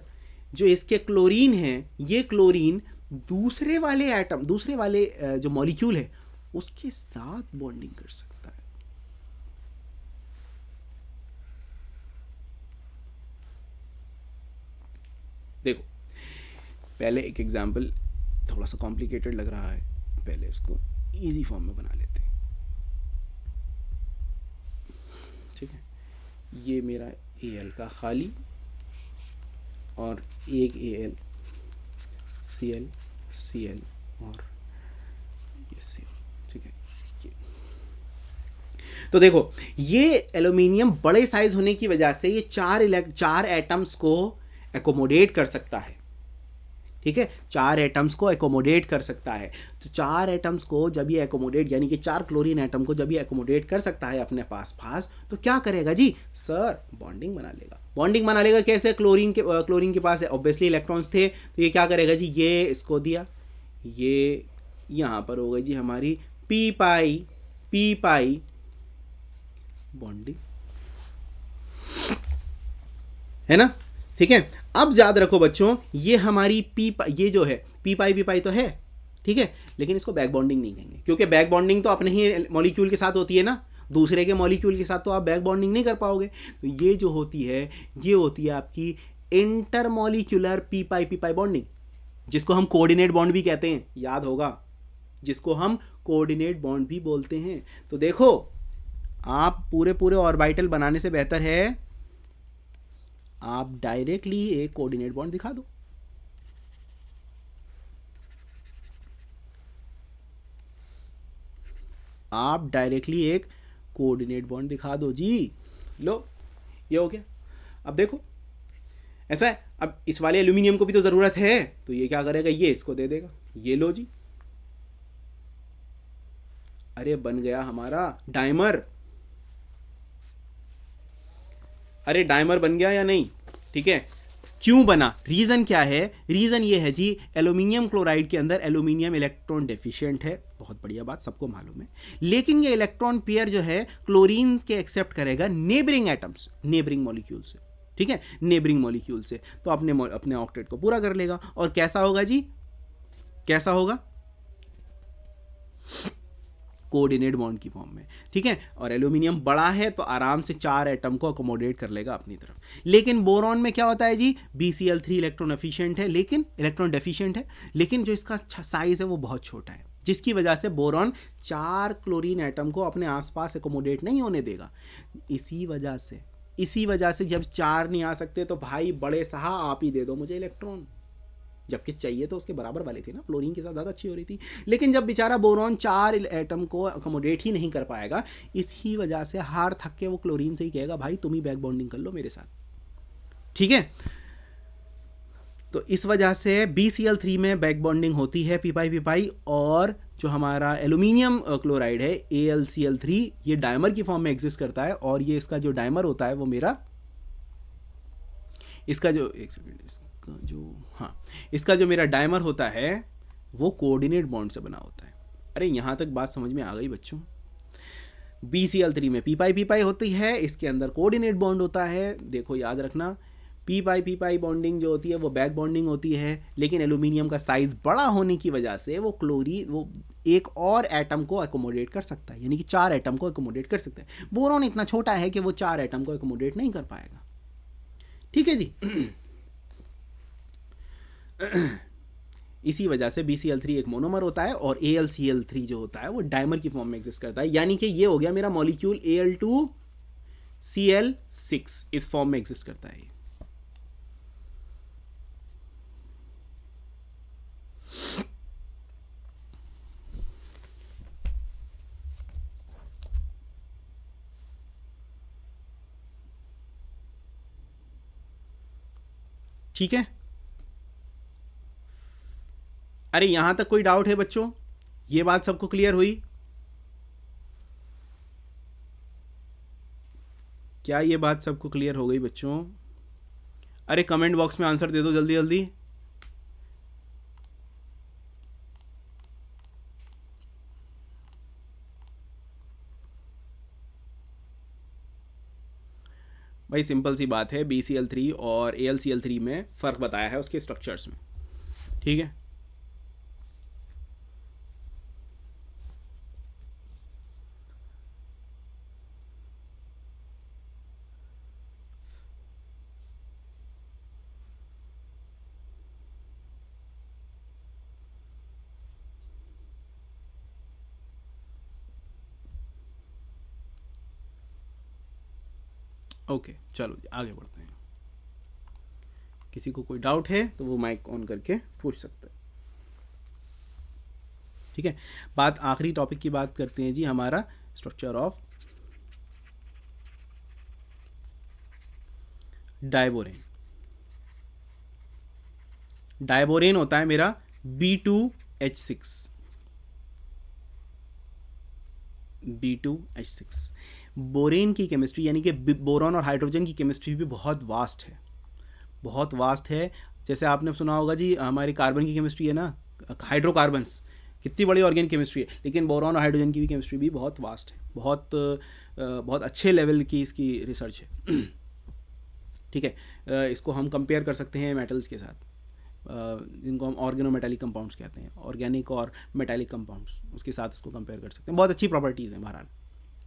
जो इसके क्लोरीन है, ये क्लोरीन दूसरे वाले एटम, दूसरे वाले जो मॉलिक्यूल है उसके साथ बॉन्डिंग कर सकता है। देखो, पहले एक एग्जाम्पल, थोड़ा सा कॉम्प्लिकेटेड लग रहा है, पहले इसको इजी फॉर्म में बना लेते हैं। ठीक है, ये मेरा Al का खाली और एक AlCl Cl और ये Cl। ठीक है, तो देखो, ये एल्यूमिनियम बड़े साइज होने की वजह से ये चार एटम्स को एकोमोडेट कर सकता है। ठीक है, 4 एटम्स को एकोमोडेट कर सकता है। तो 4 एटम्स को जब ये एकोमोडेट, यानी कि 4 क्लोरीन एटम को जब ये एकोमोडेट कर सकता है अपने पास तो क्या करेगा जी सर, बॉन्डिंग बना लेगा। बॉन्डिंग बना लेगा कैसे? क्लोरीन के पास ऑब्वियसली इलेक्ट्रॉन्स थे, तो ये क्या करेगा जी, ये इसको दिया, ये यहाँ पर हो गई जी हमारी पी पाई बॉन्डिंग, है ना, ठीक है। अब याद रखो बच्चों, ये हमारी ये जो है पी पाई तो है, ठीक है, लेकिन इसको बैक बॉन्डिंग नहीं कहेंगे, क्योंकि बैक बॉन्डिंग तो अपने ही मॉलिक्यूल के साथ होती है ना, दूसरे के मॉलिक्यूल के साथ तो आप बैक बॉन्डिंग नहीं कर पाओगे। तो ये जो होती है, ये होती है आपकी इंटरमॉलिक्यूलर पी पाई बॉन्डिंग, जिसको हम कोऑर्डिनेट बॉन्ड भी कहते हैं, याद होगा, जिसको हम कोऑर्डिनेट बॉन्ड भी बोलते हैं। तो देखो, आप पूरे ऑर्बिटल बनाने से बेहतर है आप डायरेक्टली एक कोऑर्डिनेट बॉन्ड दिखा दो। आप डायरेक्टली एक कोऑर्डिनेट बॉन्ड दिखा दो जी। लो, ये हो गया। अब देखो, ऐसा है, अब इस वाले एल्यूमिनियम को भी तो ज़रूरत है, तो ये क्या करेगा, ये इसको दे देगा, ये लो जी, अरे बन गया हमारा डायमर। अरे डायमर बन गया या नहीं? ठीक है, क्यों बना, रीज़न क्या है? रीज़न ये है जी, एल्यूमिनियम क्लोराइड के अंदर एल्यूमिनियम इलेक्ट्रॉन डेफिशिएंट है, बहुत बढ़िया बात, सबको मालूम है, लेकिन ये इलेक्ट्रॉन पेयर जो है क्लोरीन के एक्सेप्ट करेगा नेबरिंग एटम्स, नेबरिंग मॉलिक्यूल से, ठीक है, नेबरिंग मॉलिक्यूल से, तो अपने ऑक्टेट को पूरा कर लेगा। और कैसा होगा जी, कैसा होगा? कोऑर्डिनेट बॉन्ड की फॉर्म में, ठीक है। और एल्यूमिनियम बड़ा है तो आराम से 4 एटम को अकोमोडेट कर लेगा अपनी तरफ। लेकिन बोरॉन में क्या होता है जी, BCl3 इलेक्ट्रॉन एफिशिएंट है, लेकिन इलेक्ट्रॉन डेफिशिएंट है, लेकिन जो इसका साइज है वो बहुत छोटा है, जिसकी वजह से बोरॉन 4 क्लोरीन एटम को अपने आसपास एकोमोडेट नहीं होने देगा। इसी वजह से जब 4 नहीं आ सकते तो भाई बड़े साहब आप ही दे दो मुझे इलेक्ट्रॉन, जबकि चाहिए तो उसके बराबर वाले थे ना, फ्लोरीन के साथ ज़्यादा अच्छी हो रही थी। लेकिन जब बेचारा बोरॉन 4 एटम को अकोमोडेट ही नहीं कर पाएगा, इसी वजह से हार थक के वो क्लोरीन से ही कहेगा भाई तुम ही बैक बॉन्डिंग कर लो मेरे साथ, ठीक है। तो इस वजह से BCl3 में बैक बॉन्डिंग होती है पी पाई, और जो हमारा एल्यूमिनियम क्लोराइड है AlCl3 ये डायमर की फॉर्म में एग्जिस्ट करता है। और ये इसका जो डायमर होता है वो मेरा, इसका जो, एक सेकेंड, इसका जो मेरा डायमर होता है वो कोऑर्डिनेट बॉन्ड से बना होता है। अरे यहाँ तक बात समझ में आ गई बच्चों? BCl3 में पी पाई होती है, इसके अंदर कोऑर्डिनेट बॉन्ड होता है। देखो याद रखना, पी पाई बॉन्डिंग जो होती है वो बैक बॉन्डिंग होती है, लेकिन एल्यूमिनियम का साइज बड़ा होने की वजह से वो एक और एटम को एकोमोडेट कर सकता है, यानी कि 4 एटम को एकोमोडेट कर सकता है। बोरॉन इतना छोटा है कि वो 4 एटम को एकोमोडेट नहीं कर पाएगा, ठीक है जी। इसी वजह से BCl3 एक मोनोमर होता है और AlCl3 जो होता है वो डायमर की फॉर्म में एग्जिस्ट करता है, यानी कि ये हो गया मेरा मॉलिक्यूल Al2Cl6 इस फॉर्म में एग्जिस्ट करता है। ठीक है, अरे यहां तक कोई डाउट है बच्चों? ये बात सबको क्लियर हुई? क्या ये बात सबको क्लियर हो गई बच्चों? अरे कमेंट बॉक्स में आंसर दे दो जल्दी जल्दी। भाई सिंपल सी बात है, BCl3 और AlCl3 में फ़र्क बताया है उसके स्ट्रक्चर्स में, ठीक है। ओके चलो जी आगे बढ़ते हैं। किसी को कोई डाउट है तो वो माइक ऑन करके पूछ सकता है, ठीक है। बात आखिरी टॉपिक की बात करते हैं जी, हमारा स्ट्रक्चर ऑफ डायबोरेन। डायबोरेन होता है मेरा B2H6, B2H6। बोरेन की केमिस्ट्री यानी कि बोरॉन और हाइड्रोजन की केमिस्ट्री भी बहुत वास्ट है, बहुत वास्ट है। जैसे आपने सुना होगा जी, हमारी कार्बन की केमिस्ट्री है ना, हाइड्रोकार्बन्स, कितनी बड़ी ऑर्गेनिक केमिस्ट्री है, लेकिन बोरॉन और हाइड्रोजन की भी केमिस्ट्री भी बहुत वास्ट है, बहुत अच्छे लेवल की इसकी रिसर्च है। ठीक है, इसको हम कंपेयर कर सकते हैं मेटल्स के साथ, इनको हम ऑर्गेनोमेटालिक कंपाउंड्स कहते हैं, ऑर्गेनिक और मेटालिक कंपाउंड्स, उसके साथ इसको कंपेयर कर सकते हैं। बहुत अच्छी प्रॉपर्टीज़ हैं बहरहाल।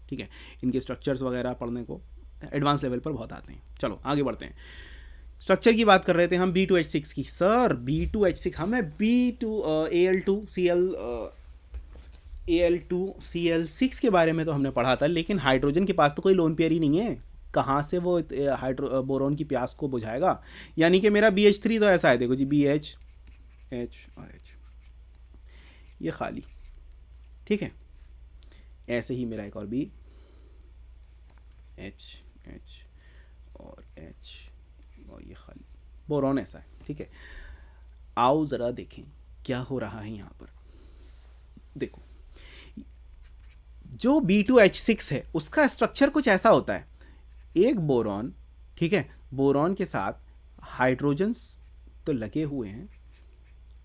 ठीक है, इनके स्ट्रक्चर्स वगैरह पढ़ने को एडवांस लेवल पर बहुत आते हैं। चलो आगे बढ़ते हैं। स्ट्रक्चर की बात कर रहे थे हम B2H6 की। सर B2H6 हमें Al2Cl6 के बारे में तो हमने पढ़ा था, लेकिन हाइड्रोजन के पास तो कोई लोन पेयर ही नहीं है, कहाँ से वो बोरोन की प्यास को बुझाएगा। यानी कि मेरा BH3 तो ऐसा है, देखो जी, BH, H और H, ये खाली। ठीक है, ऐसे ही मेरा एक और B, H, H और H और ये खाली, बोरॉन ऐसा है। ठीक है, आओ ज़रा देखें क्या हो रहा है यहाँ पर। देखो, जो B2H6 है उसका स्ट्रक्चर कुछ ऐसा होता है, एक बोरॉन, ठीक है, बोरॉन के साथ हाइड्रोजन्स तो लगे हुए हैं,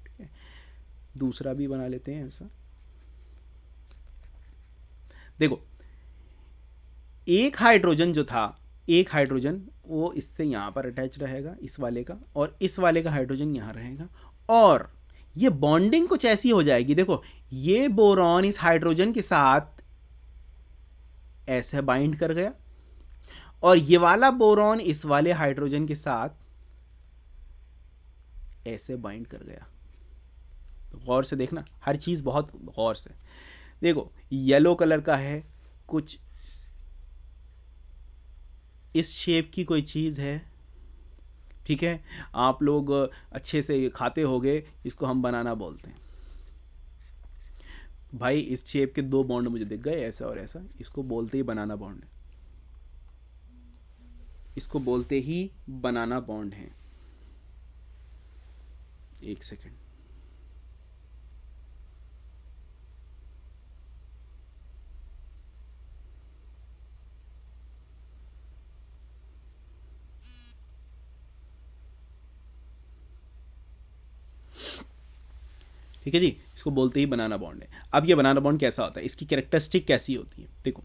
ठीक है, दूसरा भी बना लेते हैं ऐसा। देखो, एक हाइड्रोजन जो था, एक हाइड्रोजन वो इससे यहाँ पर अटैच रहेगा, इस वाले का, और इस वाले का हाइड्रोजन यहाँ रहेगा, और ये बॉन्डिंग कुछ ऐसी हो जाएगी। देखो, ये बोरॉन इस हाइड्रोजन के साथ ऐसे बाइंड कर गया, और ये वाला बोरॉन इस वाले हाइड्रोजन के साथ ऐसे बाइंड कर गया। तो गौर से देखना, हर चीज़ बहुत गौर से देखो। येलो कलर का है, कुछ इस शेप की कोई चीज़ है, ठीक है, आप लोग अच्छे से खाते होगे, इसको हम बनाना बोलते हैं। भाई इस शेप के दो बॉन्ड मुझे दिख गए, ऐसा और ऐसा, इसको बोलते ही बनाना बॉन्ड है, इसको बोलते ही बनाना बॉन्ड है। एक सेकेंड, ठीक है जी, इसको बोलते ही बनाना बॉन्ड है। अब ये बनाना बॉन्ड कैसा होता है, इसकी कैरेक्टरिस्टिक कैसी होती है। देखो,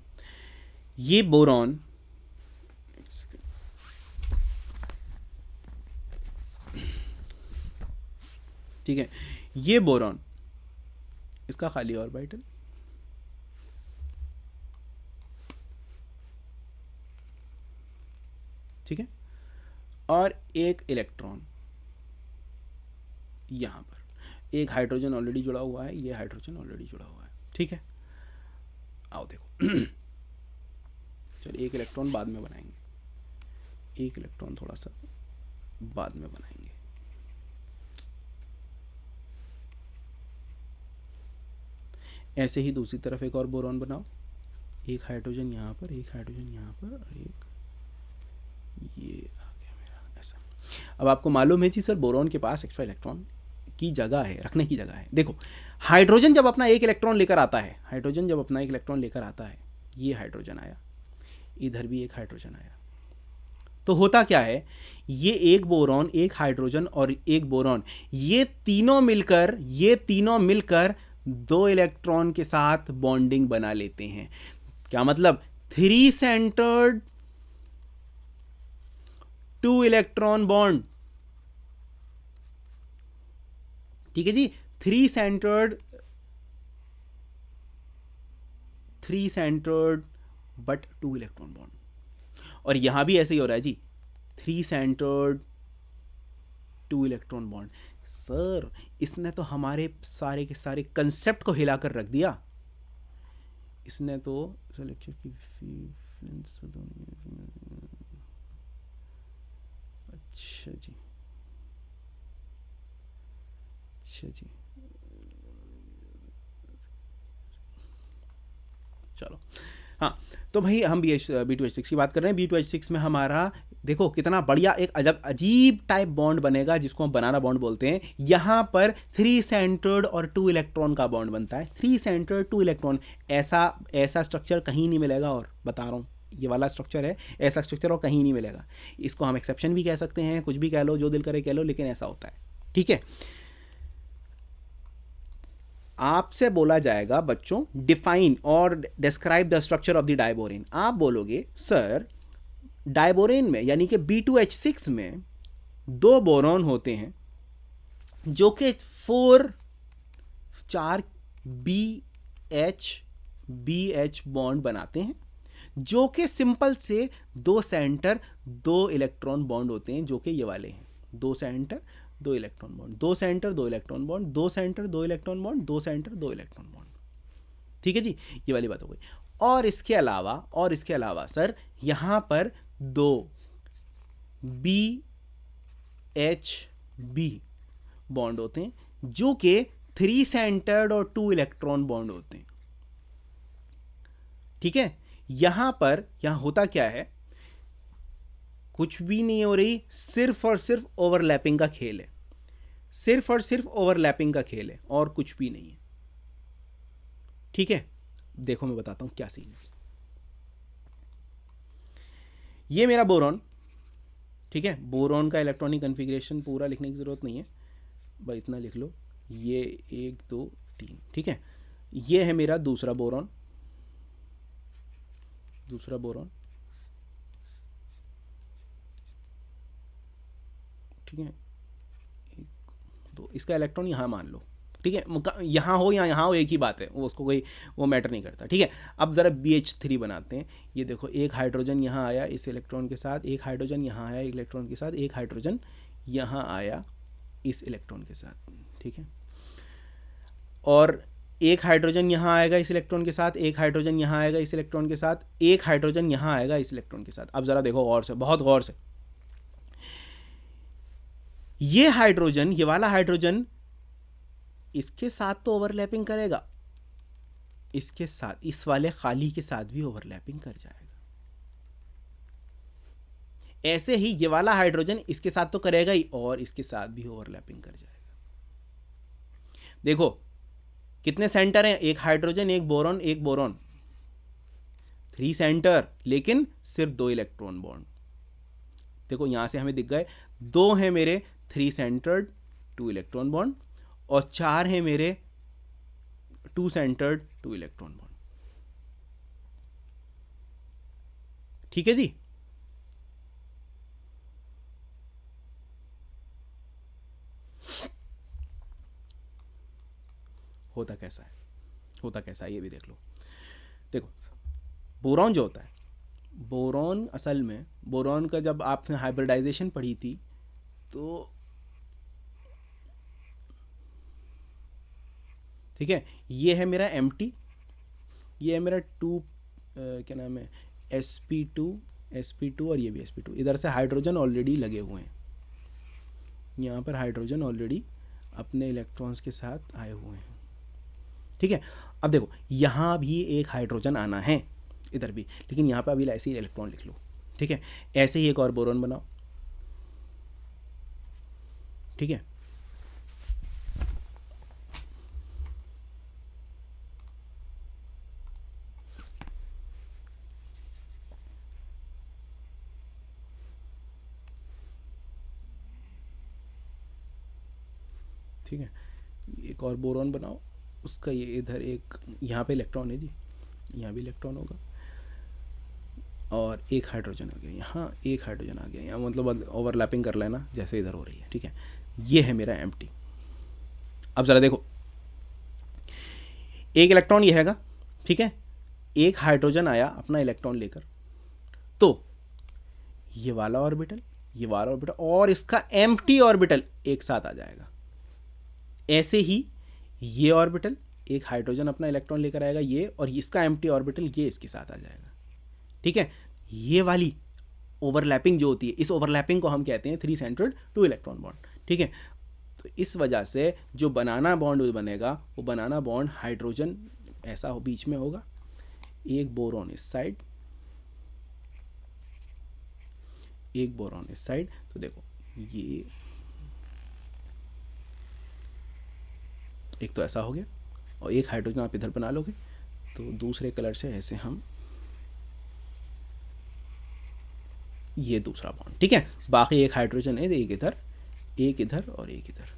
ये बोरॉन, ठीक है, ये बोरॉन, इसका खाली ऑर्बिटल, ठीक है, और एक इलेक्ट्रॉन यहां पर, एक हाइड्रोजन ऑलरेडी जुड़ा हुआ है, ये हाइड्रोजन ऑलरेडी जुड़ा हुआ है। ठीक है, आओ देखो। चलिए, एक इलेक्ट्रॉन बाद में बनाएंगे, एक इलेक्ट्रॉन थोड़ा सा बाद में बनाएंगे। ऐसे ही दूसरी तरफ एक और बोरॉन बनाओ, एक हाइड्रोजन यहाँ पर, एक हाइड्रोजन यहाँ पर, और एक ये आ गया मेरा ऐसा। अब आपको मालूम है जी सर, बोरॉन के पास एक्स्ट्रा इलेक्ट्रॉन की जगह है, रखने की जगह है। देखो, हाइड्रोजन जब अपना एक इलेक्ट्रॉन लेकर आता है, हाइड्रोजन जब अपना एक इलेक्ट्रॉन लेकर आता है, ये हाइड्रोजन आया, इधर भी एक हाइड्रोजन आया, तो होता क्या है, ये एक बोरॉन, एक हाइड्रोजन और एक बोरॉन, ये तीनों मिलकर दो इलेक्ट्रॉन के साथ बॉन्डिंग बना लेते हैं। क्या मतलब, 3 सेंटर्ड 2 इलेक्ट्रॉन बॉन्ड। ठीक है जी, 3 सेंटर्ड बट 2 इलेक्ट्रॉन बॉन्ड। और यहां भी ऐसे ही हो रहा है जी, 3 सेंटर्ड 2 इलेक्ट्रॉन बॉन्ड। सर, इसने तो हमारे सारे के सारे कंसेप्ट को हिलाकर रख दिया। इसने तो लेक्चर की अच्छा जी, अच्छा जी, चलो, हाँ, तो भाई हम B2H6 की बात कर रहे हैं। B2H6 में हमारा देखो कितना बढ़िया एक अजीब टाइप बॉन्ड बनेगा जिसको हम बनाना बॉन्ड बोलते हैं। यहाँ पर 3 सेंटर्ड और 2 इलेक्ट्रॉन का बॉन्ड बनता है। 3 सेंटर्ड 2 इलेक्ट्रॉन, ऐसा स्ट्रक्चर कहीं नहीं मिलेगा, और बता रहा हूँ ये वाला स्ट्रक्चर है, ऐसा स्ट्रक्चर और कहीं नहीं मिलेगा। इसको हम एक्सेप्शन भी कह सकते हैं, कुछ भी कह लो, जो दिल करे कह लो, लेकिन ऐसा होता है। ठीक है, आपसे बोला जाएगा बच्चों डिफाइन और describe the structure of the diborane. आप बोलोगे सर डाइबोरेन में यानी कि B2H6 में 2 बोरॉन होते हैं जो कि 4 BH बॉन्ड बनाते हैं, जो कि सिंपल से 2 सेंटर 2 इलेक्ट्रॉन बॉन्ड होते हैं, जो कि ये वाले हैं। 2 centre 2 electron bond, 2 centre 2 electron bond, 2 centre 2 electron bond, 2 centre 2 electron bond. ठीक है जी, ये वाली बात हो गई। और इसके अलावा सर यहाँ पर 2 BHB बॉन्ड होते हैं, जो कि 3 सेंटर्ड और 2 इलेक्ट्रॉन बॉन्ड होते हैं। ठीक है, यहाँ होता क्या है, कुछ भी नहीं हो रही, सिर्फ और सिर्फ ओवरलैपिंग का खेल है। सिर्फ और सिर्फ ओवरलैपिंग का खेल है और कुछ भी नहीं है। ठीक है, देखो मैं बताता हूं क्या सीन है। ये मेरा बोरॉन, ठीक है, बोरॉन का इलेक्ट्रॉनिक कॉन्फ़िगरेशन पूरा लिखने की ज़रूरत नहीं है, बस इतना लिख लो, ये 1 2 3। ठीक है, ये है मेरा दूसरा बोरॉन, ठीक है, 1 2, इसका इलेक्ट्रॉन यहाँ मान लो। ठीक है, यहाँ हो या यहाँ हो एक ही बात है, वो उसको कोई वो मैटर नहीं करता। ठीक है, अब ज़रा BH3 बनाते हैं। ये देखो, एक हाइड्रोजन यहाँ आया इस इलेक्ट्रॉन के साथ, एक हाइड्रोजन यहाँ आया इलेक्ट्रॉन के साथ, एक हाइड्रोजन यहाँ आया इस इलेक्ट्रॉन के साथ। ठीक है, और एक हाइड्रोजन यहाँ आएगा इस इलेक्ट्रॉन के साथ, एक हाइड्रोजन यहाँ आएगा इस इलेक्ट्रॉन के साथ, एक हाइड्रोजन यहाँ आएगा इस इलेक्ट्रॉन के साथ। अब ज़रा देखो गौर से, बहुत गौर से, ये हाइड्रोजन, ये वाला हाइड्रोजन इसके साथ तो ओवरलैपिंग करेगा, इसके साथ, इस वाले खाली के साथ भी ओवरलैपिंग कर जाएगा। ऐसे ही ये वाला हाइड्रोजन इसके साथ तो करेगा ही, और इसके साथ भी ओवरलैपिंग कर जाएगा। देखो कितने सेंटर हैं, एक हाइड्रोजन, एक बोरॉन, एक बोरॉन, 3 सेंटर, लेकिन सिर्फ 2 इलेक्ट्रॉन बॉन्ड। देखो यहां से हमें दिख गए, 2 हैं मेरे 3 सेंटर्ड 2 इलेक्ट्रॉन बॉन्ड, और 4 हैं मेरे 2 सेंटर्ड 2 इलेक्ट्रॉन बॉन्ड। ठीक है जी, होता कैसा है ये भी देख लो। देखो बोरॉन जो होता है, बोरॉन असल में, बोरॉन का जब आपने हाइब्रिडाइजेशन पढ़ी थी तो ठीक है, ये है मेरा एम्प्टी, ये है मेरा 2 क्या नाम है, sp2 और ये भी sp2। इधर से हाइड्रोजन ऑलरेडी लगे हुए हैं, यहाँ पर हाइड्रोजन ऑलरेडी अपने इलेक्ट्रॉन्स के साथ आए हुए हैं। ठीक है, अब देखो यहाँ भी एक हाइड्रोजन आना है, इधर भी, लेकिन यहाँ पर अभी ऐसे ही इलेक्ट्रॉन लिख लो। ठीक है, ऐसे ही एक और बोरॉन बनाओ। ठीक है, ठीक है, एक और बोरॉन बनाओ, उसका ये इधर एक, यहाँ पे इलेक्ट्रॉन है जी, यहाँ भी इलेक्ट्रॉन होगा, और एक हाइड्रोजन आ गया यहाँ, एक हाइड्रोजन आ गया यहाँ, मतलब ओवरलैपिंग कर लेना जैसे इधर हो रही है। ठीक है, ये है मेरा एम्प्टी। अब ज़रा देखो, एक इलेक्ट्रॉन ये हैगा, ठीक है, एक हाइड्रोजन आया अपना इलेक्ट्रॉन लेकर, तो ये वाला ऑर्बिटल, ये वाला ऑर्बिटल और इसका एम्प्टी ऑर्बिटल एक साथ आ जाएगा। ऐसे ही ये ऑर्बिटल, एक हाइड्रोजन अपना इलेक्ट्रॉन लेकर आएगा ये, और इसका एम्प्टी ऑर्बिटल ये इसके साथ आ जाएगा। ठीक है, ये वाली ओवरलैपिंग जो होती है, इस ओवरलैपिंग को हम कहते हैं 3 सेंटर्ड 2 इलेक्ट्रॉन बॉन्ड। ठीक है, तो इस वजह से जो बनाना बॉन्ड बनेगा, वो बनाना बॉन्ड हाइड्रोजन ऐसा बीच में होगा, एक बोरॉन इस साइड, एक बोरॉन इस साइड, तो देखो ये एक तो ऐसा हो गया, और एक हाइड्रोजन आप इधर बना लोगे, तो दूसरे कलर से ऐसे हम ये दूसरा बॉन्ड, ठीक है। बाकी एक हाइड्रोजन है, एक इधर और एक इधर।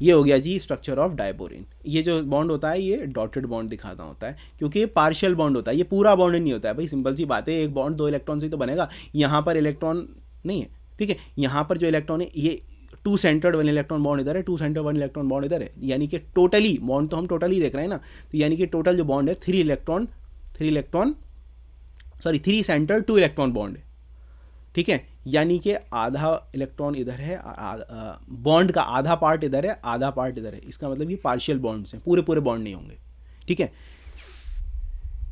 ये हो गया जी स्ट्रक्चर ऑफ डायबोरिन। ये जो बॉन्ड होता है ये डॉटेड बॉन्ड दिखाना होता है, क्योंकि ये पार्शियल बॉन्ड होता है, ये पूरा बॉन्ड नहीं होता है भाई, सिंपल सी बात है। एक बॉन्ड 2 इलेक्ट्रॉन से तो बनेगा, यहाँ पर इलेक्ट्रॉन नहीं है, ठीक है। यहाँ पर जो इलेक्ट्रॉन है ये 2 सेंटर्ड 1 इलेक्ट्रॉन बॉन्ड इधर है, 2 सेंटर्ड 1 इलेक्ट्रॉन बॉन्ड इधर है, यानी कि टोटली बॉन्ड तो हम टोटली देख रहे हैं ना, तो यानी कि टोटल जो बॉन्ड है 3 सेंटर्ड 2 इलेक्ट्रॉन बॉन्ड है, ठीक है। यानी कि आधा इलेक्ट्रॉन इधर है, बॉन्ड का आधा पार्ट इधर है, आधा पार्ट इधर है। इसका मतलब ये पार्शियल बॉन्ड्स हैं, पूरे बॉन्ड नहीं होंगे, ठीक है।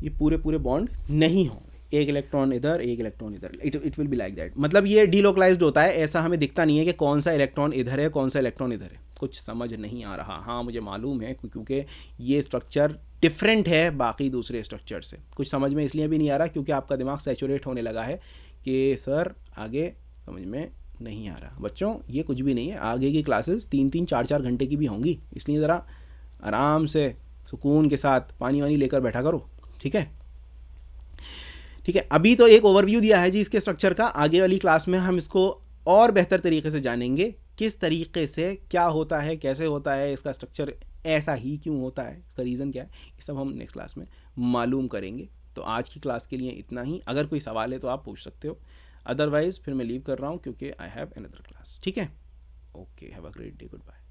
ये पूरे बॉन्ड नहीं होंगे, एक इलेक्ट्रॉन इधर, एक इलेक्ट्रॉन इधर, it will be like that. मतलब ये डीलोकलाइज्ड होता है, ऐसा हमें दिखता नहीं है कि कौन सा इलेक्ट्रॉन इधर है, कौन सा इलेक्ट्रॉन इधर है। कुछ समझ नहीं आ रहा? हाँ मुझे मालूम है, क्योंकि ये स्ट्रक्चर डिफरेंट है बाकी दूसरे स्ट्रक्चर से। कुछ समझ में इसलिए भी नहीं आ रहा क्योंकि आपका दिमाग सैचुरेट होने लगा है कि सर आगे समझ में नहीं आ रहा। बच्चों ये कुछ भी नहीं है, आगे की क्लासेस 3-3, 4-4 घंटे की भी होंगी, इसलिए ज़रा आराम से सुकून के साथ पानी वानी लेकर बैठा करो, ठीक है। ठीक है, अभी तो एक ओवरव्यू दिया है जी इसके स्ट्रक्चर का। आगे वाली क्लास में हम इसको और बेहतर तरीके से जानेंगे, किस तरीके से क्या होता है, कैसे होता है, इसका स्ट्रक्चर ऐसा ही क्यों होता है, इसका रीज़न क्या है, ये सब हम नेक्स्ट क्लास में मालूम करेंगे। तो आज की क्लास के लिए इतना ही। अगर कोई सवाल है तो आप पूछ सकते हो, अदरवाइज़ फिर मैं लीव कर रहा हूँ क्योंकि आई हैव अनदर क्लास, ठीक है। Okay, have a great day, good bye.